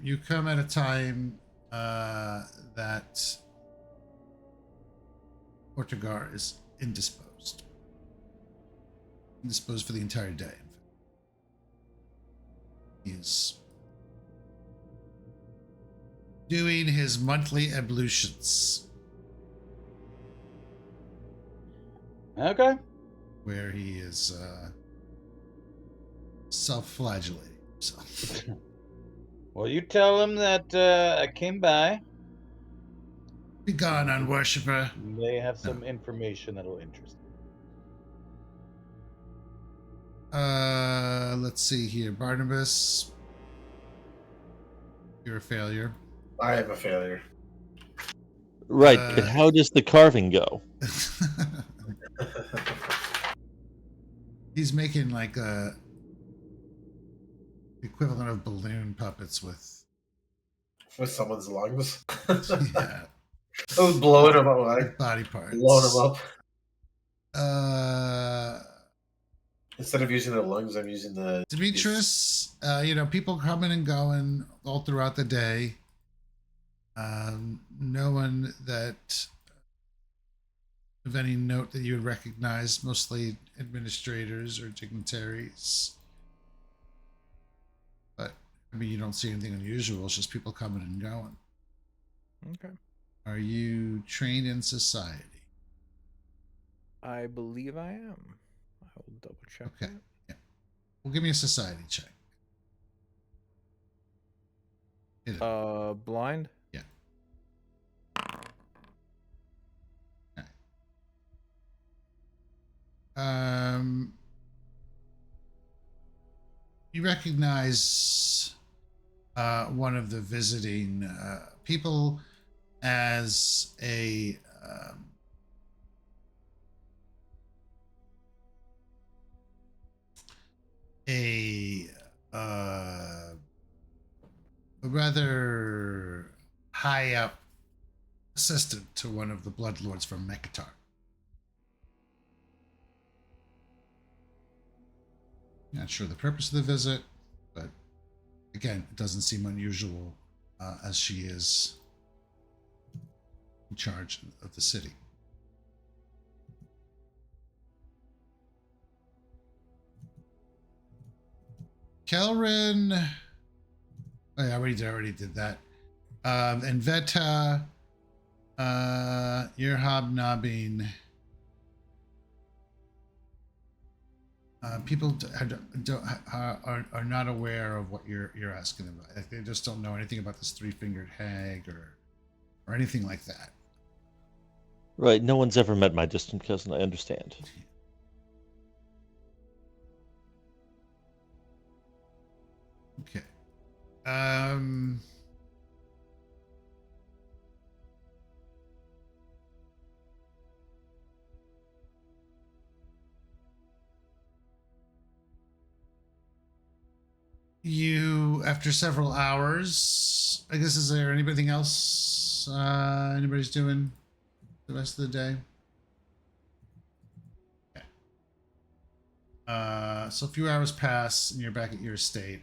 You come at a time that Ortigar is indisposed. Indisposed for the entire day. He's doing his monthly ablutions. Okay. Where he is self-flagellating himself. Well, you tell him that I came by. Be gone, unworshipper. They have some information that'll interest you. Let's see here. Barnabas, you're a failure. I am a failure. Right, but how does the carving go? He's making like a equivalent of balloon puppets with someone's lungs. Yeah. I was blowing them up, like body parts. Blowing them up. Instead of using the lungs, I'm using the Demetrius. People coming and going all throughout the day. No one that of any note that you would recognize, mostly administrators or dignitaries. But I mean, you don't see anything unusual. It's just people coming and going. Okay. Are you trained in society? I believe I am. I will double check. Okay. Yeah. Well, give me a society check. Hit it. Blind. Yeah. Okay. You recognize one of the visiting people as a uh, a rather high up assistant to one of the bloodlords from Mekatar. Not sure the purpose of the visit, but again, it doesn't seem unusual as she is in charge of the city. Kelrin, I already did that. And Veta, you're hobnobbing. People are not aware of what you're asking them about. Like, they just don't know anything about this three-fingered hag or anything like that. Right. No one's ever met my distant cousin. I understand. Okay. You, after several hours, I guess, is there anything else anybody's doing the rest of the day? Okay. So a few hours pass and you're back at your estate.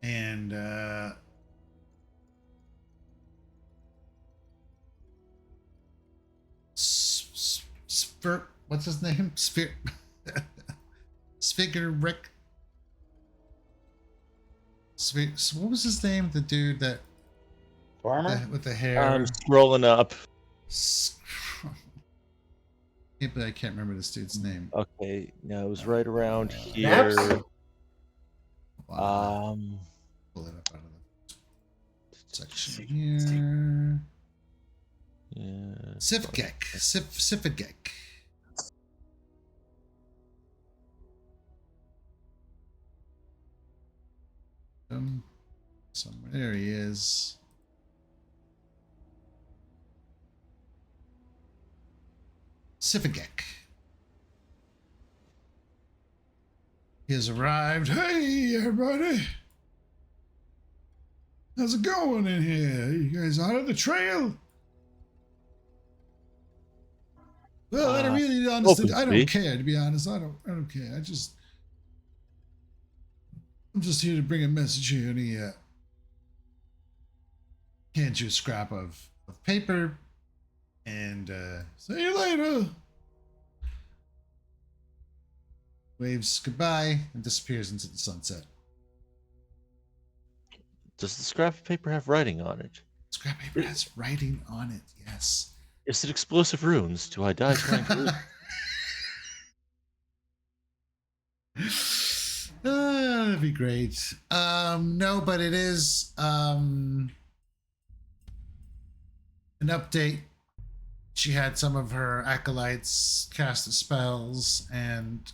And what's his name? Spigger Rick. What was his name? The dude that Farmer? with the hair. I'm scrolling up. Yeah, but I can't remember this dude's name. Okay, no, it was right around Naps? here. Pull it up out of the section here. Yeah. Sifigek. Somewhere there he is. Sifigek. He has arrived. Hey, everybody. How's it going in here? You guys out of the trail? Well, I don't really understand. I don't care, to be honest. I don't care. I'm just here to bring a message here, and he hands you a scrap of paper, and see you later. Waves goodbye and disappears into the sunset. Does the scrap of paper have writing on it? Scrap paper has writing on it, yes. Is it explosive runes? Do I die trying to read? That'd be great. No, but it is an update. She had some of her acolytes cast the spells, and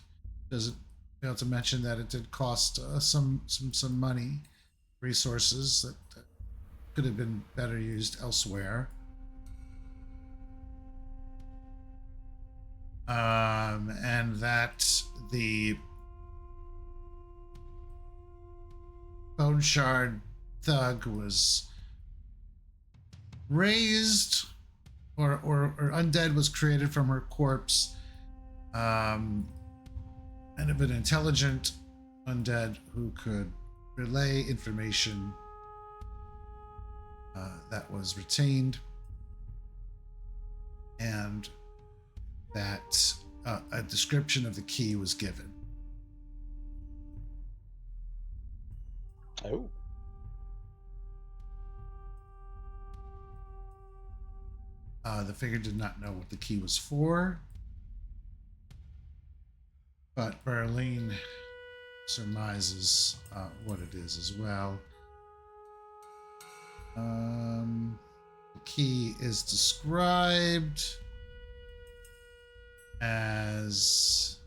doesn't fail to mention that it did cost some money, resources that could have been better used elsewhere. And that the Bone Shard thug was raised, or undead was created from her corpse, and of an intelligent undead who could relay information that was retained, and that a description of the key was given. Oh. The figure did not know what the key was for, but Berlin surmises what it is as well. The key is described as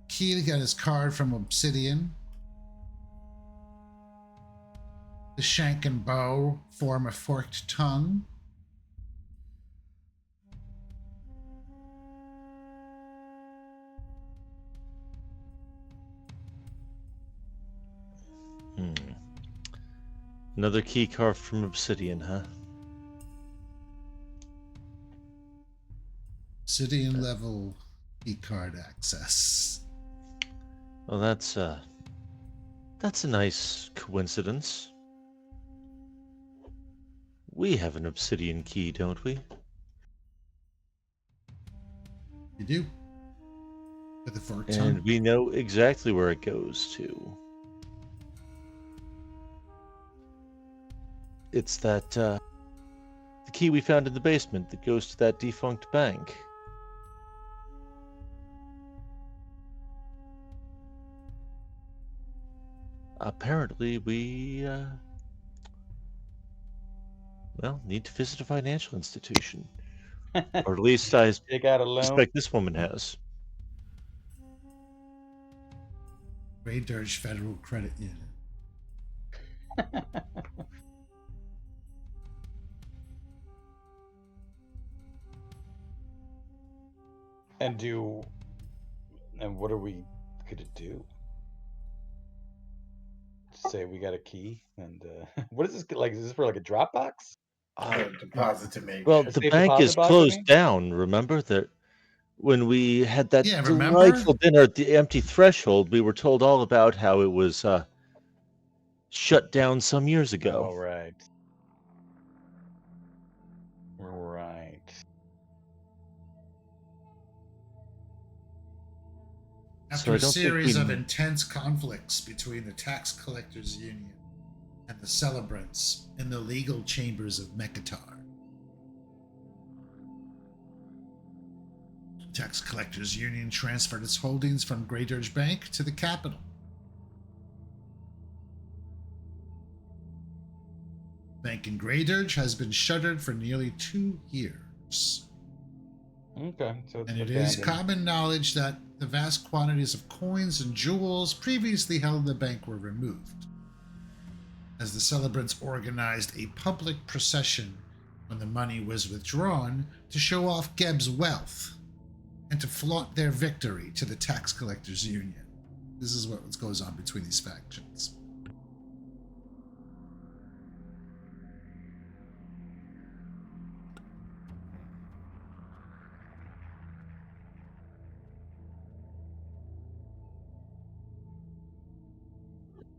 key to get his card from Obsidian. The shank and bow form a forked tongue. Another key carved from obsidian, huh? Obsidian level key card access. Well, that's a nice coincidence. We have an obsidian key, don't we? You do. With the forked And tongue. we know exactly where it goes to. It's that, the key we found in the basement that goes to that defunct bank. Apparently, we, well, need to visit a financial institution. Or at least I Take out a loan. suspect this woman has. Grey Dirge Federal Credit Union. And what are we gonna do? Say we got a key, and what is this like? Is this for like a Dropbox? Deposit to make. Well, A the safe bank deposit is box, I closed mean? down. Remember that when we had that Yeah, remember? delightful dinner at the Empty Threshold, we were told all about how it was shut down some years ago. Oh, right. Right. After So I a don't think series we of intense conflicts between the Tax Collectors Union and the celebrants in the legal chambers of Mekatar, the Tax Collectors Union transferred its holdings from Grey Dirge Bank to the capital. Bank in Grey Dirge has been shuttered for nearly 2 years. Okay, so it's And it is abandoned. common knowledge that the vast quantities of coins and jewels previously held in the bank were removed, as the celebrants organized a public procession when the money was withdrawn to show off Geb's wealth and to flaunt their victory to the Tax Collectors Union. This is what goes on between these factions.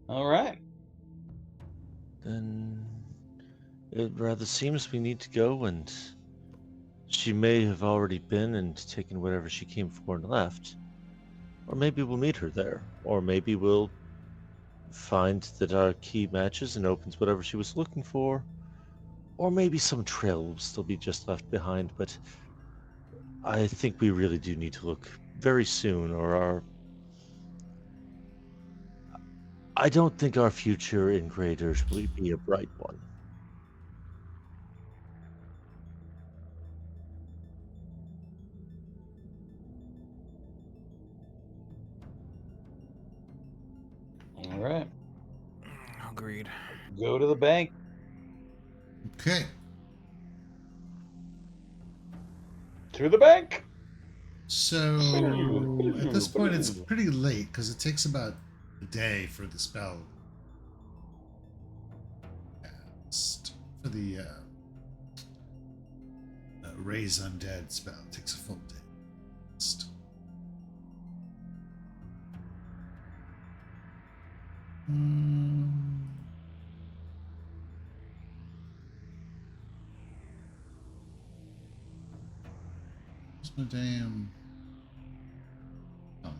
All right. Then it rather seems we need to go, and she may have already been and taken whatever she came for and left. Or maybe we'll meet her there. Or maybe we'll find that our key matches and opens whatever she was looking for. Or maybe some trail will still be just left behind, but I think we really do need to look very soon, or I don't think our future in Graders will be a bright one. All right. Agreed. Go to the bank. Okay. To the bank. So at this point, it's pretty late because it takes about a day for the spell cast. For the raise undead spell, it takes a full day. Where's my damn calendar?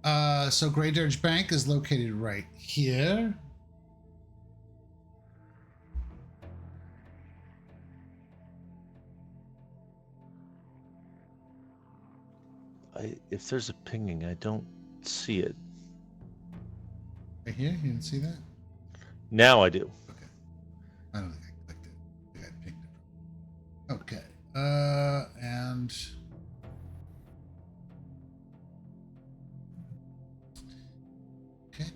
So Grey Dirge Bank is located right here. If there's a pinging, I don't see it. Right here? You didn't see that? Now I do. Okay. I don't think I clicked it. I think I pinged it. Okay. And okay.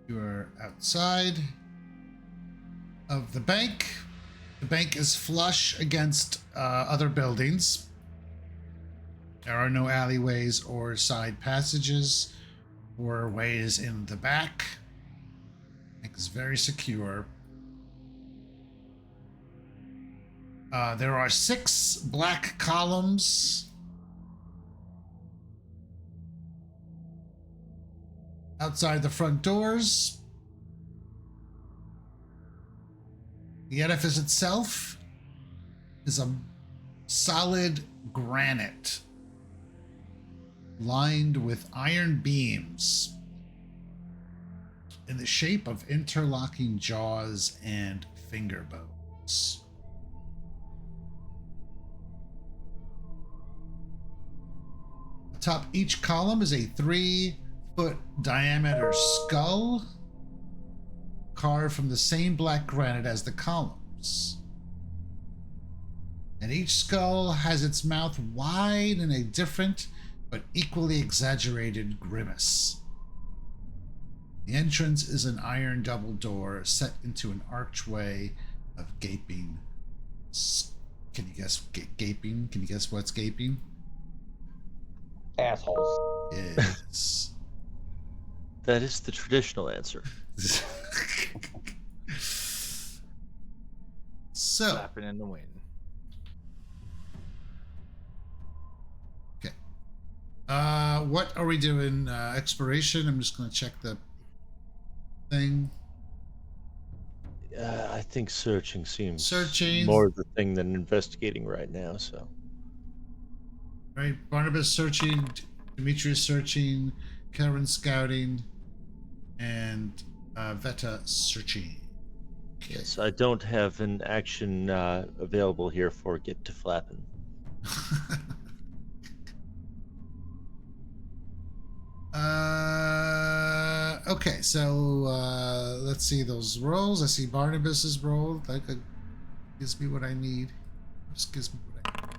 You are outside of the bank. The bank is flush against other buildings. There are no alleyways or side passages or ways in the back. The bank is very secure. There are 6 black columns outside the front doors. The edifice itself is a solid granite lined with iron beams in the shape of interlocking jaws and finger bones. Atop each column is a 3-foot diameter skull carved from the same black granite as the columns. And each skull has its mouth wide in a different but equally exaggerated grimace. The entrance is an iron double door set into an archway of gaping. Can you guess gaping? Can you guess what's gaping? Assholes. Yes. That is the traditional answer. So, Flapping in the wind. okay. What are we doing? Exploration? I'm just going to check the thing. I think searching seems Searching. more the thing than investigating right now. So Right. Barnabas searching, Demetrius searching, Karen scouting, and Veta searching. Okay. yes, I don't have an action available here for get to flapping. Okay, so let's see those rolls. I see Barnabas's roll. That gives me what I need. Just gives me what I need.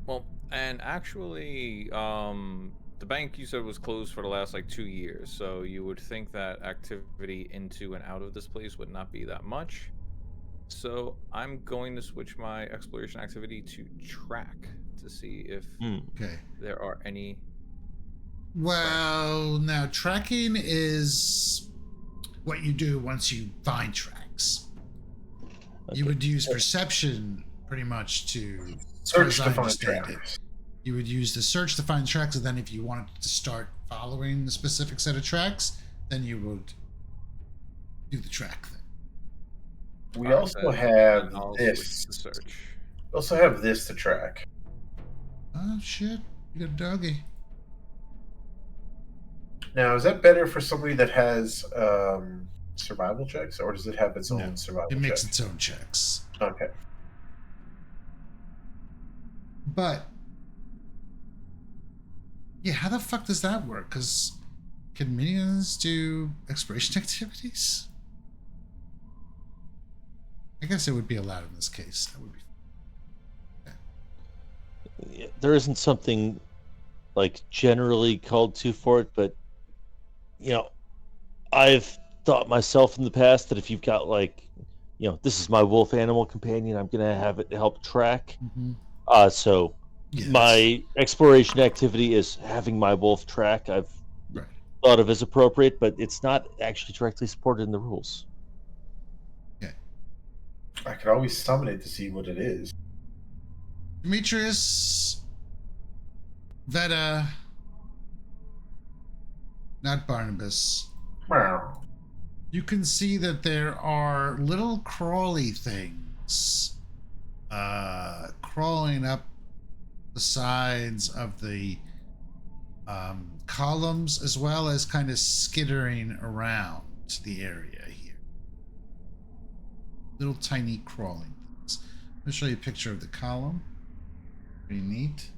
Well, and actually, the bank you said was closed for the last like 2 years, so you would think that activity into and out of this place would not be that much. So I'm going to switch my exploration activity to track to see if Okay. there are any. Well, now tracking is what you do once you find tracks. You would use perception pretty much to Search as I to find understand tracks. You would use the search to find tracks, and then if you wanted to start following a specific set of tracks, then you would do the track thing. We also have I'll this. switch to search. We also have this to track. Oh shit! You got a doggy. Now, is that better for somebody that has survival checks, or does it have its No, own survival It makes checks? its own checks, Okay. but yeah, how the fuck does that work? Because can minions do exploration activities? I guess it would be allowed in this case. That would be. There isn't something like generally called to for it, but you know, I've thought myself in the past that if you've got like, you know, this is my wolf animal companion, I'm gonna have it help track. Mm-hmm. So Yes. my exploration activity is having my wolf track. I've Right. thought of as appropriate, but it's not actually directly supported in the rules. I could always summon it to see what it is. Demetrius, Veta, not Barnabas. Meow. You can see that there are little crawly things crawling up the sides of the columns as well as kind of skittering around the area here. Little tiny crawling things. I'm going to show you a picture of the column. Pretty neat.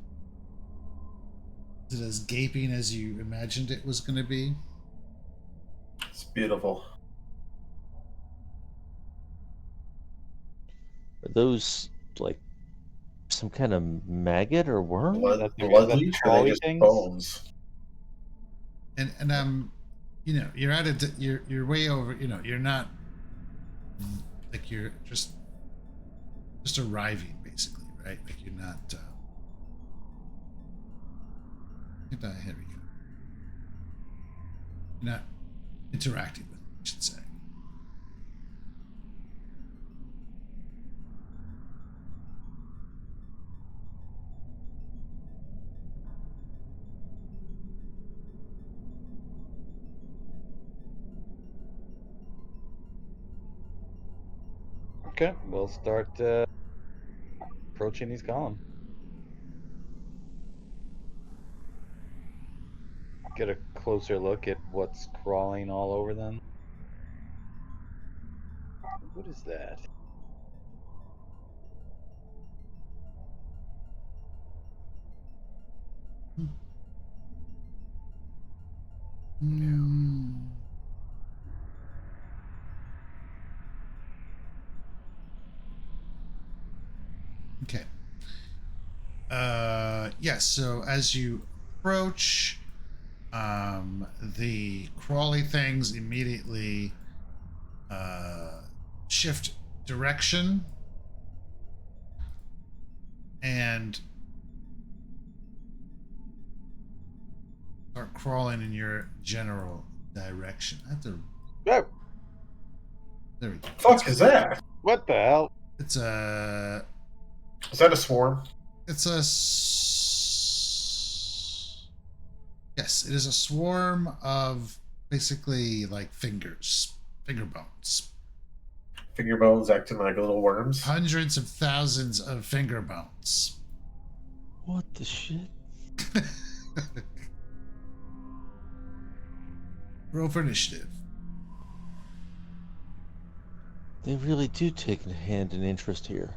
Is it as gaping as you imagined it was going to be? It's beautiful. Are those like some kind of maggot or worm? Blood that leech, or are they crawly just things? bones? And you know, you're at a you're way over. You know, you're not like you're just arriving basically, right? Like you're not. Here we go. You're not interacting with it, I should say. Okay, we'll start approaching these columns. Get a closer look at what's crawling all over them. What is that? Okay. Yes, so as you approach, the crawly things immediately shift direction and start crawling in your general direction. I have to. Oh, There we go. Fuck is that? what the hell? It's a. Is that a swarm? It's a. Yes, it is a swarm of basically like finger bones. Finger bones acting like little worms. Hundreds of thousands of finger bones. What the shit? Roll for initiative. They really do take a hand in interest here.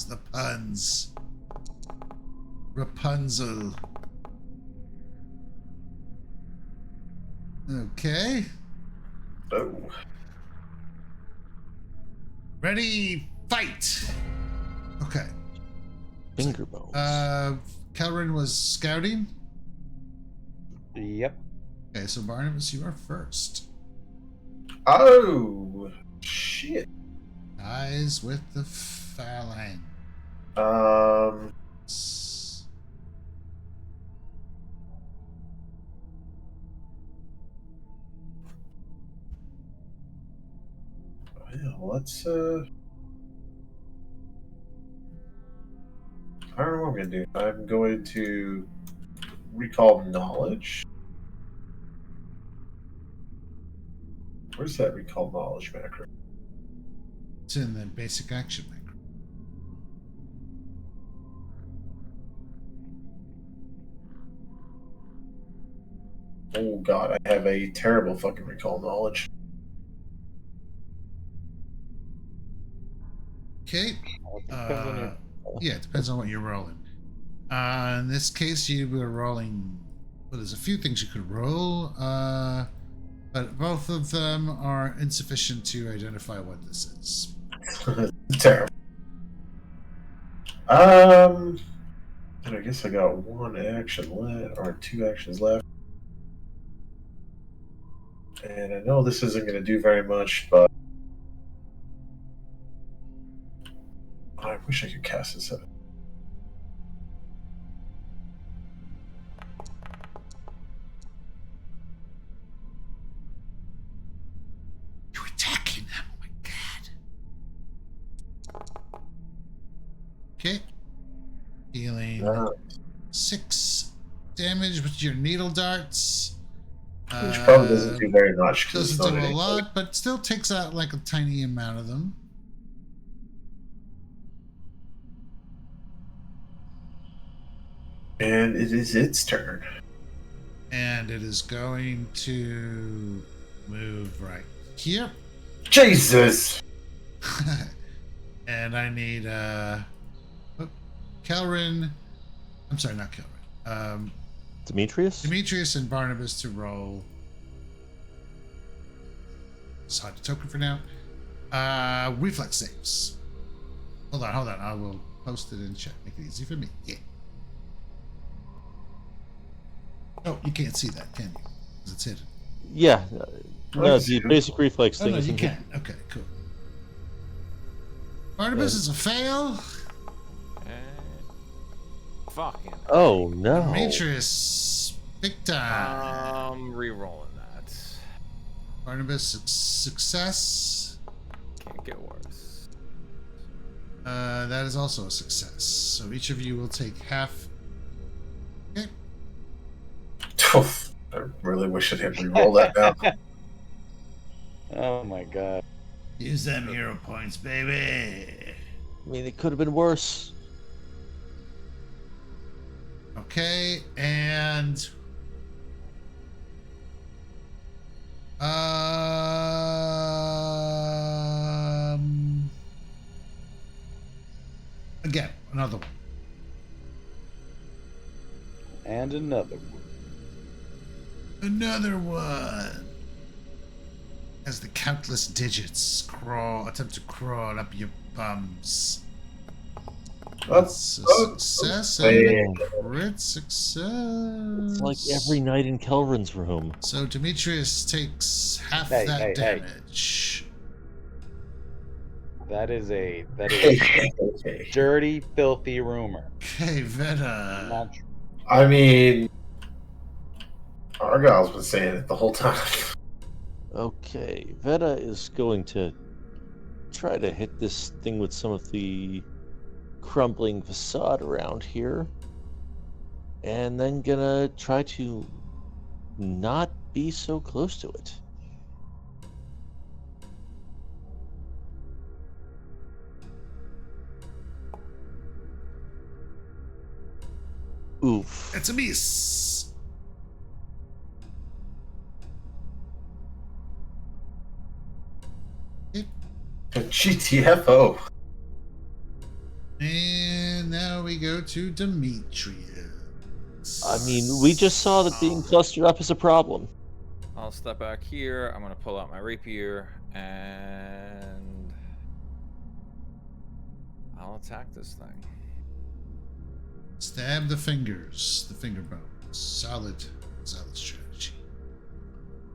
The puns. Rapunzel. Okay. Oh. Ready, fight. Okay. Finger bones. Kelrin was scouting. Yep. Okay, so Barnabas, you are first. Oh shit. Eyes with the phalanx. Well, let's I don't know what I'm gonna do. I'm going to recall knowledge. Where's that recall knowledge macro? It's in the basic action macro. Oh god, I have a terrible fucking recall knowledge. Okay. Depends on your... Yeah, it depends on what you're rolling. In this case, you were rolling. Well, there's a few things you could roll, but both of them are insufficient to identify what this is. Terrible. And I guess I got one action left, or two actions left. And I know this isn't going to do very much, but I wish I could cast this at it. You're attacking them. Oh my god. Okay. Dealing 6 damage with your needle darts. Which probably doesn't do very much. 'cause it's Doesn't not do a anything. lot, but still takes out like a tiny amount of them. And it is its turn. And it is going to move right here. Jesus! And I need Kelrin. I'm sorry, not Kelrin. Demetrius? Demetrius and Barnabas to roll. Just hide the token for now. Reflex saves. Hold on. I will post it in chat. Make it easy for me. Yeah. Oh, you can't see that, can you? Because it's hidden. Yeah. No, I the see it. basic reflex Oh, thing no, is you in here. can. Okay, cool. Barnabas is a fail. Fucking. Oh, no. Demetrius, big time. Re-rolling that. Barnabas, success. Can't get worse. That is also a success. So each of you will take half. Okay. I really wish I didn't re-roll that now. Oh my god. Use them hero points, baby. I mean, it could have been worse. Okay, and again, another one. And another one. Another one. As the countless digits attempt to crawl up your bums. That's a success and a crit success. It's like every night in Kelrin's room. So Demetrius takes half Hey, that hey, hey. damage. That is a Okay. dirty, filthy rumor. Okay, Veta. Not true. I mean, Argyle's been saying it the whole time. Okay, Veta is going to try to hit this thing with some of the crumbling facade around here. And then gonna try to not be so close to it. Oof. It's a miss. GTFO. And now we go to Demetrius. I mean, we just saw that being clustered up is a problem. I'll step back here. I'm gonna pull out my rapier and I'll attack this thing. Stab the fingers, the finger bones. Solid strategy.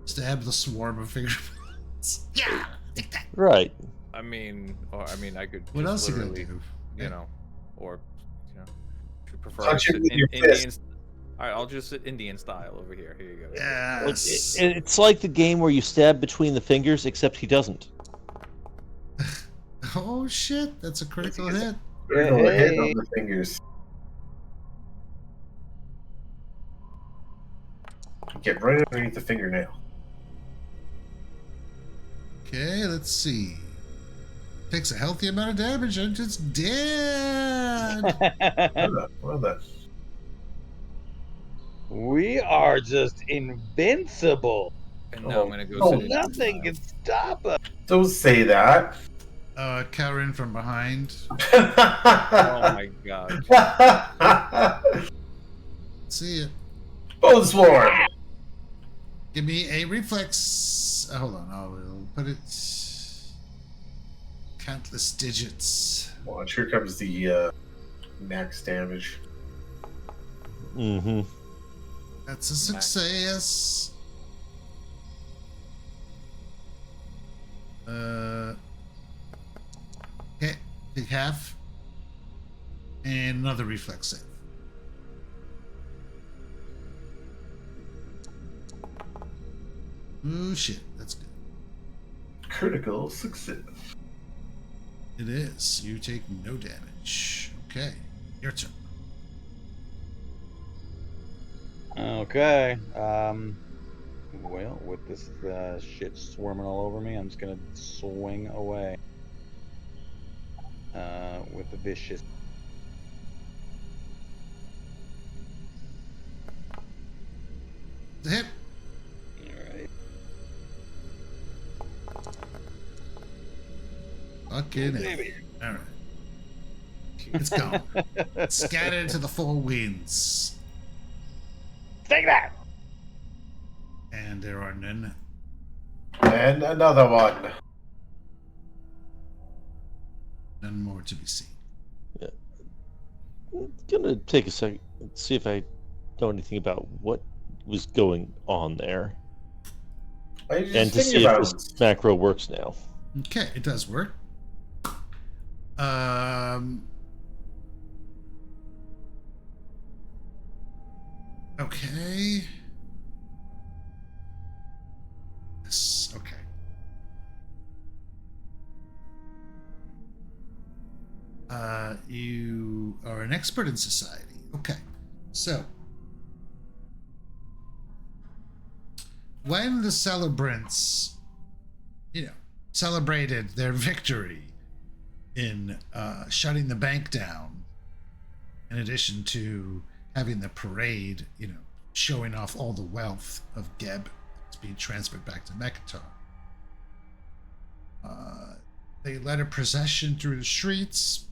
Stab the swarm of finger bones. Yeah, take that. Right. I mean, I could. What just else you gonna literally, do? You know, or you know, if you prefer Touch to it sit with your Indian. fist. All right, I'll just sit Indian style over here. Here you go. Yes. It's like the game where you stab between the fingers, except he doesn't. Oh shit, that's a critical hit. Critical hit on the fingers. Get right underneath the fingernail. Okay, let's see. Takes a healthy amount of damage and it's dead. Well then. We are just invincible. And now I'm gonna go Oh, sit Indian Nothing style. can stop us. Don't say that. Karen from behind. Oh my god. See it. Bone Swarm. Give me a reflex. Hold on, I will put it. Countless digits. Watch, here comes the max damage. Mm-hmm. That's a success. Okay, take half. And another reflex save. Oh shit, that's good. Critical success. It is. You take no damage. Okay, your turn. Okay. Well, with this shit swarming all over me, I'm just gonna swing away. With the vicious. The hit. All right. Fucking A. All right. It's gone. Scattered to the four winds. Take that. And there are none. And another one. None more to be seen. I'm gonna take a second and see if I know anything about what was going on there, Why did you and just to finger see if bounce? this macro works now. Okay, it does work. Okay. Yes, okay. You are an expert in society. Okay. So, when the celebrants, celebrated their victory in shutting the bank down, in addition to having the parade, showing off all the wealth of Geb that's being transferred back to Mekatar. They led a procession through the streets,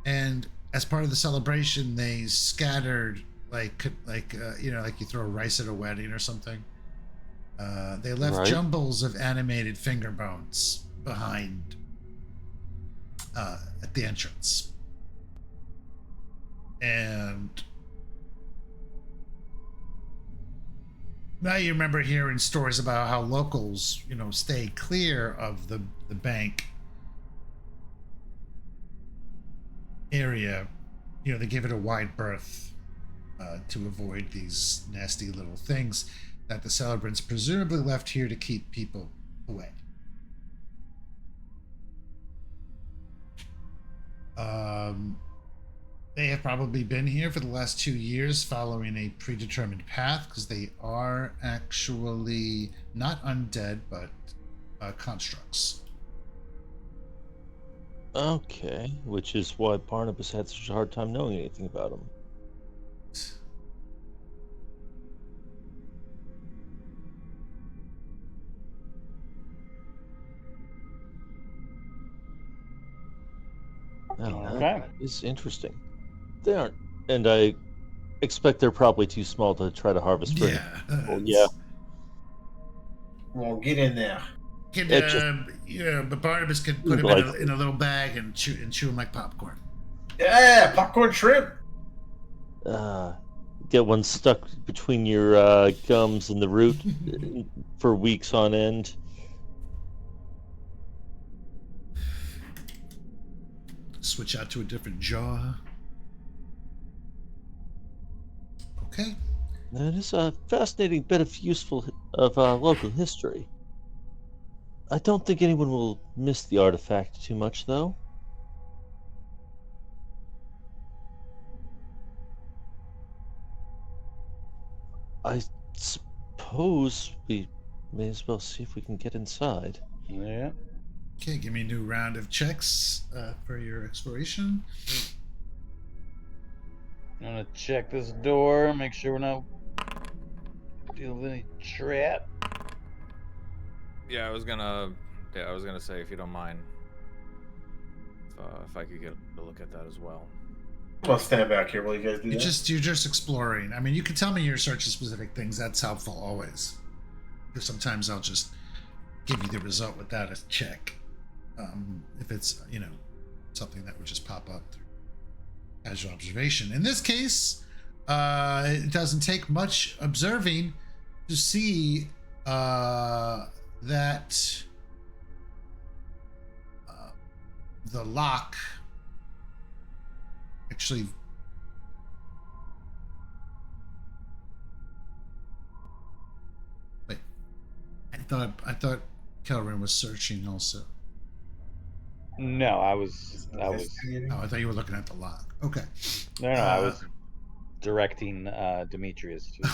and as part of the celebration, they scattered like you throw rice at a wedding or something. They left Right. jumbles of animated finger bones behind at the entrance. And now you remember hearing stories about how locals, stay clear of the bank area. They give it a wide berth to avoid these nasty little things that the celebrants presumably left here to keep people away. They have probably been here for the last 2 years following a predetermined path, because they are actually not undead, but constructs. Okay, which is why Barnabas had such a hard time knowing anything about him. Oh, Okay. that is interesting. They aren't, and I expect they're probably too small to try to harvest for. Yeah. Well, yeah. Well, get in there. It just But Barnabas could put him in a little bag and chew him like popcorn. Yeah, popcorn shrimp. Get one stuck between your gums and the root for weeks on end. Switch out to a different jaw. Okay. That is a fascinating bit of local history. I don't think anyone will miss the artifact too much, though. I suppose we may as well see if we can get inside. Yeah. Okay, give me a new round of checks for your exploration. I'm gonna check this door, make sure we're not dealing with any trap. Yeah, I was gonna say, if you don't mind, if I could get a look at that as well. I'll stand back here while you guys do You're that. you're just exploring. I mean, you can tell me you're searching specific things. That's helpful always. Because sometimes I'll just give you the result without a check. If it's something that would just pop up through casual observation. In this case, it doesn't take much observing to see that the lock actually wait. I thought Kelrin was searching also. No, I was. Oh, I thought you were looking at the lock. Okay. No, I was directing Demetrius to.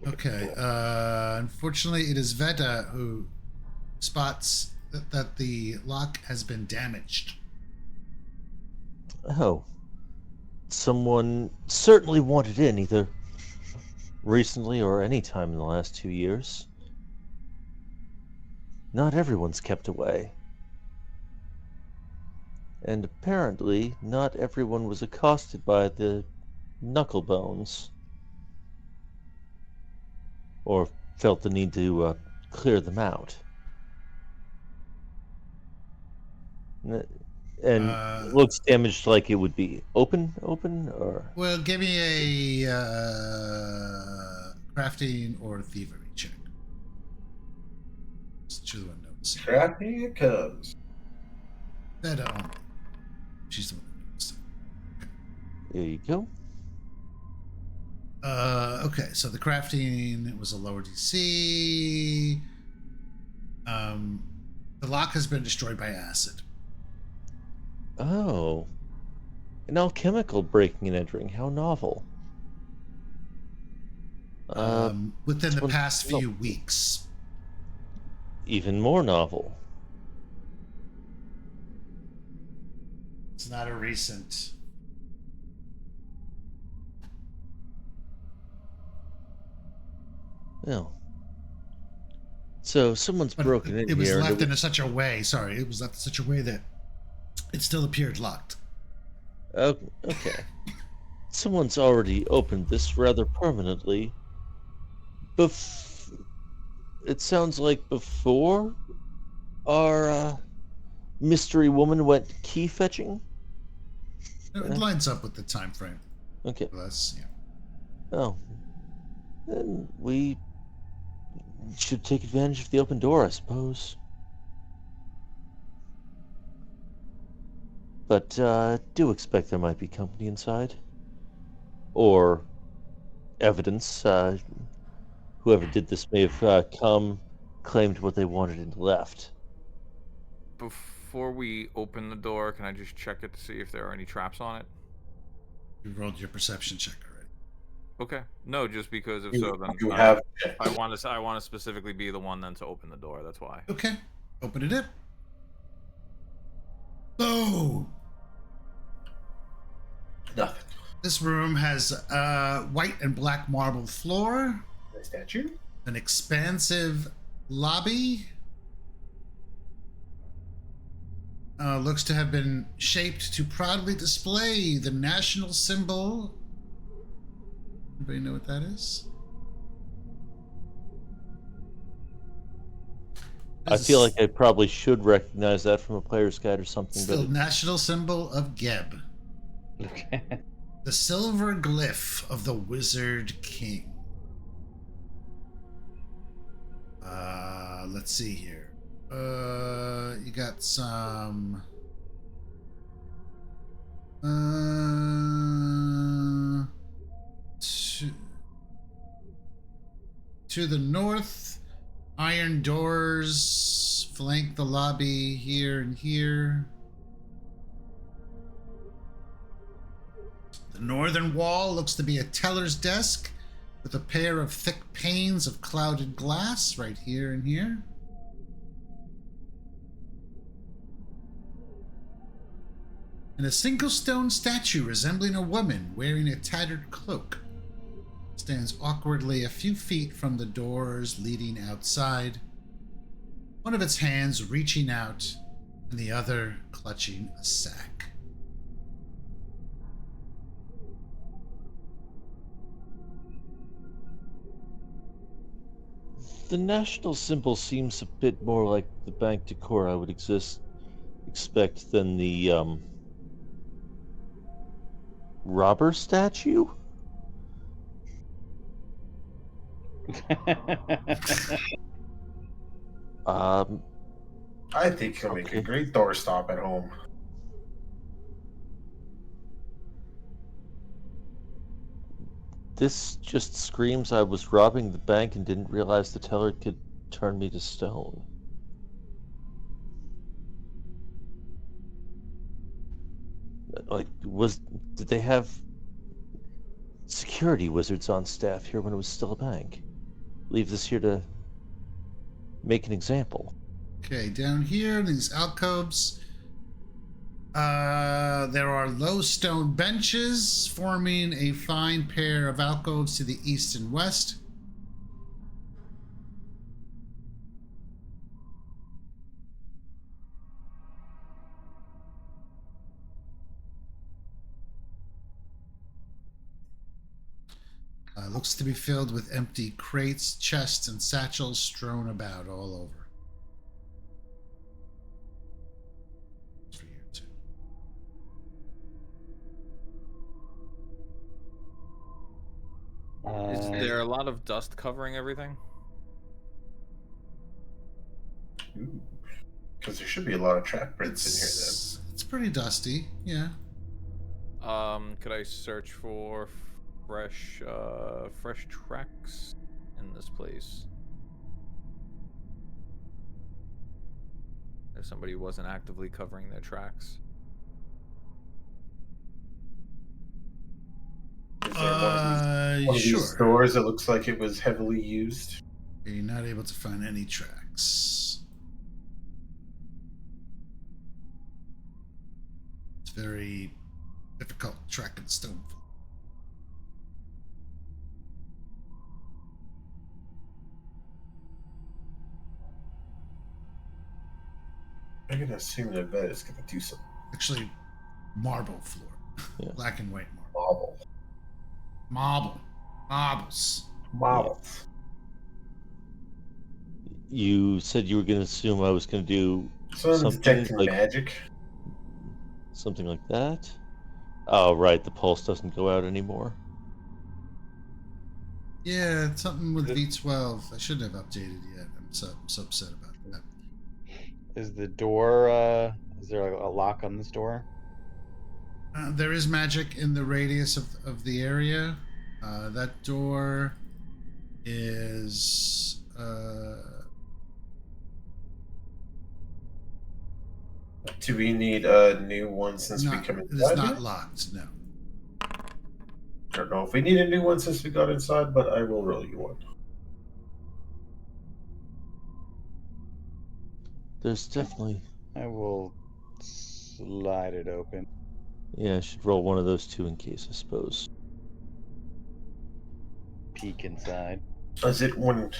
Okay. Unfortunately, it is Veda who spots that the lock has been damaged. Oh. someone certainly wanted in, either recently or any time in the last 2 years. Not everyone's kept away. And apparently, not everyone was accosted by the knucklebones. Or felt the need to clear them out. And it looks damaged like it would be open, or... Well, give me a crafting or thievery check. She's the one noticing. Crafty it comes. That only. She's the one noticing. There you go. Okay, so the crafting was a lower DC. The lock has been destroyed by acid. Oh. An alchemical breaking and entering. How novel. Within the someone- past no. few weeks. Even more novel. It's not a recent. No. So someone's But broken in it was here. left in such a way. Sorry, it was left in such a way that it still appeared locked. Oh, okay. Someone's already opened this rather permanently. It sounds like before our mystery woman went key fetching. It lines up with the time frame. Okay. Less, yeah. Oh. Then we should take advantage of the open door, I suppose. But do expect there might be company inside. Or evidence. Whoever did this may have come, claimed what they wanted, and left. Before we open the door, can I just check it to see if there are any traps on it? You rolled your perception check already. Okay. No, just because if so, then You have I want to specifically be the one then to open the door. That's why. Okay, open it up. Oh, nothing. this room has white and black marble floor, A statue? an expansive lobby. Looks to have been shaped to proudly display the national symbol. Anybody know what that is? I feel like I probably should recognize that from a player's guide or something, It's but the national symbol of Geb. Okay. The silver glyph of the Wizard King. Let's see here. You got some. To the north, iron doors flank the lobby here and here. The northern wall looks to be a teller's desk with a pair of thick panes of clouded glass right here and here. And a single stone statue resembling a woman wearing a tattered cloak stands awkwardly a few feet from the doors leading outside, one of its hands reaching out and the other clutching a sack. the national symbol seems a bit more like the bank decor I would expect than the robber statue. I think he'll make a Okay. great doorstop at home. This just screams I was robbing the bank and didn't realize the teller could turn me to stone. Like, did they have security wizards on staff here when it was still a bank? Leave this here to make an example. Okay, down here, these alcoves. There are low stone benches forming a fine pair of alcoves to the east and west. Looks to be filled with empty crates, chests, and satchels strewn about all over. For you too. Is there a lot of dust covering everything? Because there should be a lot of track prints in here then. It's pretty dusty, yeah. Could I search for fresh tracks in this place? If somebody wasn't actively covering their tracks. Is there one of Sure. these stores that looks like it was heavily used? You're not able to find any tracks. It's very difficult tracking stone. I'm gonna assume that vet is gonna do some Actually, marble floor. Yeah. Black and white marble. Marbles. Marbles. You said you were going to assume I was going to do So I'm something detecting like magic. something like that. Oh, right. The pulse doesn't go out anymore. Yeah, it's something with V12. I shouldn't have updated yet. I'm so upset about that. Is the door? Is there a lock on this door? There is magic in the radius of the area. That door is Do we need a new one since we come it inside? is not here? locked. No. I don't know if we need a new one since we got inside, but I will roll you one. There's definitely. I will slide it open. Yeah, I should roll one of those two in case, I suppose. Peek inside. Is it when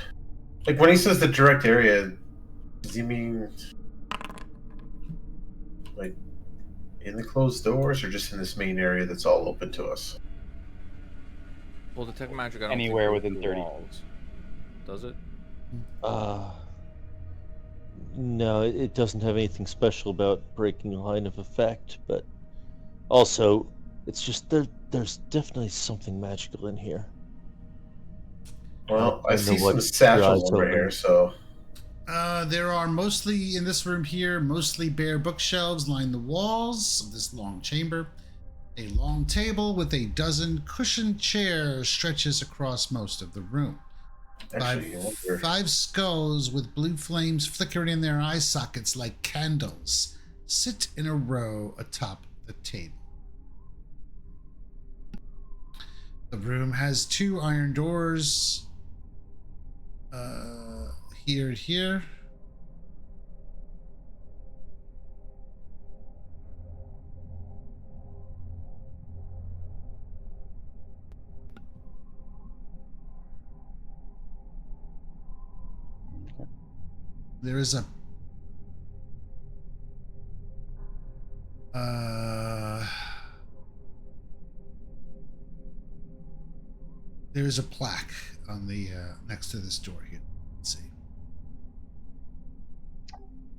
he says the direct area, does he mean like in the closed doors or just in this main area that's all open to us? Well, detect magic. I don't Anywhere think within 30 walls. Does it? No, it doesn't have anything special about breaking line of effect, but also, it's just there's definitely something magical in here. Well, I don't know see what some your eyes satchels over open. here, so There are mostly in this room here, mostly bare bookshelves line the walls of this long chamber. A long table with a dozen cushioned chairs stretches across most of the room. actually, I wonder. Five skulls with blue flames flickering in their eye sockets like candles sit in a row atop the table. The room has two iron doors here and here. There is a there is a plaque on the next to this door here. Let's see.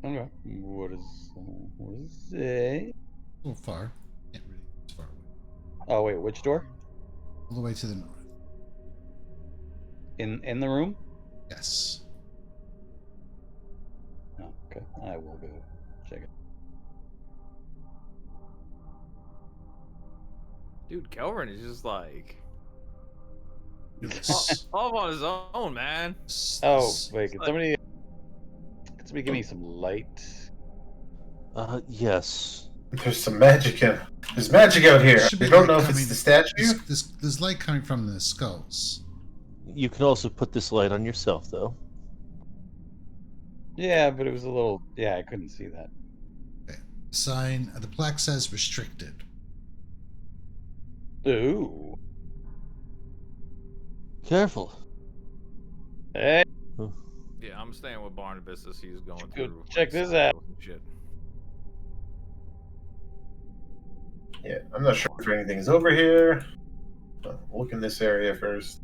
Okay. What does it say? A little far. Can't really. It's far away. Oh wait, which door? All the way to the north. In the room? Yes. Oh, okay. I will go check it. Dude, Kelvin is just like Yes. all on his own, man. Oh wait, can somebody give me some light? Yes. There's some magic in. There's magic out here. Should be I don't light know if coming- it's the statue. There's light coming from the skulls. You can also put this light on yourself, though. Yeah, but it was a little. Yeah, I couldn't see that. Okay. Sign. The plaque says restricted. Ooh. Careful. Hey, Yeah, I'm staying with Barnabas as he's going Go through check like, this satchels and shit. Yeah, I'm not sure if anything's over here. Look in this area first.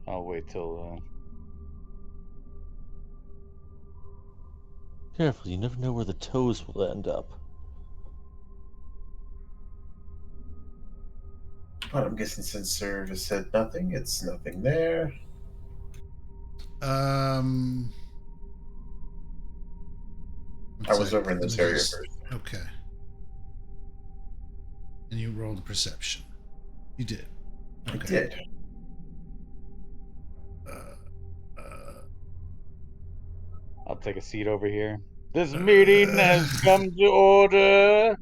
I'll wait till. Careful, you never know where the toes will end up. But I'm guessing since service said nothing, it's nothing there. Um. I was over in Let this me area just. first. Okay. And you rolled perception. You did. I Okay. did. I'll take a seat over here. This meeting has come to order.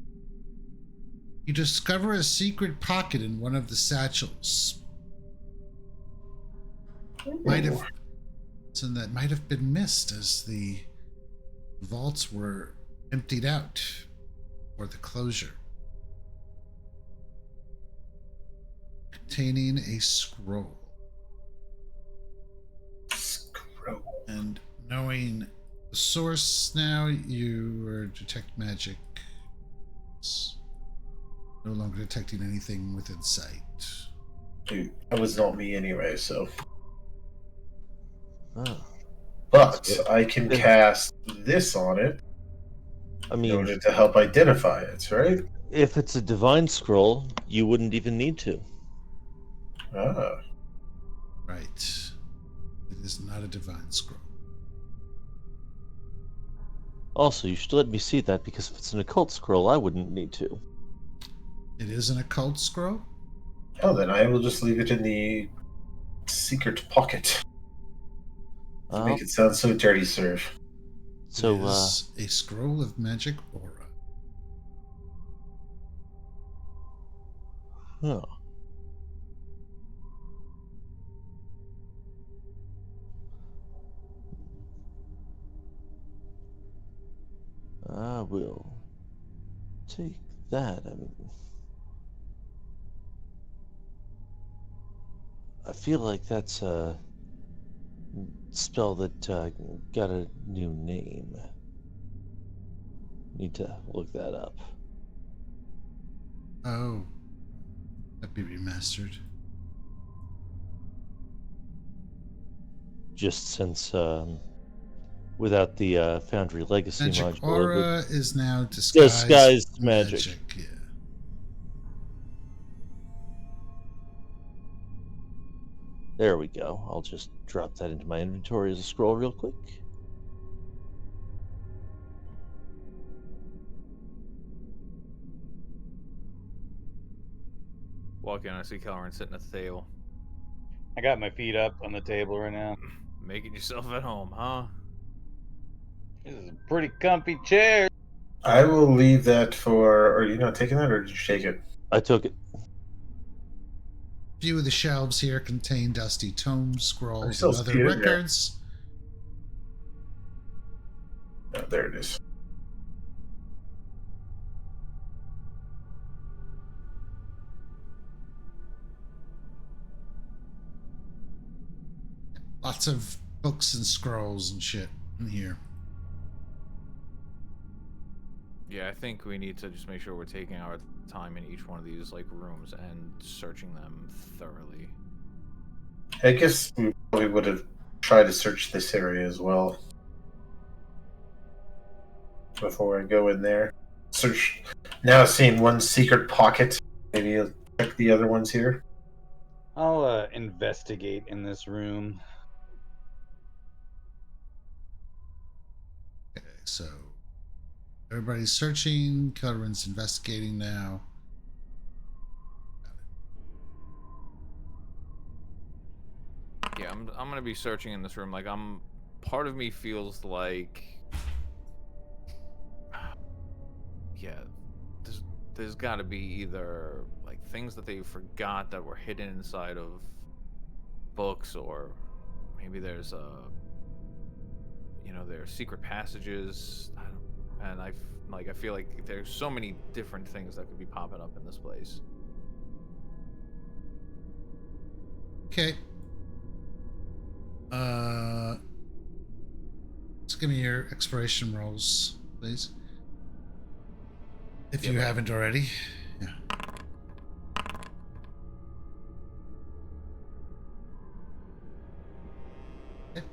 You discover a secret pocket in one of the satchels. Might have, and that might have been missed as the vaults were emptied out for the closure. Containing a scroll. Scroll. And knowing the source now, you are detect magic. It's no longer detecting anything within sight. Dude, that was not me anyway, so. Oh. But So, I can if- cast this on it I in mean, order to help identify it, right? if it's a divine scroll, you wouldn't even need to. Ah. Right. It is not a divine scroll. Also, you should let me see that because if it's an occult scroll, I wouldn't need to. It is an occult scroll? Oh, then I will just leave it in the secret pocket. To Uh, make it sound so dirty, sir. so, It is a scroll of magic aura. huh. I will take that. I mean, I feel like that's a spell that got a new name. Need to look that up. Oh. That'd be remastered. Just since without the Foundry Legacy Magic module, it aura is now disguised, disguised magic. Yeah. There we go. I'll just drop that into my inventory as a scroll real quick. Walk in, I see Kelleran sitting at the table. I got my feet up on the table right now. Making yourself at home, huh? This is a pretty comfy chair. I will leave that for. Are you not taking that, or did you take it? I took it. Few of the shelves here contain dusty tomes, I scrolls, still and see other it in there. records. Oh, there it is. Lots of books and scrolls and shit in here. Yeah, I think we need to just make sure we're taking our time in each one of these like rooms and searching them thoroughly. I guess we probably would have tried to search this area as well before I go in there. Search. Now seeing one secret pocket. Maybe I'll check the other ones here. I'll investigate in this room. Okay, so everybody's searching. Kelleran's investigating now. Yeah, I'm gonna be searching in this room. Like part of me feels like, yeah, there's got to be either like things that they forgot that were hidden inside of books, or maybe there's there are secret passages. I feel like there's so many different things that could be popping up in this place. Okay. Just give me your exploration rolls, please. If you haven't already. Yeah. Okay.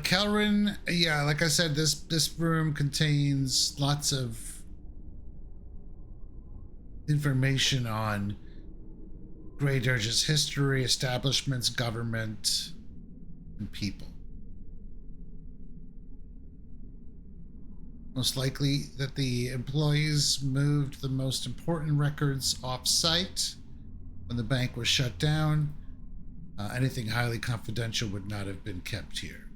Kelrin, yeah, like I said, this room contains lots of information on Grey Dirge's history, establishments, government, and people. Most likely that the employees moved the most important records off-site when the bank was shut down. Anything highly confidential would not have been kept here.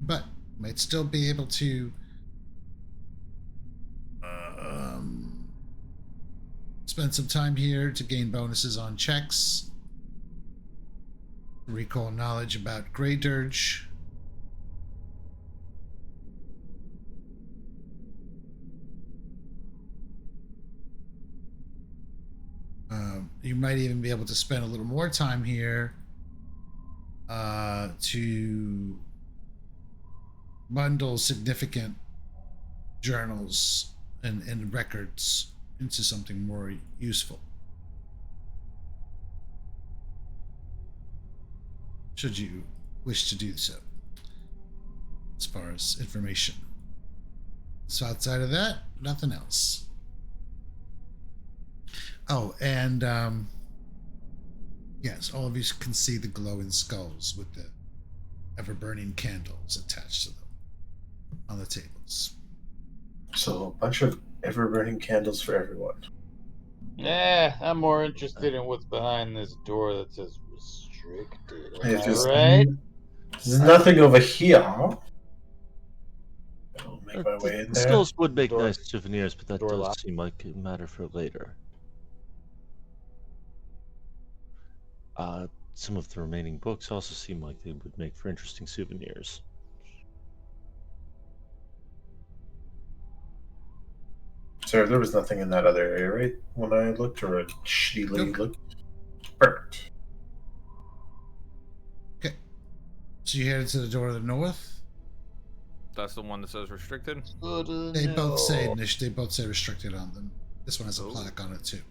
But might still be able to spend some time here to gain bonuses on checks, recall knowledge about Grey Dirge. You might even be able to spend a little more time here to bundle significant journals and records into something more useful. Should you wish to do so, as far as information. So outside of that, nothing else. Oh, and yes, all of you can see the glowing skulls with the ever-burning candles attached to them on the tables. So a bunch of ever-burning candles for everyone. Yeah, I'm more interested in what's behind this door that says restricted. Am If I there's, right? there's nothing over here. I'll make my The, way in the there. skulls would make Door- nice souvenirs, but that door does locked. seem like a matter for later. Some of the remaining books also seem like they would make for interesting souvenirs. Sir, there was nothing in that other area, right? When I looked, or a shitty lady Nope. looked. Perfect. Okay. So you headed to the door to the north? That's the one that says restricted. They both say restricted on them. This one has a Oh. plaque on it too.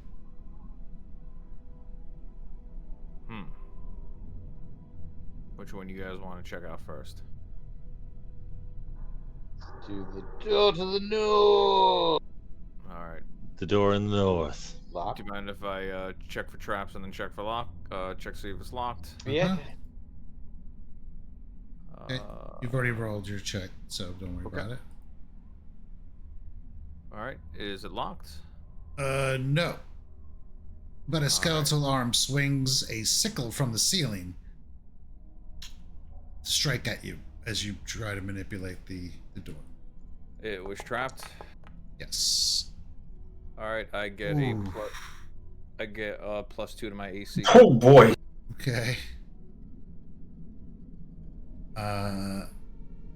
Which one you guys want to check out first? To the door to the north. All right. The door in the north. Lock. Do you mind if I check for traps and then check for lock? Check see if it's locked. Yeah. Okay. You've already rolled your check, so don't worry Okay. about it. All right. Is it locked? No. But a All skeletal arm swings a sickle from the ceiling to strike at you as you try to manipulate the door. It was trapped. Yes. All right. I get Ooh. I get +2 to my AC. Oh boy. Okay.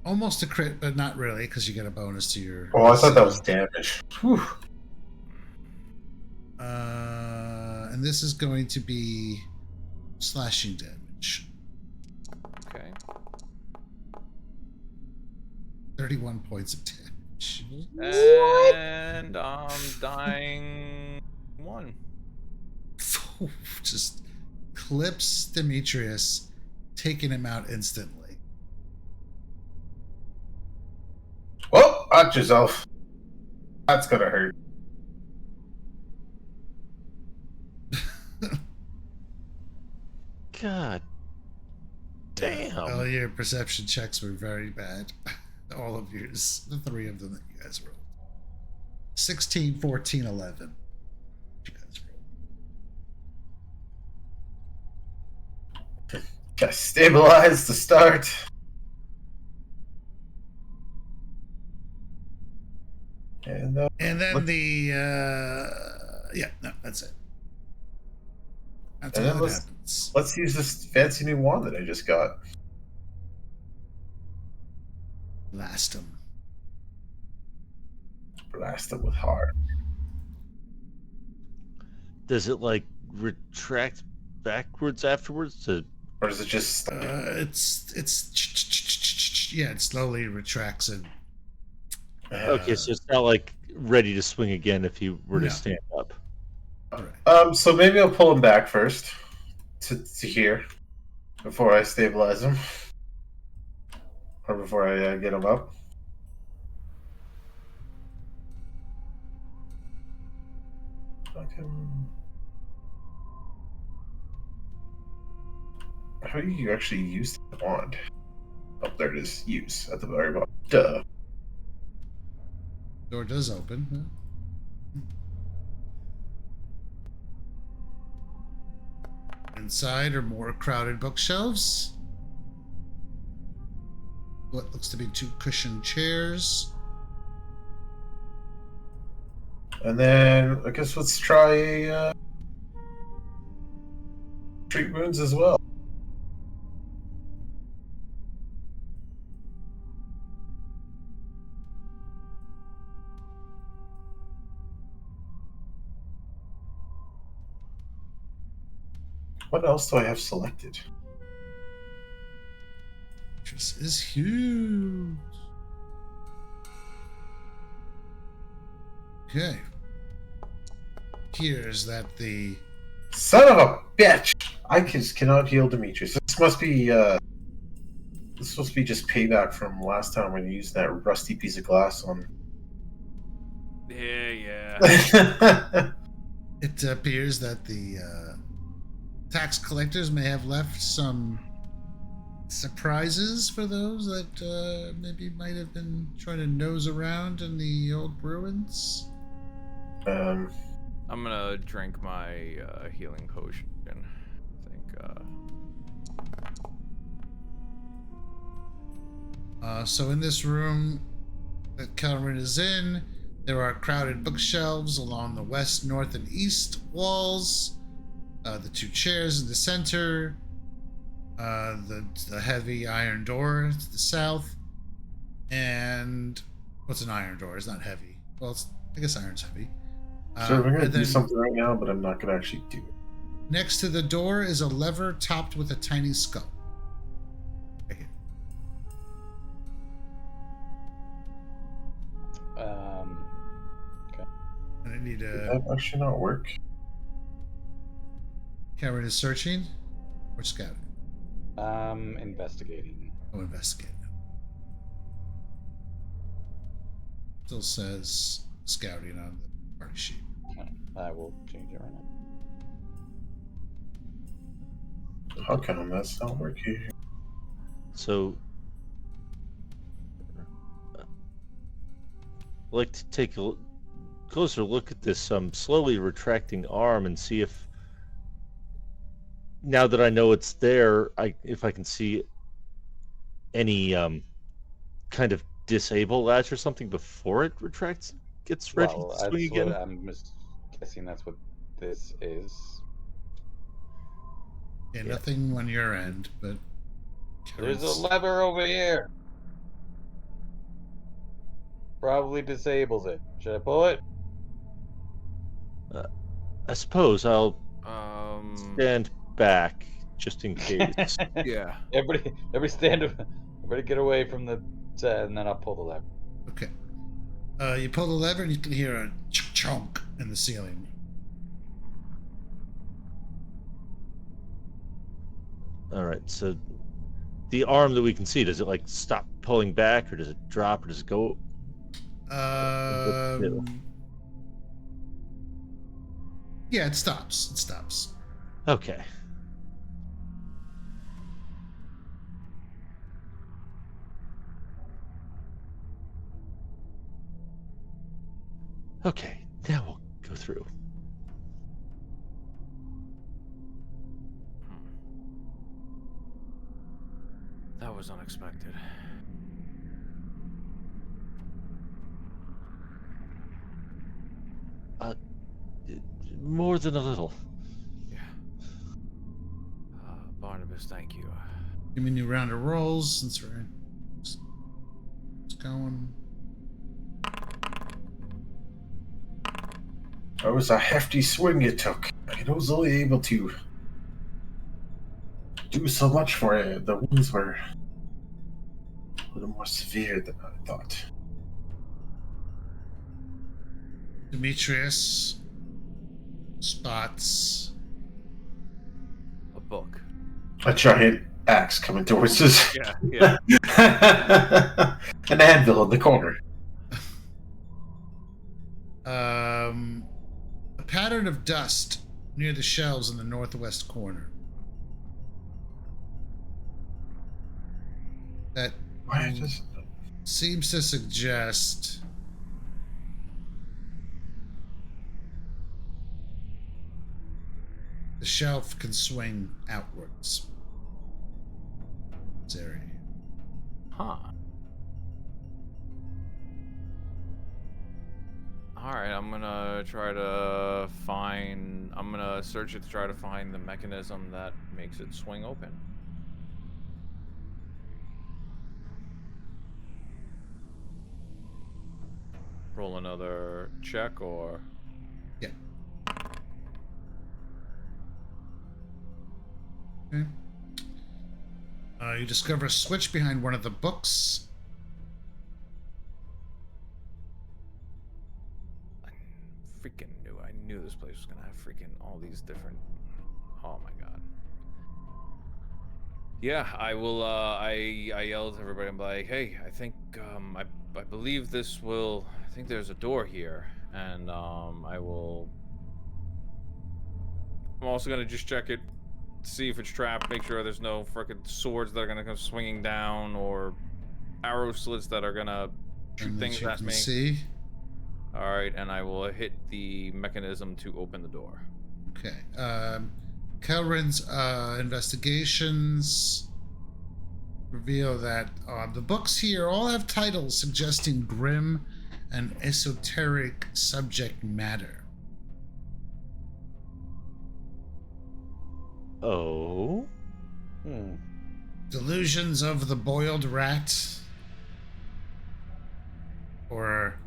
Almost a crit, but not really, because you get a bonus to your. Oh, I thought that was damage. Whew. And this is going to be slashing damage. Okay. 31 points of damage. And I'm dying 1. Just clips Demetrius, taking him out instantly. Well, watch yourself. That's gonna hurt. God damn. All your perception checks were very bad. All of yours. The 3 of them that you guys rolled. 16, 14, 11. You guys rolled. Gotta stabilize the start. And then What- the yeah, no, that's it. That's And all then that let's- happened. minutes. Let's use this fancy new wand that I just got. Blast him. Blast it with heart. Does it like retract backwards afterwards to Or is it just Yeah, it slowly retracts and okay, so it's not like ready to swing again if you were No. to stand up. so maybe I'll pull him back first to here before I stabilize him. Or before I get him up. Okay. How do you actually use the wand? Oh, there it is. Use at the very bottom. Duh. door does open. Huh? Inside are more crowded bookshelves. What looks to be 2 cushioned chairs. And then I guess let's try a treat wounds as well. What else do I have selected? This is huge. Okay. Here's that the Son of a bitch! I just cannot heal Demetrius. This must be just payback from last time when you used that rusty piece of glass on. Yeah. it appears that the tax collectors may have left some surprises for those that maybe might have been trying to nose around in the old ruins. I'm gonna drink my healing potion. I think. So in this room that Calvin is in, there are crowded bookshelves along the west, north, and east walls. The 2 chairs in the center. The heavy iron door to the south. And what's an iron door? It's not heavy. Well, I guess iron's heavy. So we're gonna and do then something right now, but I'm not gonna actually do it. next to the door is a lever topped with a tiny skull. Right here. Okay. And I need Did a. that actually not work? Cameron is searching or scouting? Investigating. Oh, investigate. Still says scouting on the party sheet. I will change it right now. How come that's not working? So I'd like to take a closer look at this slowly retracting arm and see if, now that I know it's there, if I can see any kind of disable latch or something before it retracts, gets ready Well, to swing that's again. what I'm just guessing. That's what this is. Yeah, nothing on your end, but There's a Cameron's- lever over here. Probably disables it. Should I pull it? I suppose I'll stand back just in case. Yeah. Everybody stand. Everybody get away from the set, and then I'll pull the lever. Okay. You pull the lever and you can hear a chunk in the ceiling. All right, so the arm that we can see, does it like stop pulling back, or does it drop, or does it go? Yeah, it stops. It stops. Okay. Okay, now we'll go through. That was unexpected. More than a little. Yeah. Yes, thank you. Give me a new round of rolls since we're going. That was a hefty swing you took. I was only able to do so much for it. The wounds were a little more severe than I thought. Demetrius spots A book. A giant axe coming towards us. Yeah, yeah. An anvil in the corner. a pattern of dust near the shelves in the northwest corner. That Why does seems to suggest the shelf can swing outwards. This area. Huh. Alright, I'm gonna try to find... I'm gonna search it to try to find the mechanism that makes it swing open. Roll another check, or... Yeah. Okay. You discover a switch behind one of the books. Freaking knew. I knew this place was gonna have freaking all these different... Oh my god. Yeah, I will, I yelled to everybody. I'm like, hey, I think, I believe this will... I think there's a door here. And, I will... I'm also gonna just check it, see if it's trapped, make sure there's no frickin' swords that are gonna come swinging down, or arrow slits that are gonna shoot And that things you at can me. see. Alright, and I will hit the mechanism to open the door. Okay. Kelrin's investigations reveal that the books here all have titles suggesting grim and esoteric subject matter. Oh? Delusions of the Boiled Rat, or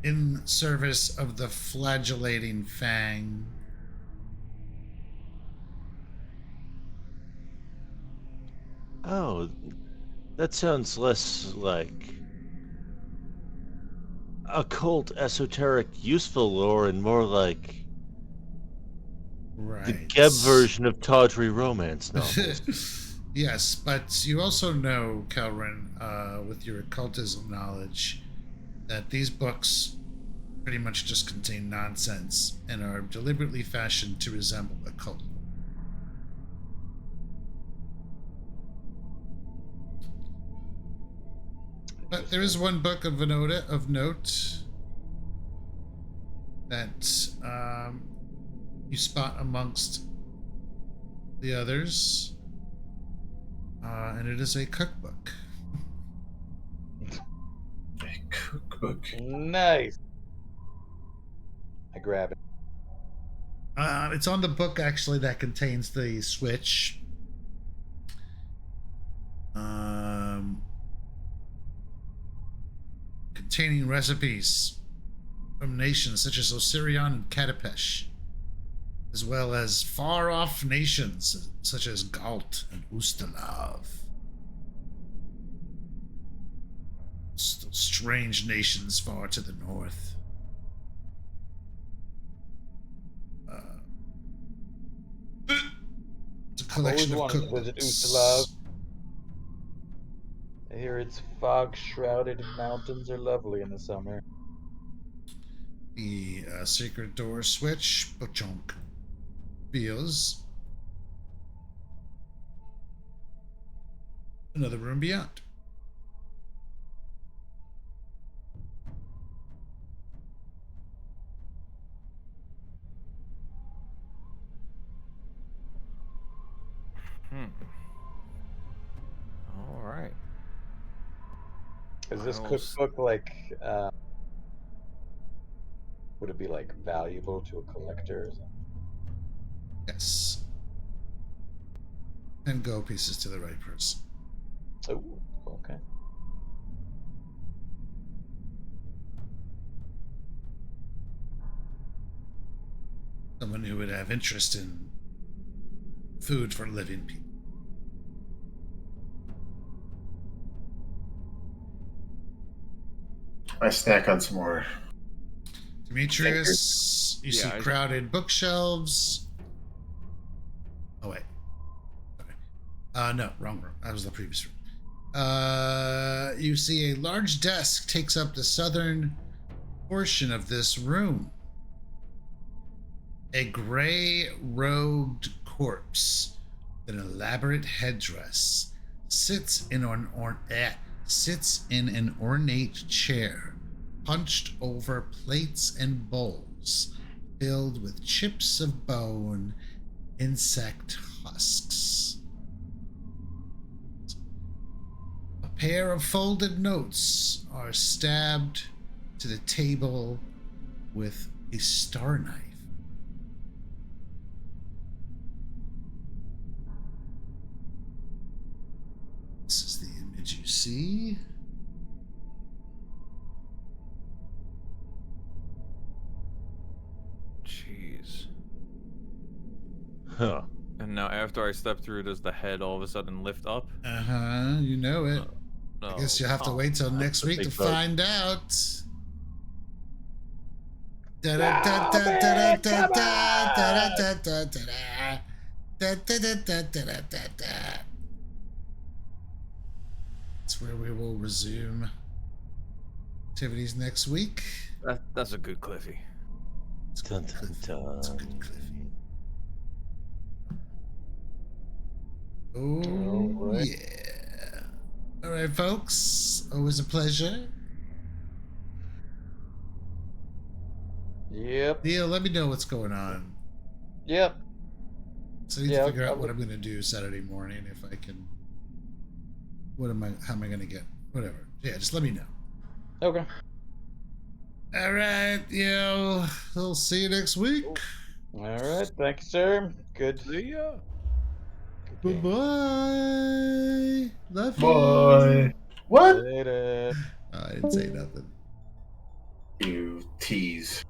In Service of the Flagellating Fang. Oh, that sounds less like occult, esoteric, useful lore and more like the Right. Geb version of tawdry romance novels. Yes, but you also know, Kelrin, with your occultism knowledge, that these books pretty much just contain nonsense and are deliberately fashioned to resemble occult. But there is one book of note that you spot amongst the others, and it is a cookbook. A cookbook. Nice. I grab it. It's on the book actually that contains the switch. Containing recipes from nations such as Osirion and Katapesh, as well as far-off nations such as Galt and Ustalav. Strange nations far to the north. It's a collection of Always wanted to visit Ustalav. cookbooks. I hear its fog-shrouded mountains are lovely in the summer. The secret door switch, Bochonk, feels another room beyond. All right. Is this I'll cookbook like, would it be like valuable to a collector or something? Yes. And go pieces to the right person. Oh, okay. Someone who would have interest in food for living people. I snack on some more. Demetrius, you see Yeah, crowded bookshelves. Oh wait. Okay. No, wrong room. That was the previous room. You see a large desk takes up the southern portion of this room. A gray robed corpse with an elaborate headdress sits in an ornate chair, hunched over plates and bowls filled with chips of bone, insect husks. A pair of folded notes are stabbed to the table with a star knife. This is the image you see. Jeez. Huh. And now after I step through, does the head all of a sudden lift up? Uh-huh, you know it. No. I guess you'll have to wait till next week to big bug. find out. That's where we will resume activities next week. That's a good Cliffy. It's Dun, good, dun, Cliffy. dun. It's a good Cliffy. Oh, Alright. yeah. All right, folks. Always a pleasure. Yep. Neil, let me know what's going on. Yep. So I need Yeah, to figure I'll out what look- I'm going to do Saturday morning if I can. How am I going to get? Whatever. Yeah, just let me know. Okay. All right, yo. We'll see you next week. All right. Thank you, sir. Good. See ya. Bye game. bye. Love you. Bye. What? Later. I didn't say nothing. You tease.